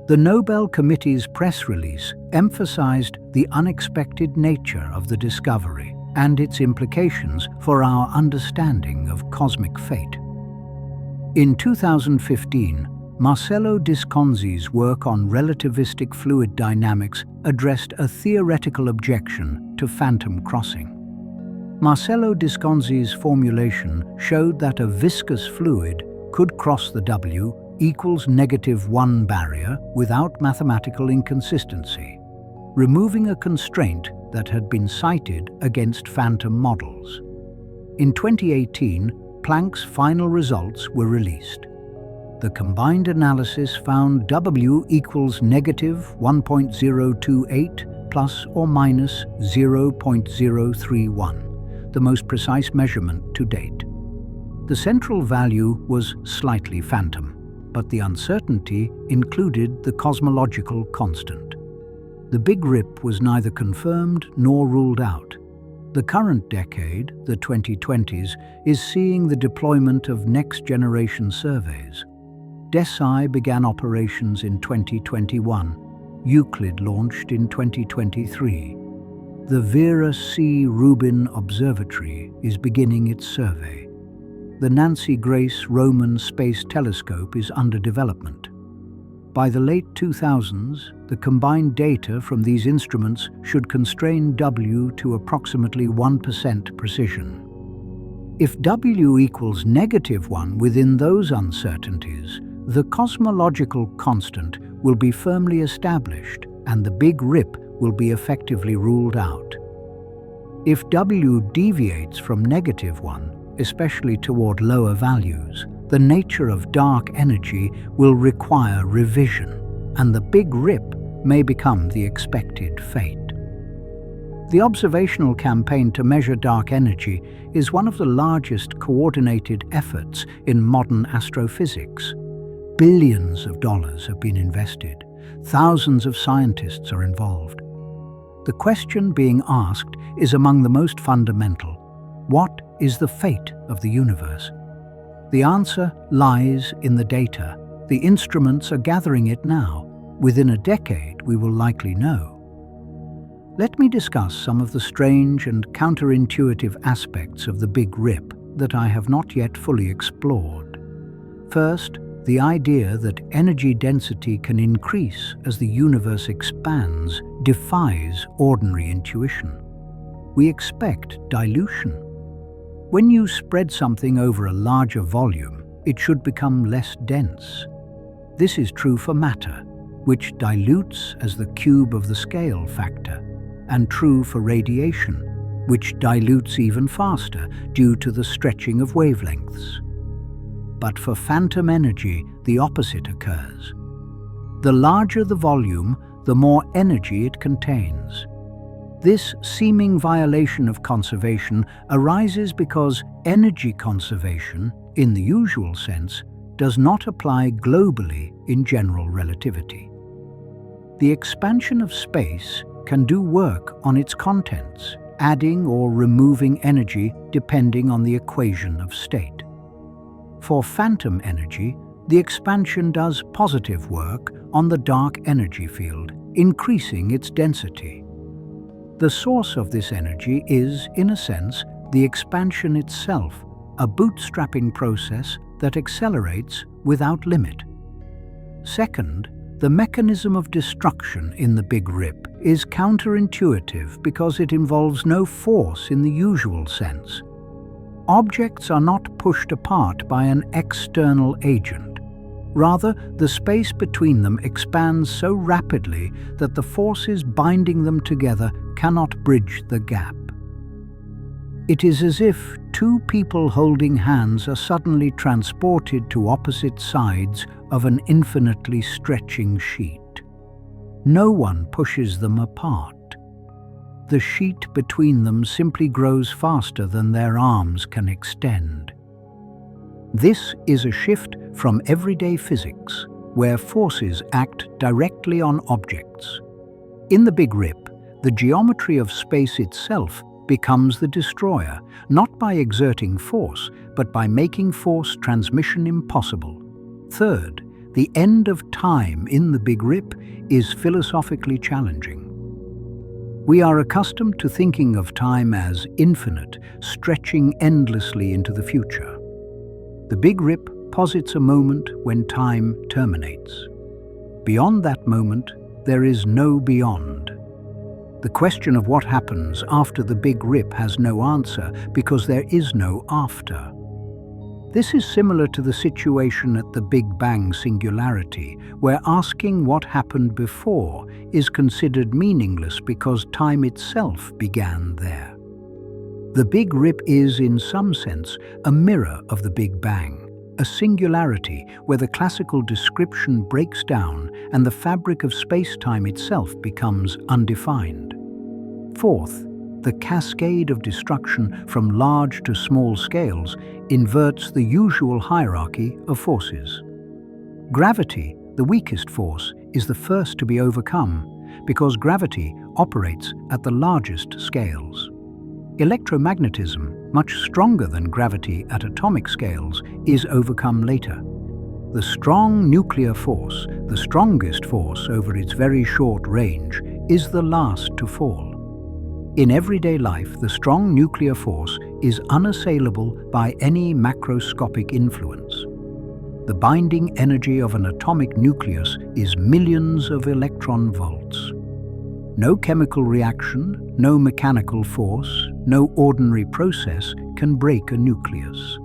The Nobel Committee's press release emphasized the unexpected nature of the discovery and its implications for our understanding of cosmic fate. In 2015, Marcello Disconzi's work on relativistic fluid dynamics addressed a theoretical objection to phantom crossing. Marcello Disconzi's formulation showed that a viscous fluid could cross the W equals -1 barrier without mathematical inconsistency, removing a constraint that had been cited against phantom models. In 2018, Planck's final results were released. The combined analysis found W equals -1.028 plus or minus 0.031, the most precise measurement to date. The central value was slightly phantom, but the uncertainty included the cosmological constant. The Big Rip was neither confirmed nor ruled out. The current decade, the 2020s, is seeing the deployment of next-generation surveys. DESI began operations in 2021. Euclid launched in 2023. The Vera C. Rubin Observatory is beginning its survey. The Nancy Grace Roman Space Telescope is under development. By the late 2000s, the combined data from these instruments should constrain W to approximately 1% precision. If W equals -1 within those uncertainties, the cosmological constant will be firmly established and the Big Rip will be effectively ruled out. If W deviates from -1, especially toward lower values, the nature of dark energy will require revision, and the Big Rip may become the expected fate. The observational campaign to measure dark energy is one of the largest coordinated efforts in modern astrophysics. Billions of dollars have been invested. Thousands of scientists are involved. The question being asked is among the most fundamental. What is the fate of the universe? The answer lies in the data. The instruments are gathering it now. Within a decade, we will likely know. Let me discuss some of the strange and counterintuitive aspects of the Big Rip that I have not yet fully explored. First, the idea that energy density can increase as the universe expands defies ordinary intuition. We expect dilution. When you spread something over a larger volume, it should become less dense. This is true for matter, which dilutes as the cube of the scale factor, and true for radiation, which dilutes even faster due to the stretching of wavelengths. But for phantom energy, the opposite occurs. The larger the volume, the more energy it contains. This seeming violation of conservation arises because energy conservation, in the usual sense, does not apply globally in general relativity. The expansion of space can do work on its contents, adding or removing energy depending on the equation of state. For phantom energy, the expansion does positive work on the dark energy field, increasing its density. The source of this energy is, in a sense, the expansion itself, a bootstrapping process that accelerates without limit. Second, the mechanism of destruction in the Big Rip is counterintuitive because it involves no force in the usual sense. Objects are not pushed apart by an external agent. Rather, the space between them expands so rapidly that the forces binding them together cannot bridge the gap. It is as if two people holding hands are suddenly transported to opposite sides of an infinitely stretching sheet. No one pushes them apart. The sheet between them simply grows faster than their arms can extend. This is a shift from everyday physics, where forces act directly on objects. In the Big Rip, the geometry of space itself becomes the destroyer, not by exerting force, but by making force transmission impossible. Third, the end of time in the Big Rip is philosophically challenging. We are accustomed to thinking of time as infinite, stretching endlessly into the future. The Big Rip posits a moment when time terminates. Beyond that moment, there is no beyond. The question of what happens after the Big Rip has no answer because there is no after. This is similar to the situation at the Big Bang singularity, where asking what happened before is considered meaningless because time itself began there. The Big Rip is, in some sense, a mirror of the Big Bang, a singularity where the classical description breaks down and the fabric of space-time itself becomes undefined. Fourth, the cascade of destruction from large to small scales inverts the usual hierarchy of forces. Gravity, the weakest force, is the first to be overcome because gravity operates at the largest scales. Electromagnetism, much stronger than gravity at atomic scales, is overcome later. The strong nuclear force, the strongest force over its very short range, is the last to fall. In everyday life, the strong nuclear force is unassailable by any macroscopic influence. The binding energy of an atomic nucleus is millions of electron volts. No chemical reaction, no mechanical force, no ordinary process can break a nucleus.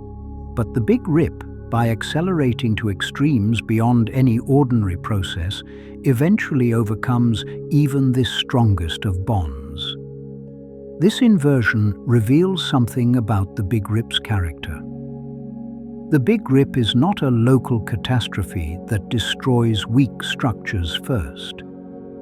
But the Big Rip, by accelerating to extremes beyond any ordinary process, eventually overcomes even this strongest of bonds. This inversion reveals something about the Big Rip's character. The Big Rip is not a local catastrophe that destroys weak structures first.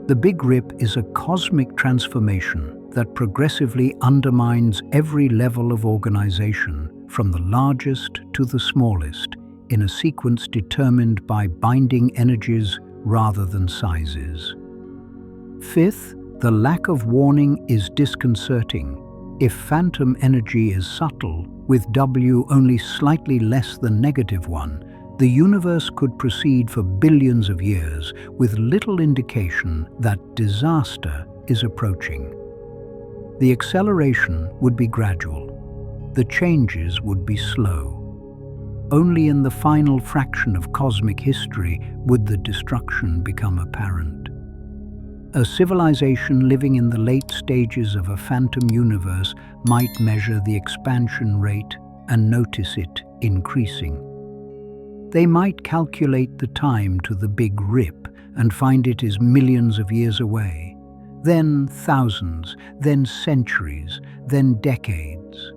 The Big Rip is a cosmic transformation that progressively undermines every level of organization, from the largest to the smallest, in a sequence determined by binding energies rather than sizes. Fifth, the lack of warning is disconcerting. If phantom energy is subtle, with W only slightly less than -1, the universe could proceed for billions of years with little indication that disaster is approaching. The acceleration would be gradual. The changes would be slow. Only in the final fraction of cosmic history would the destruction become apparent. A civilization living in the late stages of a phantom universe might measure the expansion rate and notice it increasing. They might calculate the time to the Big Rip and find it is millions of years away, then thousands, then centuries, then decades.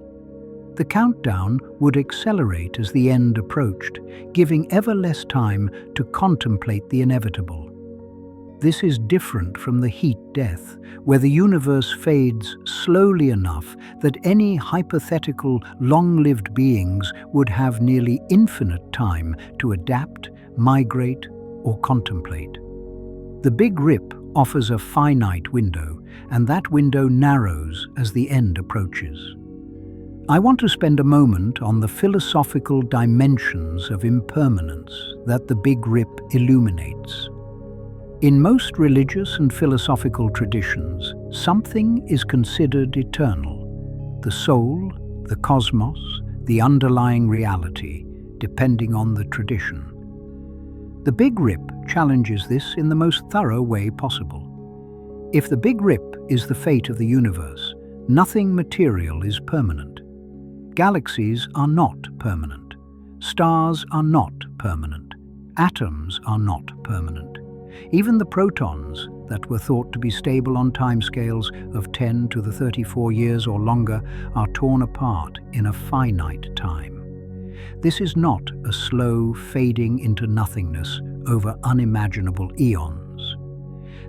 The countdown would accelerate as the end approached, giving ever less time to contemplate the inevitable. This is different from the heat death, where the universe fades slowly enough that any hypothetical long-lived beings would have nearly infinite time to adapt, migrate, or contemplate. The Big Rip offers a finite window, and that window narrows as the end approaches. I want to spend a moment on the philosophical dimensions of impermanence that the Big Rip illuminates. In most religious and philosophical traditions, something is considered eternal: the soul, the cosmos, the underlying reality, depending on the tradition. The Big Rip challenges this in the most thorough way possible. If the Big Rip is the fate of the universe, nothing material is permanent. Galaxies are not permanent. Stars are not permanent. Atoms are not permanent. Even the protons, that were thought to be stable on timescales of 10 to the 34 years or longer, are torn apart in a finite time. This is not a slow fading into nothingness over unimaginable eons.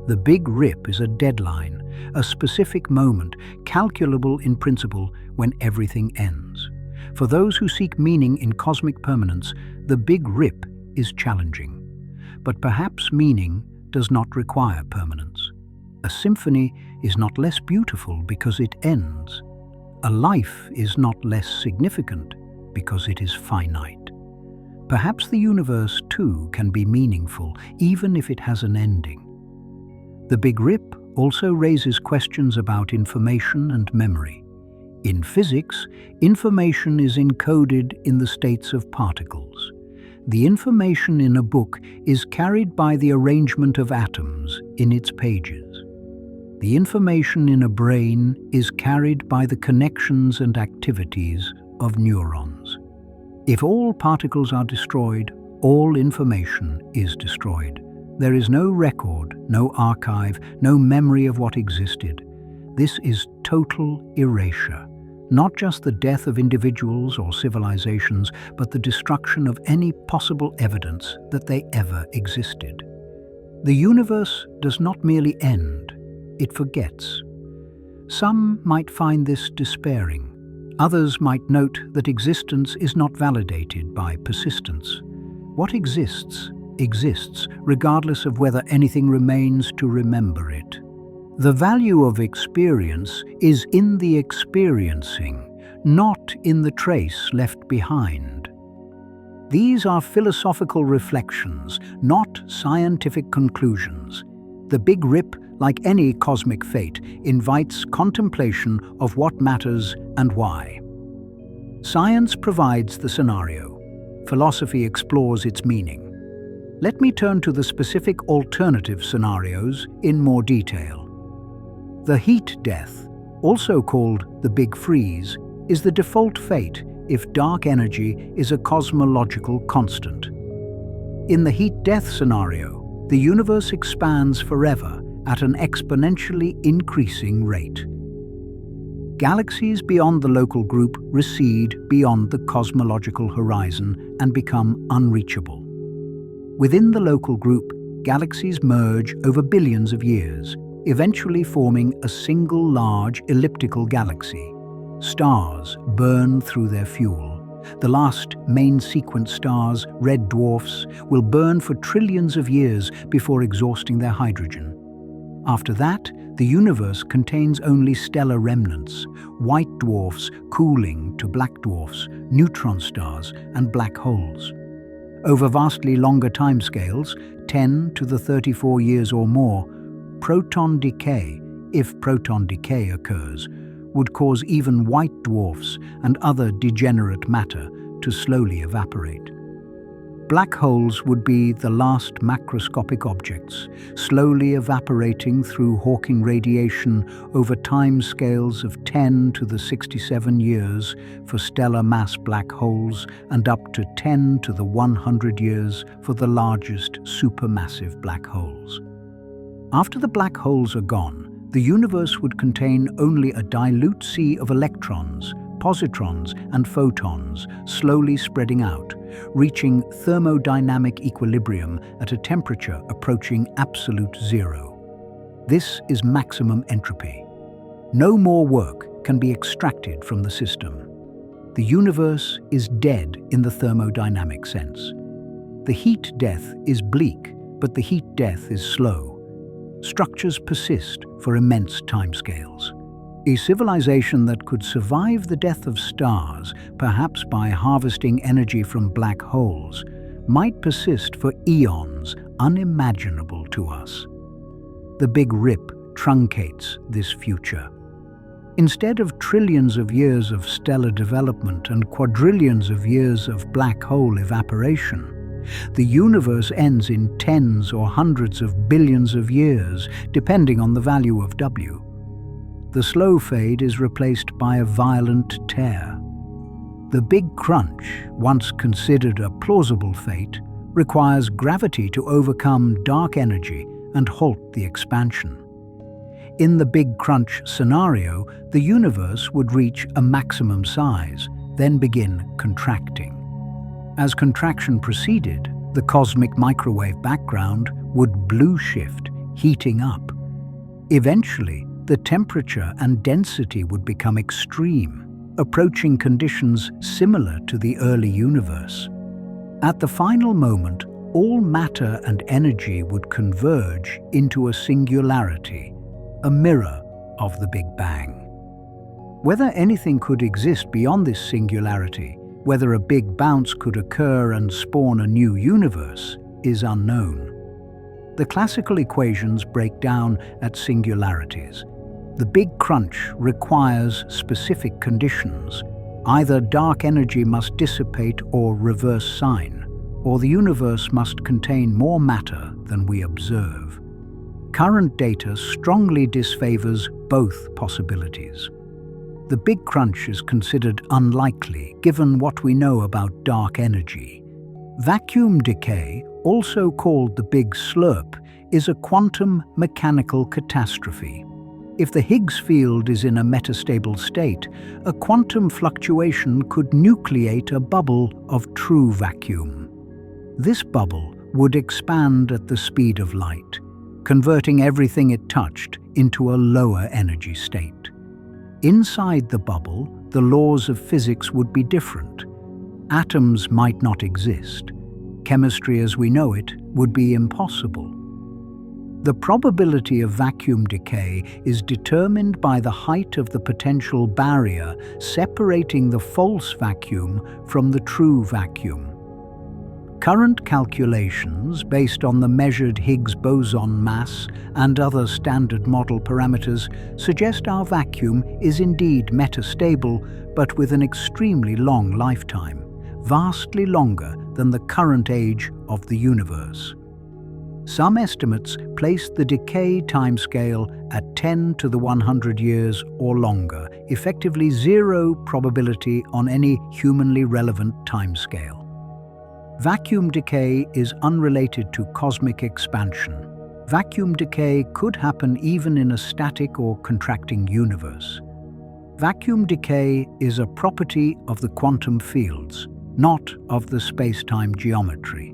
The Big Rip is a deadline, a specific moment, calculable in principle, when everything ends. For those who seek meaning in cosmic permanence, the Big Rip is challenging. But perhaps meaning does not require permanence. A symphony is not less beautiful because it ends. A life is not less significant because it is finite. Perhaps the universe, too, can be meaningful, even if it has an ending. The Big Rip also raises questions about information and memory. In physics, information is encoded in the states of particles. The information in a book is carried by the arrangement of atoms in its pages. The information in a brain is carried by the connections and activities of neurons. If all particles are destroyed, all information is destroyed. There is no record, no archive, no memory of what existed. This is total erasure. Not just the death of individuals or civilizations, but the destruction of any possible evidence that they ever existed. The universe does not merely end, it forgets. Some might find this despairing. Others might note that existence is not validated by persistence. What exists, exists, regardless of whether anything remains to remember it. The value of experience is in the experiencing, not in the trace left behind. These are philosophical reflections, not scientific conclusions. The Big Rip, like any cosmic fate, invites contemplation of what matters and why. Science provides the scenario. Philosophy explores its meaning. Let me turn to the specific alternative scenarios in more detail. The heat death, also called the Big Freeze, is the default fate if dark energy is a cosmological constant. In the heat death scenario, the universe expands forever at an exponentially increasing rate. Galaxies beyond the local group recede beyond the cosmological horizon and become unreachable. Within the local group, galaxies merge over billions of years, eventually forming a single large elliptical galaxy. Stars burn through their fuel. The last main sequence stars, red dwarfs, will burn for trillions of years before exhausting their hydrogen. After that, the universe contains only stellar remnants, white dwarfs cooling to black dwarfs, neutron stars, and black holes. Over vastly longer timescales, 10 to the 34 years or more, proton decay, if proton decay occurs, would cause even white dwarfs and other degenerate matter to slowly evaporate. Black holes would be the last macroscopic objects, slowly evaporating through Hawking radiation over time scales of 10 to the 67 years for stellar mass black holes and up to 10 to the 100 years for the largest supermassive black holes. After the black holes are gone, the universe would contain only a dilute sea of electrons, positrons, and photons, slowly spreading out, reaching thermodynamic equilibrium at a temperature approaching absolute zero. This is maximum entropy. No more work can be extracted from the system. The universe is dead in the thermodynamic sense. The heat death is bleak, but the heat death is slow. Structures persist for immense timescales. A civilization that could survive the death of stars, perhaps by harvesting energy from black holes, might persist for eons, unimaginable to us. The Big Rip truncates this future. Instead of trillions of years of stellar development and quadrillions of years of black hole evaporation, the universe ends in tens or hundreds of billions of years, depending on the value of W. The slow fade is replaced by a violent tear. The Big Crunch, once considered a plausible fate, requires gravity to overcome dark energy and halt the expansion. In the Big Crunch scenario, the universe would reach a maximum size, then begin contracting. As contraction proceeded, the cosmic microwave background would blue shift, heating up. Eventually, the temperature and density would become extreme, approaching conditions similar to the early universe. At the final moment, all matter and energy would converge into a singularity, a mirror of the Big Bang. Whether anything could exist beyond this singularity, whether a big bounce could occur and spawn a new universe, is unknown. The classical equations break down at singularities. The Big Crunch requires specific conditions. Either dark energy must dissipate or reverse sign, or the universe must contain more matter than we observe. Current data strongly disfavors both possibilities. the Big Crunch is considered unlikely given what we know about dark energy. Vacuum decay, also called the Big Slurp, is a quantum mechanical catastrophe. If the Higgs field is in a metastable state, a quantum fluctuation could nucleate a bubble of true vacuum. This bubble would expand at the speed of light, converting everything it touched into a lower energy state. Inside the bubble, the laws of physics would be different. Atoms might not exist. Chemistry as we know it would be impossible. The probability of vacuum decay is determined by the height of the potential barrier separating the false vacuum from the true vacuum. Current calculations based on the measured Higgs boson mass and other standard model parameters suggest our vacuum is indeed metastable, but with an extremely long lifetime, vastly longer than the current age of the universe. Some estimates place the decay timescale at 10 to the 100 years or longer, effectively zero probability on any humanly relevant timescale. Vacuum decay is unrelated to cosmic expansion. Vacuum decay could happen even in a static or contracting universe. Vacuum decay is a property of the quantum fields, not of the space-time geometry.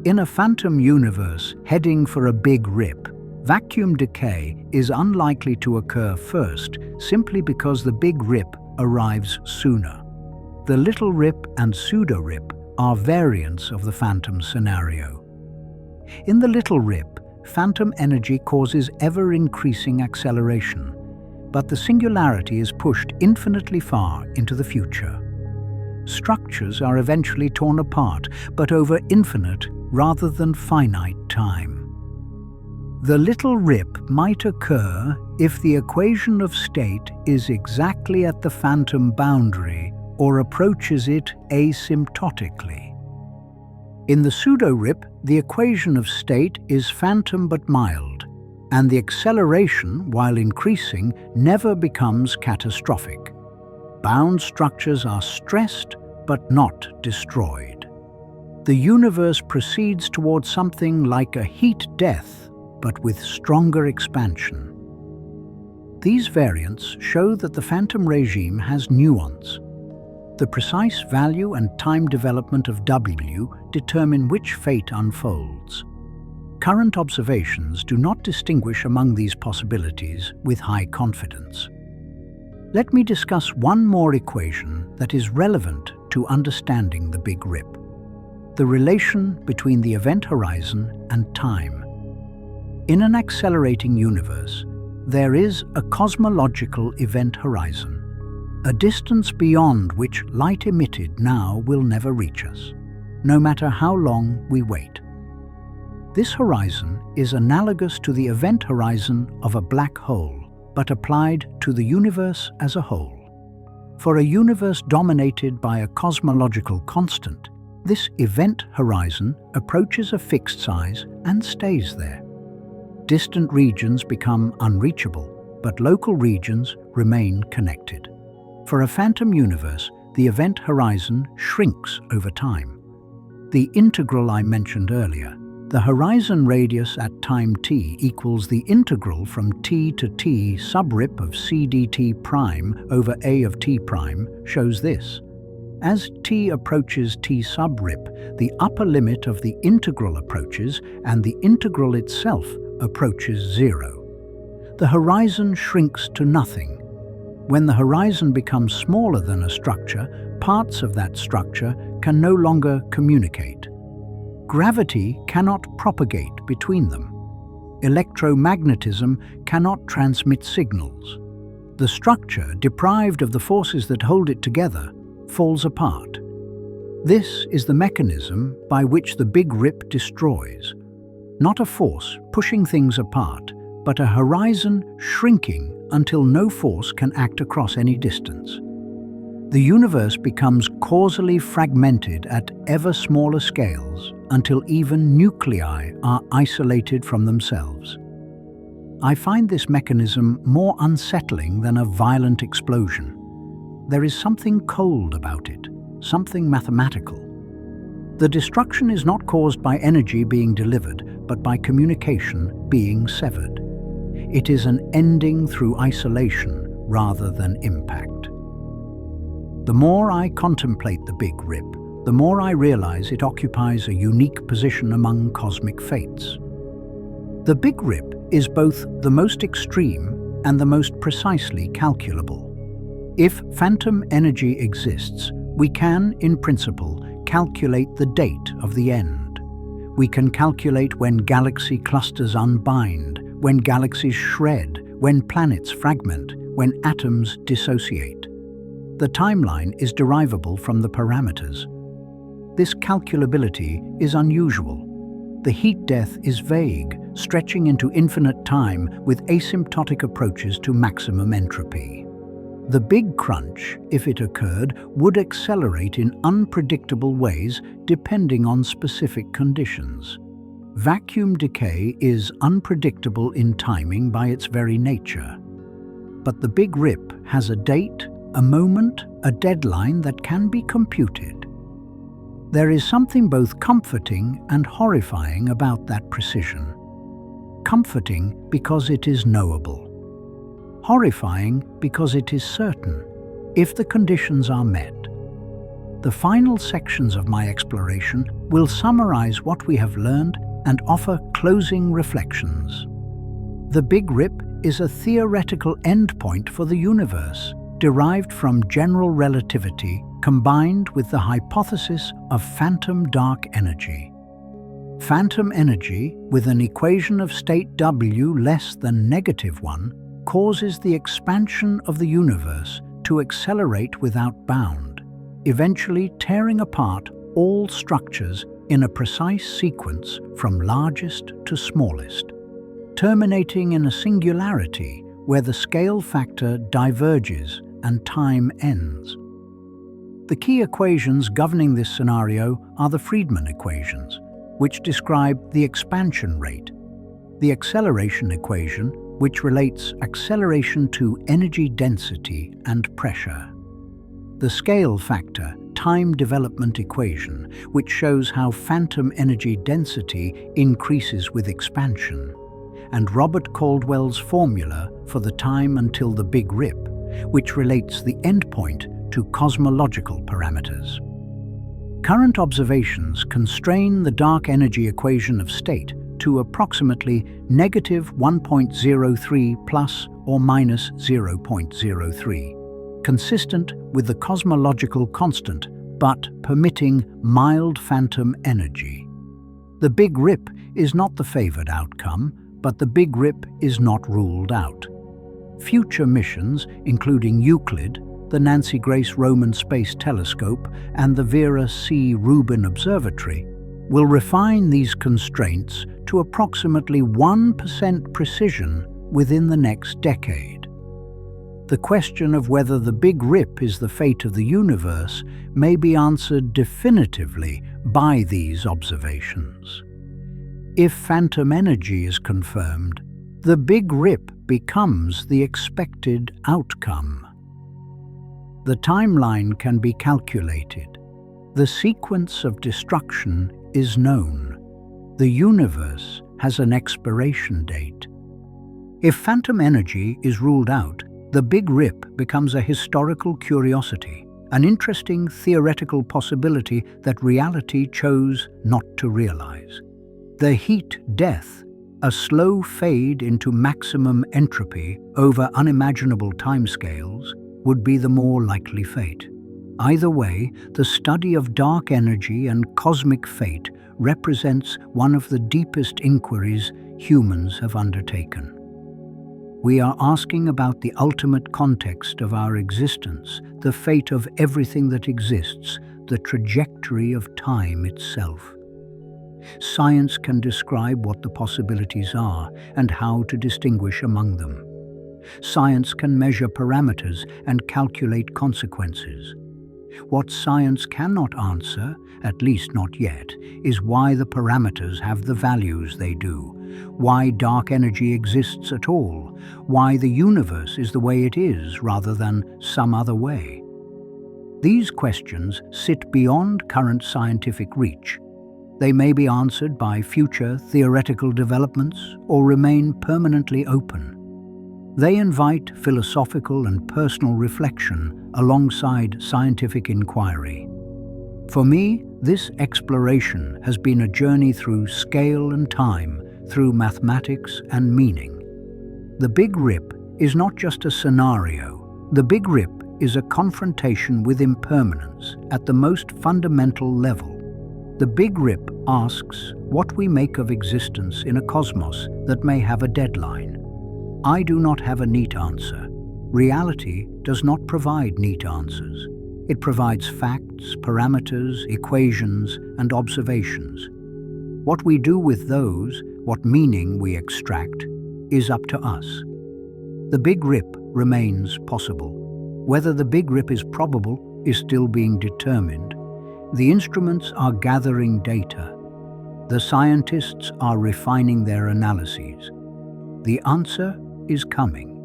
In a phantom universe heading for a big rip, vacuum decay is unlikely to occur first simply because the big rip arrives sooner. The little rip and pseudo-rip are variants of the phantom scenario. In the little rip, phantom energy causes ever-increasing acceleration, but the singularity is pushed infinitely far into the future. Structures are eventually torn apart, but over infinite rather than finite time. The little rip might occur if the equation of state is exactly at the phantom boundary or approaches it asymptotically. In the pseudo-rip, the equation of state is phantom but mild, and the acceleration, while increasing, never becomes catastrophic. Bound structures are stressed but not destroyed. The universe proceeds towards something like a heat death, but with stronger expansion. These variants show that the phantom regime has nuance. The precise value and time development of W determine which fate unfolds. Current observations do not distinguish among these possibilities with high confidence. Let me discuss one more equation that is relevant to understanding the Big Rip: the relation between the event horizon and time. In an accelerating universe, there is a cosmological event horizon, a distance beyond which light emitted now will never reach us, no matter how long we wait. This horizon is analogous to the event horizon of a black hole, but applied to the universe as a whole. For a universe dominated by a cosmological constant, this event horizon approaches a fixed size and stays there. Distant regions become unreachable, but local regions remain connected. For a phantom universe, the event horizon shrinks over time. The integral I mentioned earlier, the horizon radius at time t equals the integral from t to t subrip of c dt prime over a of t prime, shows this. As t approaches t subrip, the upper limit of the integral approaches and the integral itself approaches zero. The horizon shrinks to nothing. When the horizon becomes smaller than a structure, parts of that structure can no longer communicate. Gravity cannot propagate between them. Electromagnetism cannot transmit signals. The structure, deprived of the forces that hold it together, falls apart. This is the mechanism by which the Big Rip destroys. Not a force pushing things apart, but a horizon shrinking until no force can act across any distance. The universe becomes causally fragmented at ever smaller scales until even nuclei are isolated from themselves. I find this mechanism more unsettling than a violent explosion. There is something cold about it, something mathematical. The destruction is not caused by energy being delivered, but by communication being severed. It is an ending through isolation rather than impact. The more I contemplate the Big Rip, the more I realize it occupies a unique position among cosmic fates. The Big Rip is both the most extreme and the most precisely calculable. If phantom energy exists, we can, in principle, calculate the date of the end. We can calculate when galaxy clusters unbind, when galaxies shred, when planets fragment, when atoms dissociate. The timeline is derivable from the parameters. This calculability is unusual. The heat death is vague, stretching into infinite time with asymptotic approaches to maximum entropy. The Big Crunch, if it occurred, would accelerate in unpredictable ways depending on specific conditions. Vacuum decay is unpredictable in timing by its very nature. But the Big Rip has a date, a moment, a deadline that can be computed. There is something both comforting and horrifying about that precision. Comforting because it is knowable. Horrifying because it is certain, if the conditions are met. The final sections of my exploration will summarize what we have learned and offer closing reflections. The Big Rip is a theoretical endpoint for the universe, derived from general relativity combined with the hypothesis of phantom dark energy. Phantom energy, with an equation of state W less than -1, causes the expansion of the universe to accelerate without bound, eventually tearing apart all structures in a precise sequence from largest to smallest, terminating in a singularity where the scale factor diverges and time ends. The key equations governing this scenario are the Freedman equations, which describe the expansion rate, the acceleration equation, which relates acceleration to energy density and pressure, the scale factor time development equation, which shows how phantom energy density increases with expansion, and Robert Caldwell's formula for the time until the Big Rip, which relates the endpoint to cosmological parameters. Current observations constrain the dark energy equation of state to approximately -1.03 plus or minus 0.03, consistent with the cosmological constant, but permitting mild phantom energy. The Big Rip is not the favored outcome, but the Big Rip is not ruled out. Future missions, including Euclid, the Nancy Grace Roman Space Telescope, and the Vera C. Rubin Observatory, will refine these constraints to approximately 1% precision within the next decade. The question of whether the Big Rip is the fate of the universe may be answered definitively by these observations. If phantom energy is confirmed, the Big Rip becomes the expected outcome. The timeline can be calculated. The sequence of destruction is known. The universe has an expiration date. If phantom energy is ruled out, the Big Rip becomes a historical curiosity, an interesting theoretical possibility that reality chose not to realize. The heat death, a slow fade into maximum entropy over unimaginable timescales, would be the more likely fate. Either way, the study of dark energy and cosmic fate represents one of the deepest inquiries humans have undertaken. We are asking about the ultimate context of our existence, the fate of everything that exists, the trajectory of time itself. Science can describe what the possibilities are and how to distinguish among them. Science can measure parameters and calculate consequences. What science cannot answer, at least not yet, is why the parameters have the values they do, why dark energy exists at all, why the universe is the way it is rather than some other way. These questions sit beyond current scientific reach. They may be answered by future theoretical developments or remain permanently open. They invite philosophical and personal reflection alongside scientific inquiry. For me, this exploration has been a journey through scale and time, through mathematics and meaning. The Big Rip is not just a scenario. The Big Rip is a confrontation with impermanence at the most fundamental level. The Big Rip asks what we make of existence in a cosmos that may have a deadline. I do not have a neat answer. Reality does not provide neat answers. It provides facts, parameters, equations, and observations. What we do with those, what meaning we extract, is up to us. The Big Rip remains possible. Whether the Big Rip is probable is still being determined. The instruments are gathering data. The scientists are refining their analyses. The answer is coming.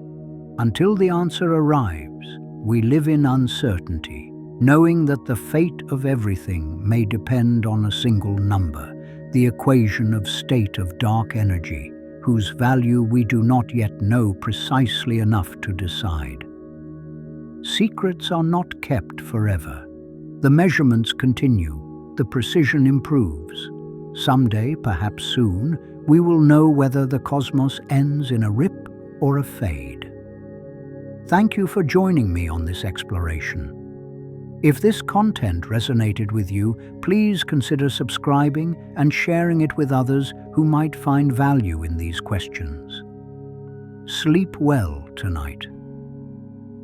Until the answer arrives, we live in uncertainty, knowing that the fate of everything may depend on a single number, the equation of state of dark energy, whose value we do not yet know precisely enough to decide. Secrets are not kept forever. The measurements continue, the precision improves. Someday, perhaps soon, we will know whether the cosmos ends in a rip or a fade. Thank you for joining me on this exploration. If this content resonated with you, please consider subscribing and sharing it with others who might find value in these questions. Sleep well tonight.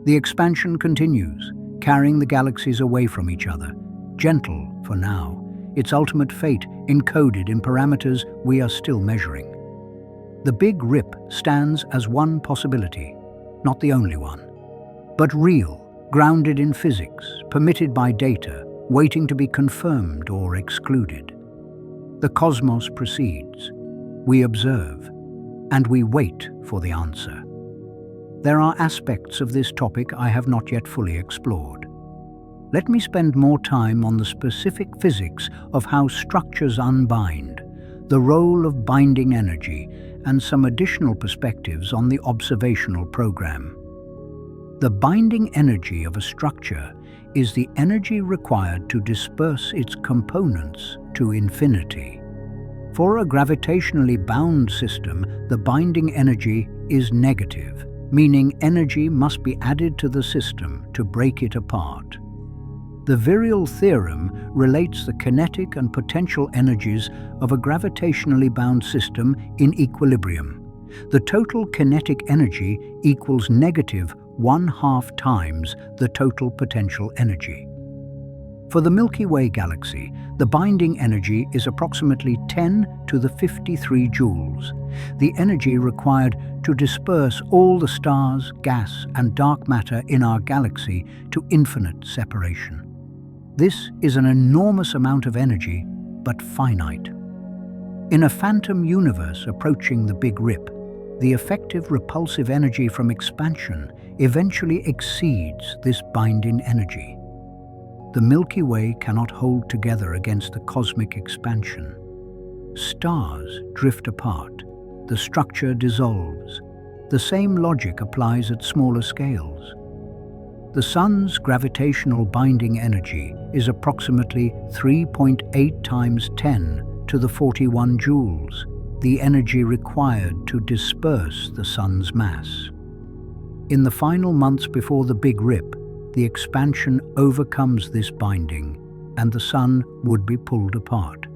The expansion continues, carrying the galaxies away from each other, gentle for now, its ultimate fate encoded in parameters we are still measuring. The Big Rip stands as one possibility, not the only one, but real, grounded in physics, permitted by data, waiting to be confirmed or excluded. The cosmos proceeds. We observe, and we wait for the answer. There are aspects of this topic I have not yet fully explored. Let me spend more time on the specific physics of how structures unbind, the role of binding energy, and some additional perspectives on the observational program. The binding energy of a structure is the energy required to disperse its components to infinity. For a gravitationally bound system, the binding energy is negative, meaning energy must be added to the system to break it apart. The virial theorem relates the kinetic and potential energies of a gravitationally bound system in equilibrium. The total kinetic energy equals negative 1/2 times the total potential energy. For the Milky Way galaxy, the binding energy is approximately 10 to the 53 joules, the energy required to disperse all the stars, gas, and dark matter in our galaxy to infinite separation. This is an enormous amount of energy, but finite. In a phantom universe approaching the Big Rip, the effective repulsive energy from expansion eventually exceeds this binding energy. The Milky Way cannot hold together against the cosmic expansion. Stars drift apart, the structure dissolves. The same logic applies at smaller scales. The Sun's gravitational binding energy is approximately 3.8 times 10 to the 41 joules, the energy required to disperse the Sun's mass. In the final months before the Big Rip, the expansion overcomes this binding, and the Sun would be pulled apart.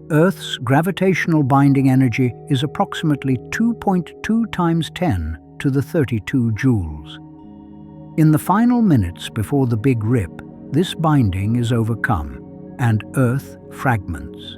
Earth's gravitational binding energy is approximately 2.2 times 10 to the 32 joules. In the final minutes before the Big Rip, this binding is overcome, and Earth fragments.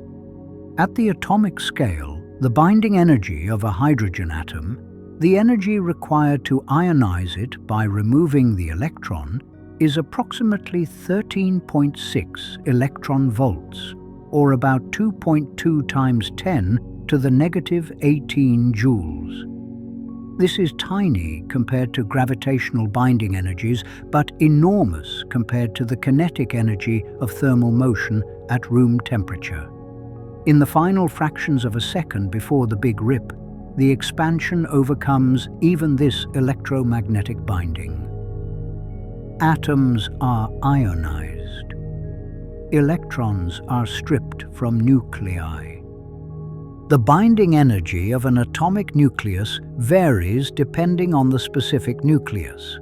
At the atomic scale, the binding energy of a hydrogen atom, the energy required to ionize it by removing the electron, is approximately 13.6 electron volts, or about 2.2 times 10 to the negative 18 joules. This is tiny compared to gravitational binding energies, but enormous compared to the kinetic energy of thermal motion at room temperature. In the final fractions of a second before the Big Rip, the expansion overcomes even this electromagnetic binding. Atoms are ionized. Electrons are stripped from nuclei. The binding energy of an atomic nucleus varies depending on the specific nucleus.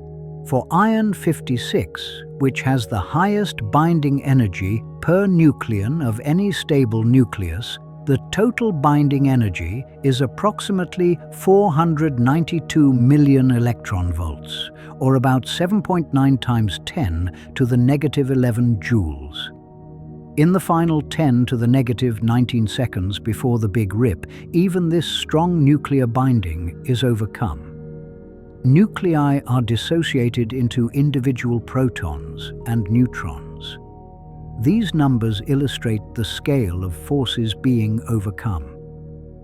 For iron 56, which has the highest binding energy per nucleon of any stable nucleus, the total binding energy is approximately 492 million electron volts, or about 7.9 times 10 to the negative 11 joules. In the final 10 to the negative 19 seconds before the Big Rip, even this strong nuclear binding is overcome. Nuclei are dissociated into individual protons and neutrons. These numbers illustrate the scale of forces being overcome.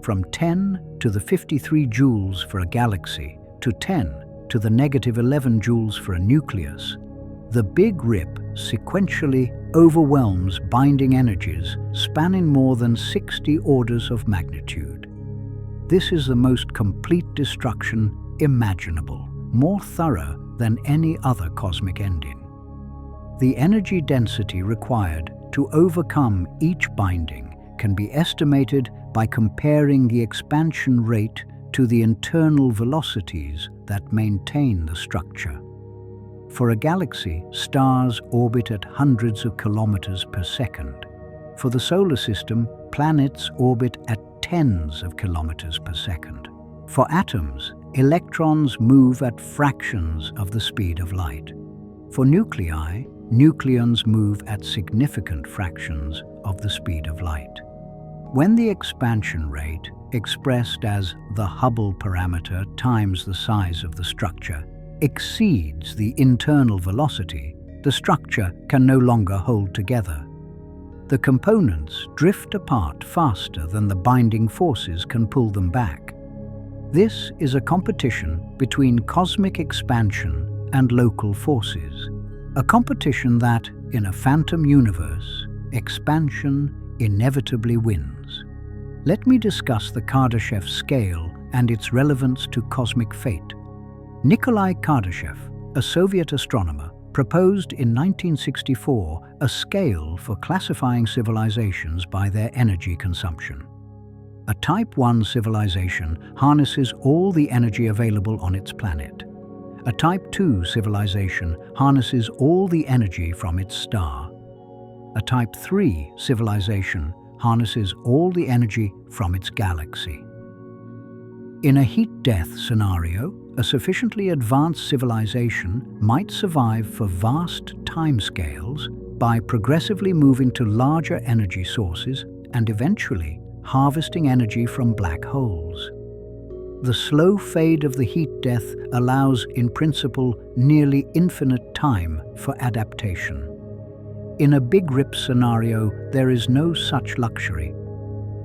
From 10 to the 53 joules for a galaxy to 10 to the negative 11 joules for a nucleus, the Big Rip sequentially overwhelms binding energies spanning more than 60 orders of magnitude. This is the most complete destruction imaginable, more thorough than any other cosmic ending. The energy density required to overcome each binding can be estimated by comparing the expansion rate to the internal velocities that maintain the structure. For a galaxy, stars orbit at hundreds of kilometers per second. For the solar system, planets orbit at tens of kilometers per second. For atoms, electrons move at fractions of the speed of light. For nuclei, nucleons move at significant fractions of the speed of light. When the expansion rate, expressed as the Hubble parameter times the size of the structure, exceeds the internal velocity, the structure can no longer hold together. The components drift apart faster than the binding forces can pull them back. This is a competition between cosmic expansion and local forces, a competition that, in a phantom universe, expansion inevitably wins. Let me discuss the Kardashev scale and its relevance to cosmic fate. Nikolai Kardashev, a Soviet astronomer, proposed in 1964 a scale for classifying civilizations by their energy consumption. A Type 1 civilization harnesses all the energy available on its planet. A Type 2 civilization harnesses all the energy from its star. A Type 3 civilization harnesses all the energy from its galaxy. In a heat death scenario, a sufficiently advanced civilization might survive for vast timescales by progressively moving to larger energy sources and eventually harvesting energy from black holes. The slow fade of the heat death allows, in principle, nearly infinite time for adaptation. In a Big Rip scenario, there is no such luxury.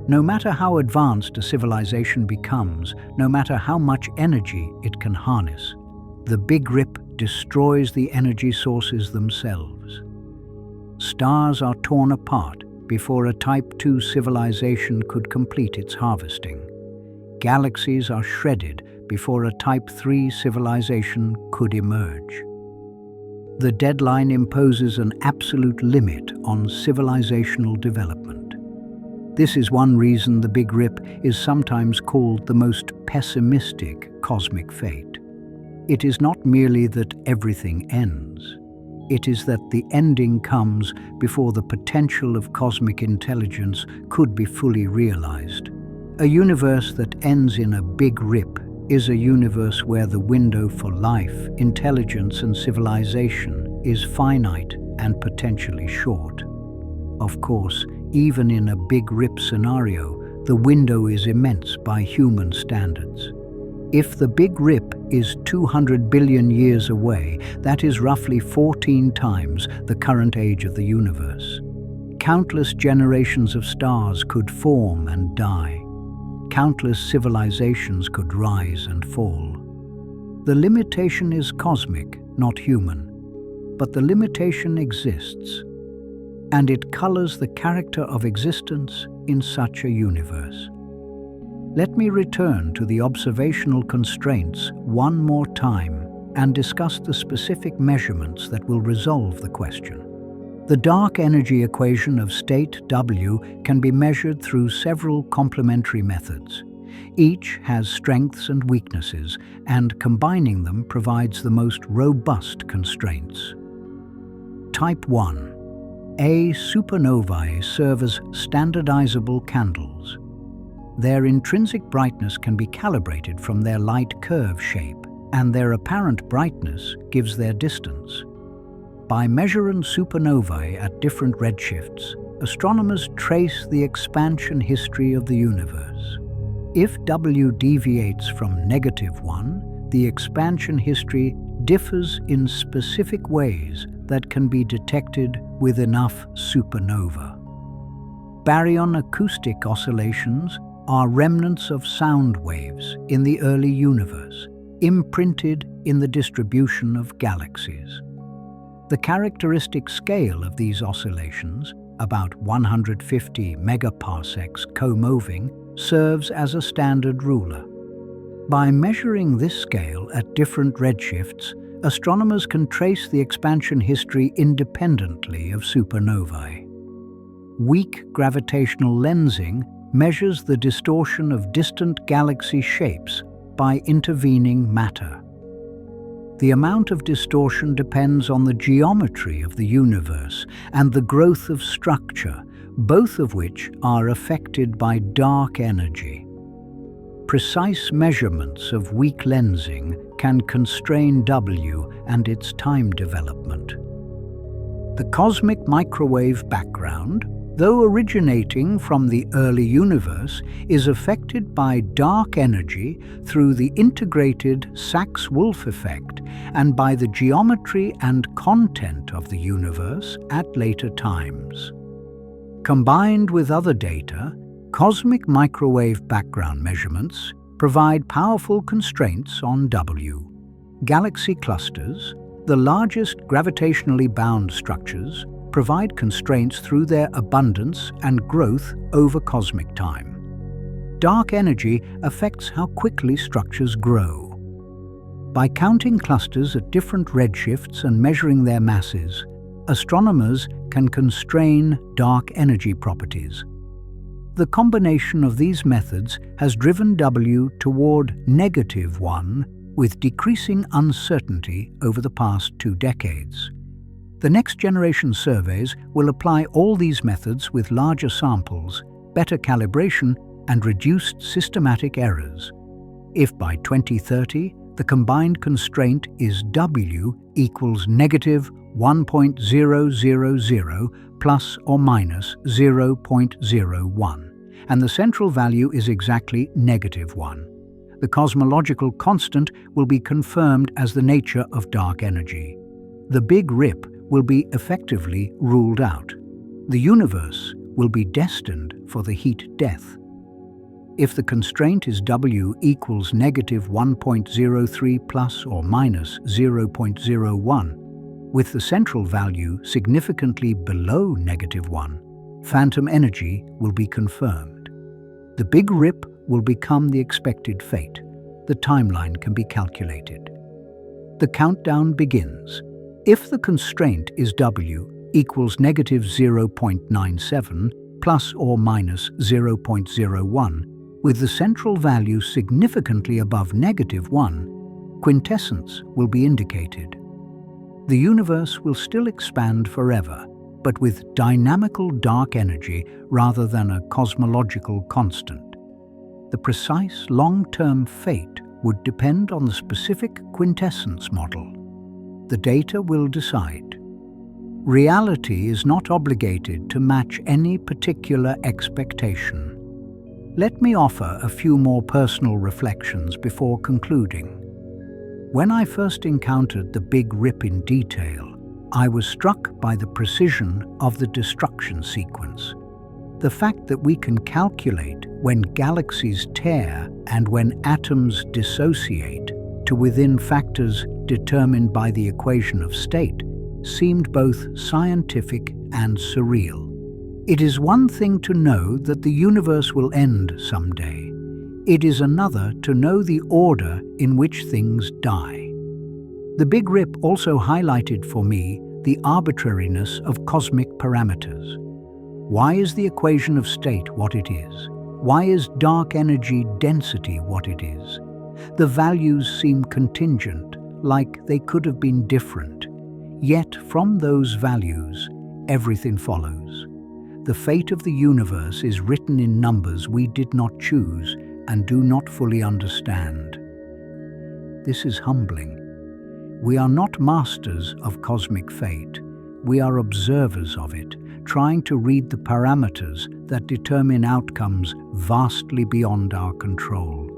No matter how advanced a civilization becomes, no matter how much energy it can harness, the Big Rip destroys the energy sources themselves. Stars are torn apart before a Type 2 civilization could complete its harvesting. Galaxies are shredded before a Type 3 civilization could emerge. The deadline imposes an absolute limit on civilizational development. This is one reason the Big Rip is sometimes called the most pessimistic cosmic fate. It is not merely that everything ends. It is that the ending comes before the potential of cosmic intelligence could be fully realized. A universe that ends in a Big Rip is a universe where the window for life, intelligence, and civilization is finite and potentially short. Of course, even in a Big Rip scenario, the window is immense by human standards. If the Big Rip is 200 billion years away, that is roughly 14 times the current age of the universe. Countless generations of stars could form and die. countless civilizations could rise and fall. The limitation is cosmic, not human, but the limitation exists, and it colors the character of existence in such a universe. Let me return to the observational constraints one more time and discuss the specific measurements that will resolve the question. The dark energy equation of state W can be measured through several complementary methods. Each has strengths and weaknesses, and combining them provides the most robust constraints. Type 1. A supernovae serve as standardizable candles. Their intrinsic brightness can be calibrated from their light curve shape, and their apparent brightness gives their distance. By measuring supernovae at different redshifts, astronomers trace the expansion history of the universe. If W deviates from -1, the expansion history differs in specific ways that can be detected with enough supernova. Baryon acoustic oscillations are remnants of sound waves in the early universe, imprinted in the distribution of galaxies. The characteristic scale of these oscillations, about 150 megaparsecs co-moving, serves as a standard ruler. By measuring this scale at different redshifts, astronomers can trace the expansion history independently of supernovae. Weak gravitational lensing measures the distortion of distant galaxy shapes by intervening matter. The amount of distortion depends on the geometry of the universe and the growth of structure, both of which are affected by dark energy. Precise measurements of weak lensing can constrain W and its time development. The cosmic microwave background, though originating from the early universe, is affected by dark energy through the integrated Sachs-Wolf effect and by the geometry and content of the universe at later times. Combined with other data, cosmic microwave background measurements provide powerful constraints on W. Galaxy clusters, the largest gravitationally bound structures, provide constraints through their abundance and growth over cosmic time. Dark energy affects how quickly structures grow. By counting clusters at different redshifts and measuring their masses, astronomers can constrain dark energy properties. The combination of these methods has driven W toward -1 with decreasing uncertainty over the past 2 decades. The next generation surveys will apply all these methods with larger samples, better calibration, and reduced systematic errors. If by 2030 the combined constraint is W equals -1.000 plus or minus 0.01, and the central value is exactly -1, the cosmological constant will be confirmed as the nature of dark energy. The Big Rip will be effectively ruled out. The universe will be destined for the heat death. If the constraint is W equals -1.03 plus or minus 0.01, with the central value significantly below -1, phantom energy will be confirmed. The Big Rip will become the expected fate. The timeline can be calculated. The countdown begins. If the constraint is W equals -0.97 plus or minus 0.01, with the central value significantly above -1, quintessence will be indicated. The universe will still expand forever, but with dynamical dark energy rather than a cosmological constant. The precise long-term fate would depend on the specific quintessence model. The data will decide. Reality is not obligated to match any particular expectation. Let me offer a few more personal reflections before concluding. When I first encountered the Big Rip in detail, I was struck by the precision of the destruction sequence. The fact that we can calculate when galaxies tear and when atoms dissociate to within factors determined by the equation of state seemed both scientific and surreal. It is one thing to know that the universe will end someday. It is another to know the order in which things die. The Big Rip also highlighted for me the arbitrariness of cosmic parameters. Why is the equation of state what it is? Why is dark energy density what it is? The values seem contingent, like they could have been different. Yet from those values, everything follows. The fate of the universe is written in numbers we did not choose and do not fully understand. This is humbling. We are not masters of cosmic fate. We are observers of it, trying to read the parameters that determine outcomes vastly beyond our control.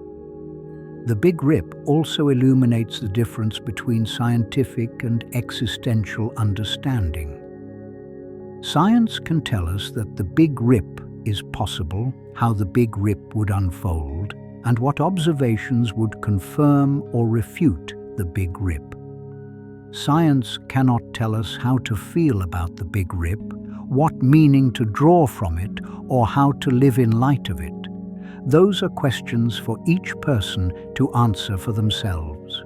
The Big Rip also illuminates the difference between scientific and existential understanding. Science can tell us that the Big Rip is possible, how the Big Rip would unfold, and what observations would confirm or refute the Big Rip. Science cannot tell us how to feel about the Big Rip, what meaning to draw from it, or how to live in light of it. Those are questions for each person to answer for themselves.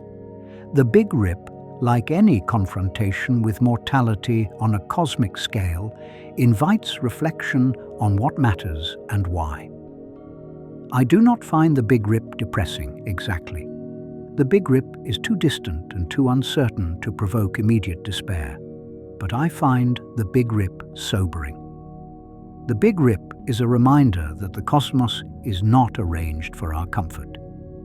The Big Rip, like any confrontation with mortality on a cosmic scale, invites reflection on what matters and why. I do not find the Big Rip depressing, exactly. The Big Rip is too distant and too uncertain to provoke immediate despair. But I find the Big Rip sobering. The Big Rip is a reminder that the cosmos is not arranged for our comfort.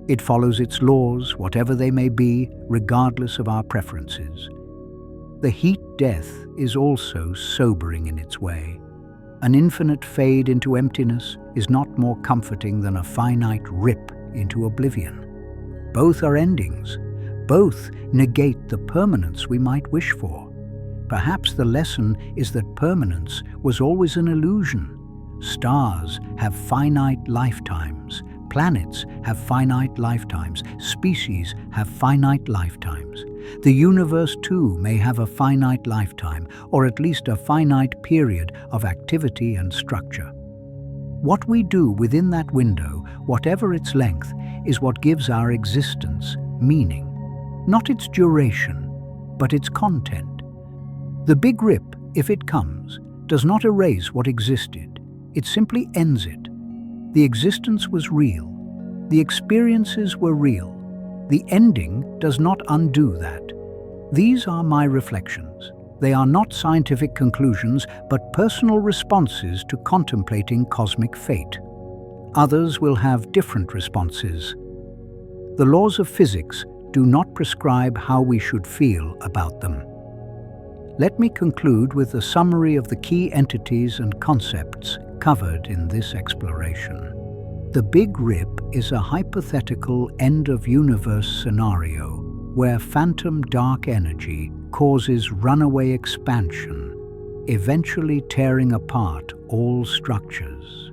It follows its laws, whatever they may be, regardless of our preferences. The heat death is also sobering in its way. An infinite fade into emptiness is not more comforting than a finite rip into oblivion. Both are endings. Both negate the permanence we might wish for. Perhaps the lesson is that permanence was always an illusion. Stars have finite lifetimes. Planets have finite lifetimes. Species have finite lifetimes. The universe too may have a finite lifetime, or at least a finite period of activity and structure. What we do within that window, whatever its length, is what gives our existence meaning. Not its duration, but its content. The Big Rip, if it comes, does not erase what existed. It simply ends it. The existence was real. The experiences were real. The ending does not undo that. These are my reflections. They are not scientific conclusions, but personal responses to contemplating cosmic fate. Others will have different responses. The laws of physics do not prescribe how we should feel about them. Let me conclude with a summary of the key entities and concepts covered in this exploration. The Big Rip is a hypothetical end-of-universe scenario where phantom dark energy causes runaway expansion, eventually tearing apart all structures.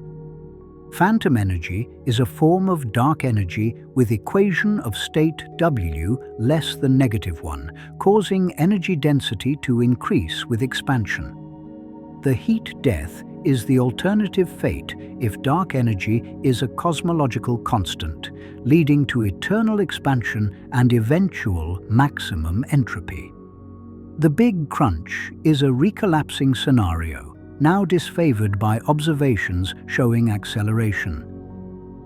Phantom energy is a form of dark energy with equation of state W less than -1, causing energy density to increase with expansion. The heat death is the alternative fate if dark energy is a cosmological constant, leading to eternal expansion and eventual maximum entropy. The Big Crunch is a recollapsing scenario, now disfavored by observations showing acceleration.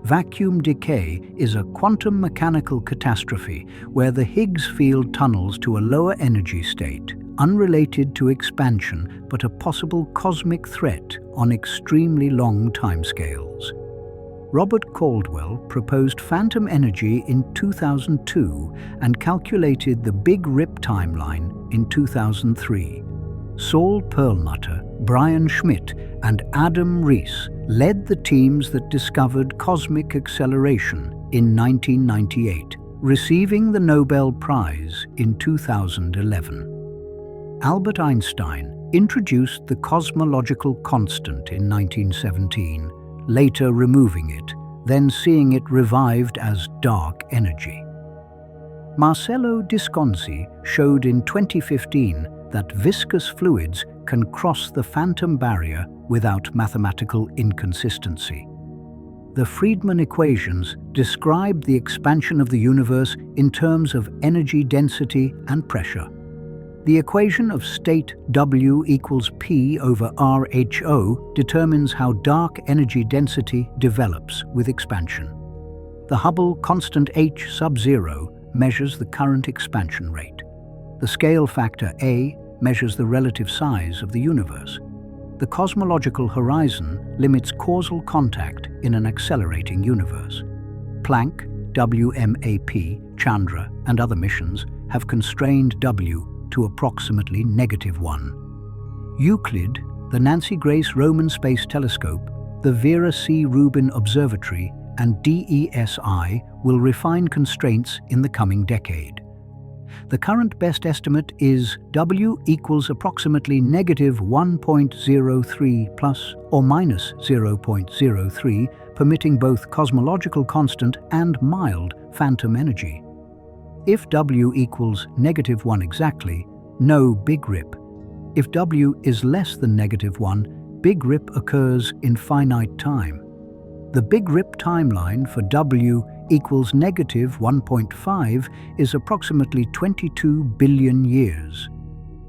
Vacuum decay is a quantum mechanical catastrophe where the Higgs field tunnels to a lower energy state, unrelated to expansion but a possible cosmic threat on extremely long timescales. Robert Caldwell proposed phantom energy in 2002 and calculated the Big Rip timeline in 2003. Saul Perlmutter, Brian Schmidt, and Adam Rees led the teams that discovered cosmic acceleration in 1998, receiving the Nobel Prize in 2011. Albert Einstein introduced the cosmological constant in 1917, later removing it, then seeing it revived as dark energy. Marcello Visconti showed in 2015 that viscous fluids can cross the phantom barrier without mathematical inconsistency. The Freedman equations describe the expansion of the universe in terms of energy density and pressure. The equation of state W equals P over RHO determines how dark energy density develops with expansion. The Hubble constant H sub 0 measures the current expansion rate. The scale factor A measures the relative size of the universe. The cosmological horizon limits causal contact in an accelerating universe. Planck, WMAP, Chandra, and other missions have constrained W to approximately -1. Euclid, the Nancy Grace Roman Space Telescope, the Vera C. Rubin Observatory, and DESI will refine constraints in the coming decade. The current best estimate is W equals approximately -1.03 plus or minus 0.03, permitting both cosmological constant and mild phantom energy. If W equals -1 exactly, no Big Rip. If W is less than -1, Big Rip occurs in finite time. The Big Rip timeline for W equals -1.5 is approximately 22 billion years.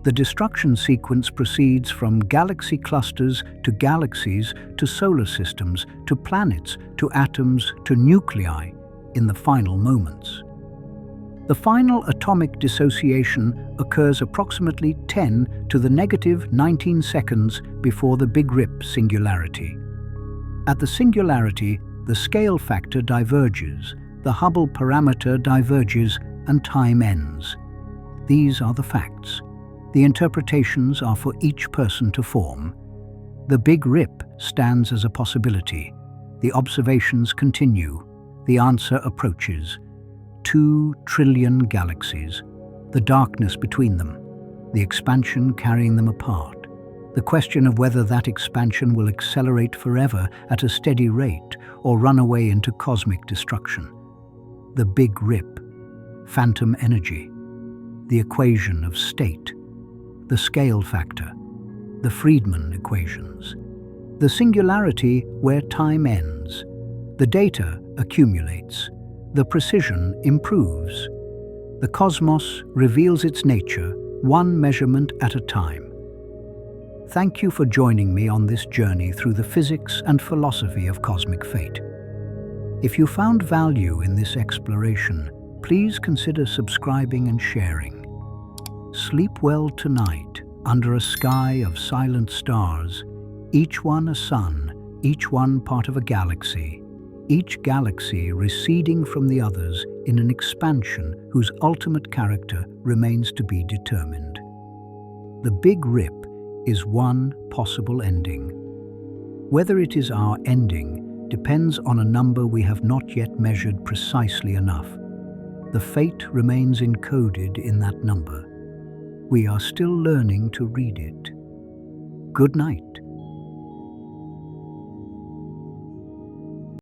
The destruction sequence proceeds from galaxy clusters to galaxies to solar systems to planets to atoms to nuclei in the final moments. The final atomic dissociation occurs approximately 10 to the -19 seconds before the Big Rip singularity. At the singularity, the scale factor diverges, the Hubble parameter diverges, and time ends. These are the facts. The interpretations are for each person to form. The Big Rip stands as a possibility. The observations continue. The answer approaches. 2 trillion galaxies, the darkness between them, the expansion carrying them apart, the question of whether that expansion will accelerate forever at a steady rate or run away into cosmic destruction. The Big Rip, phantom energy, the equation of state, the scale factor, the Freedman equations, the singularity where time ends, the data accumulates, the precision improves. The cosmos reveals its nature, one measurement at a time. Thank you for joining me on this journey through the physics and philosophy of cosmic fate. If you found value in this exploration, please consider subscribing and sharing. Sleep well tonight, under a sky of silent stars, each one a sun, each one part of a galaxy. Each galaxy receding from the others in an expansion whose ultimate character remains to be determined. The Big Rip is one possible ending. Whether it is our ending depends on a number we have not yet measured precisely enough. The fate remains encoded in that number. We are still learning to read it. Good night.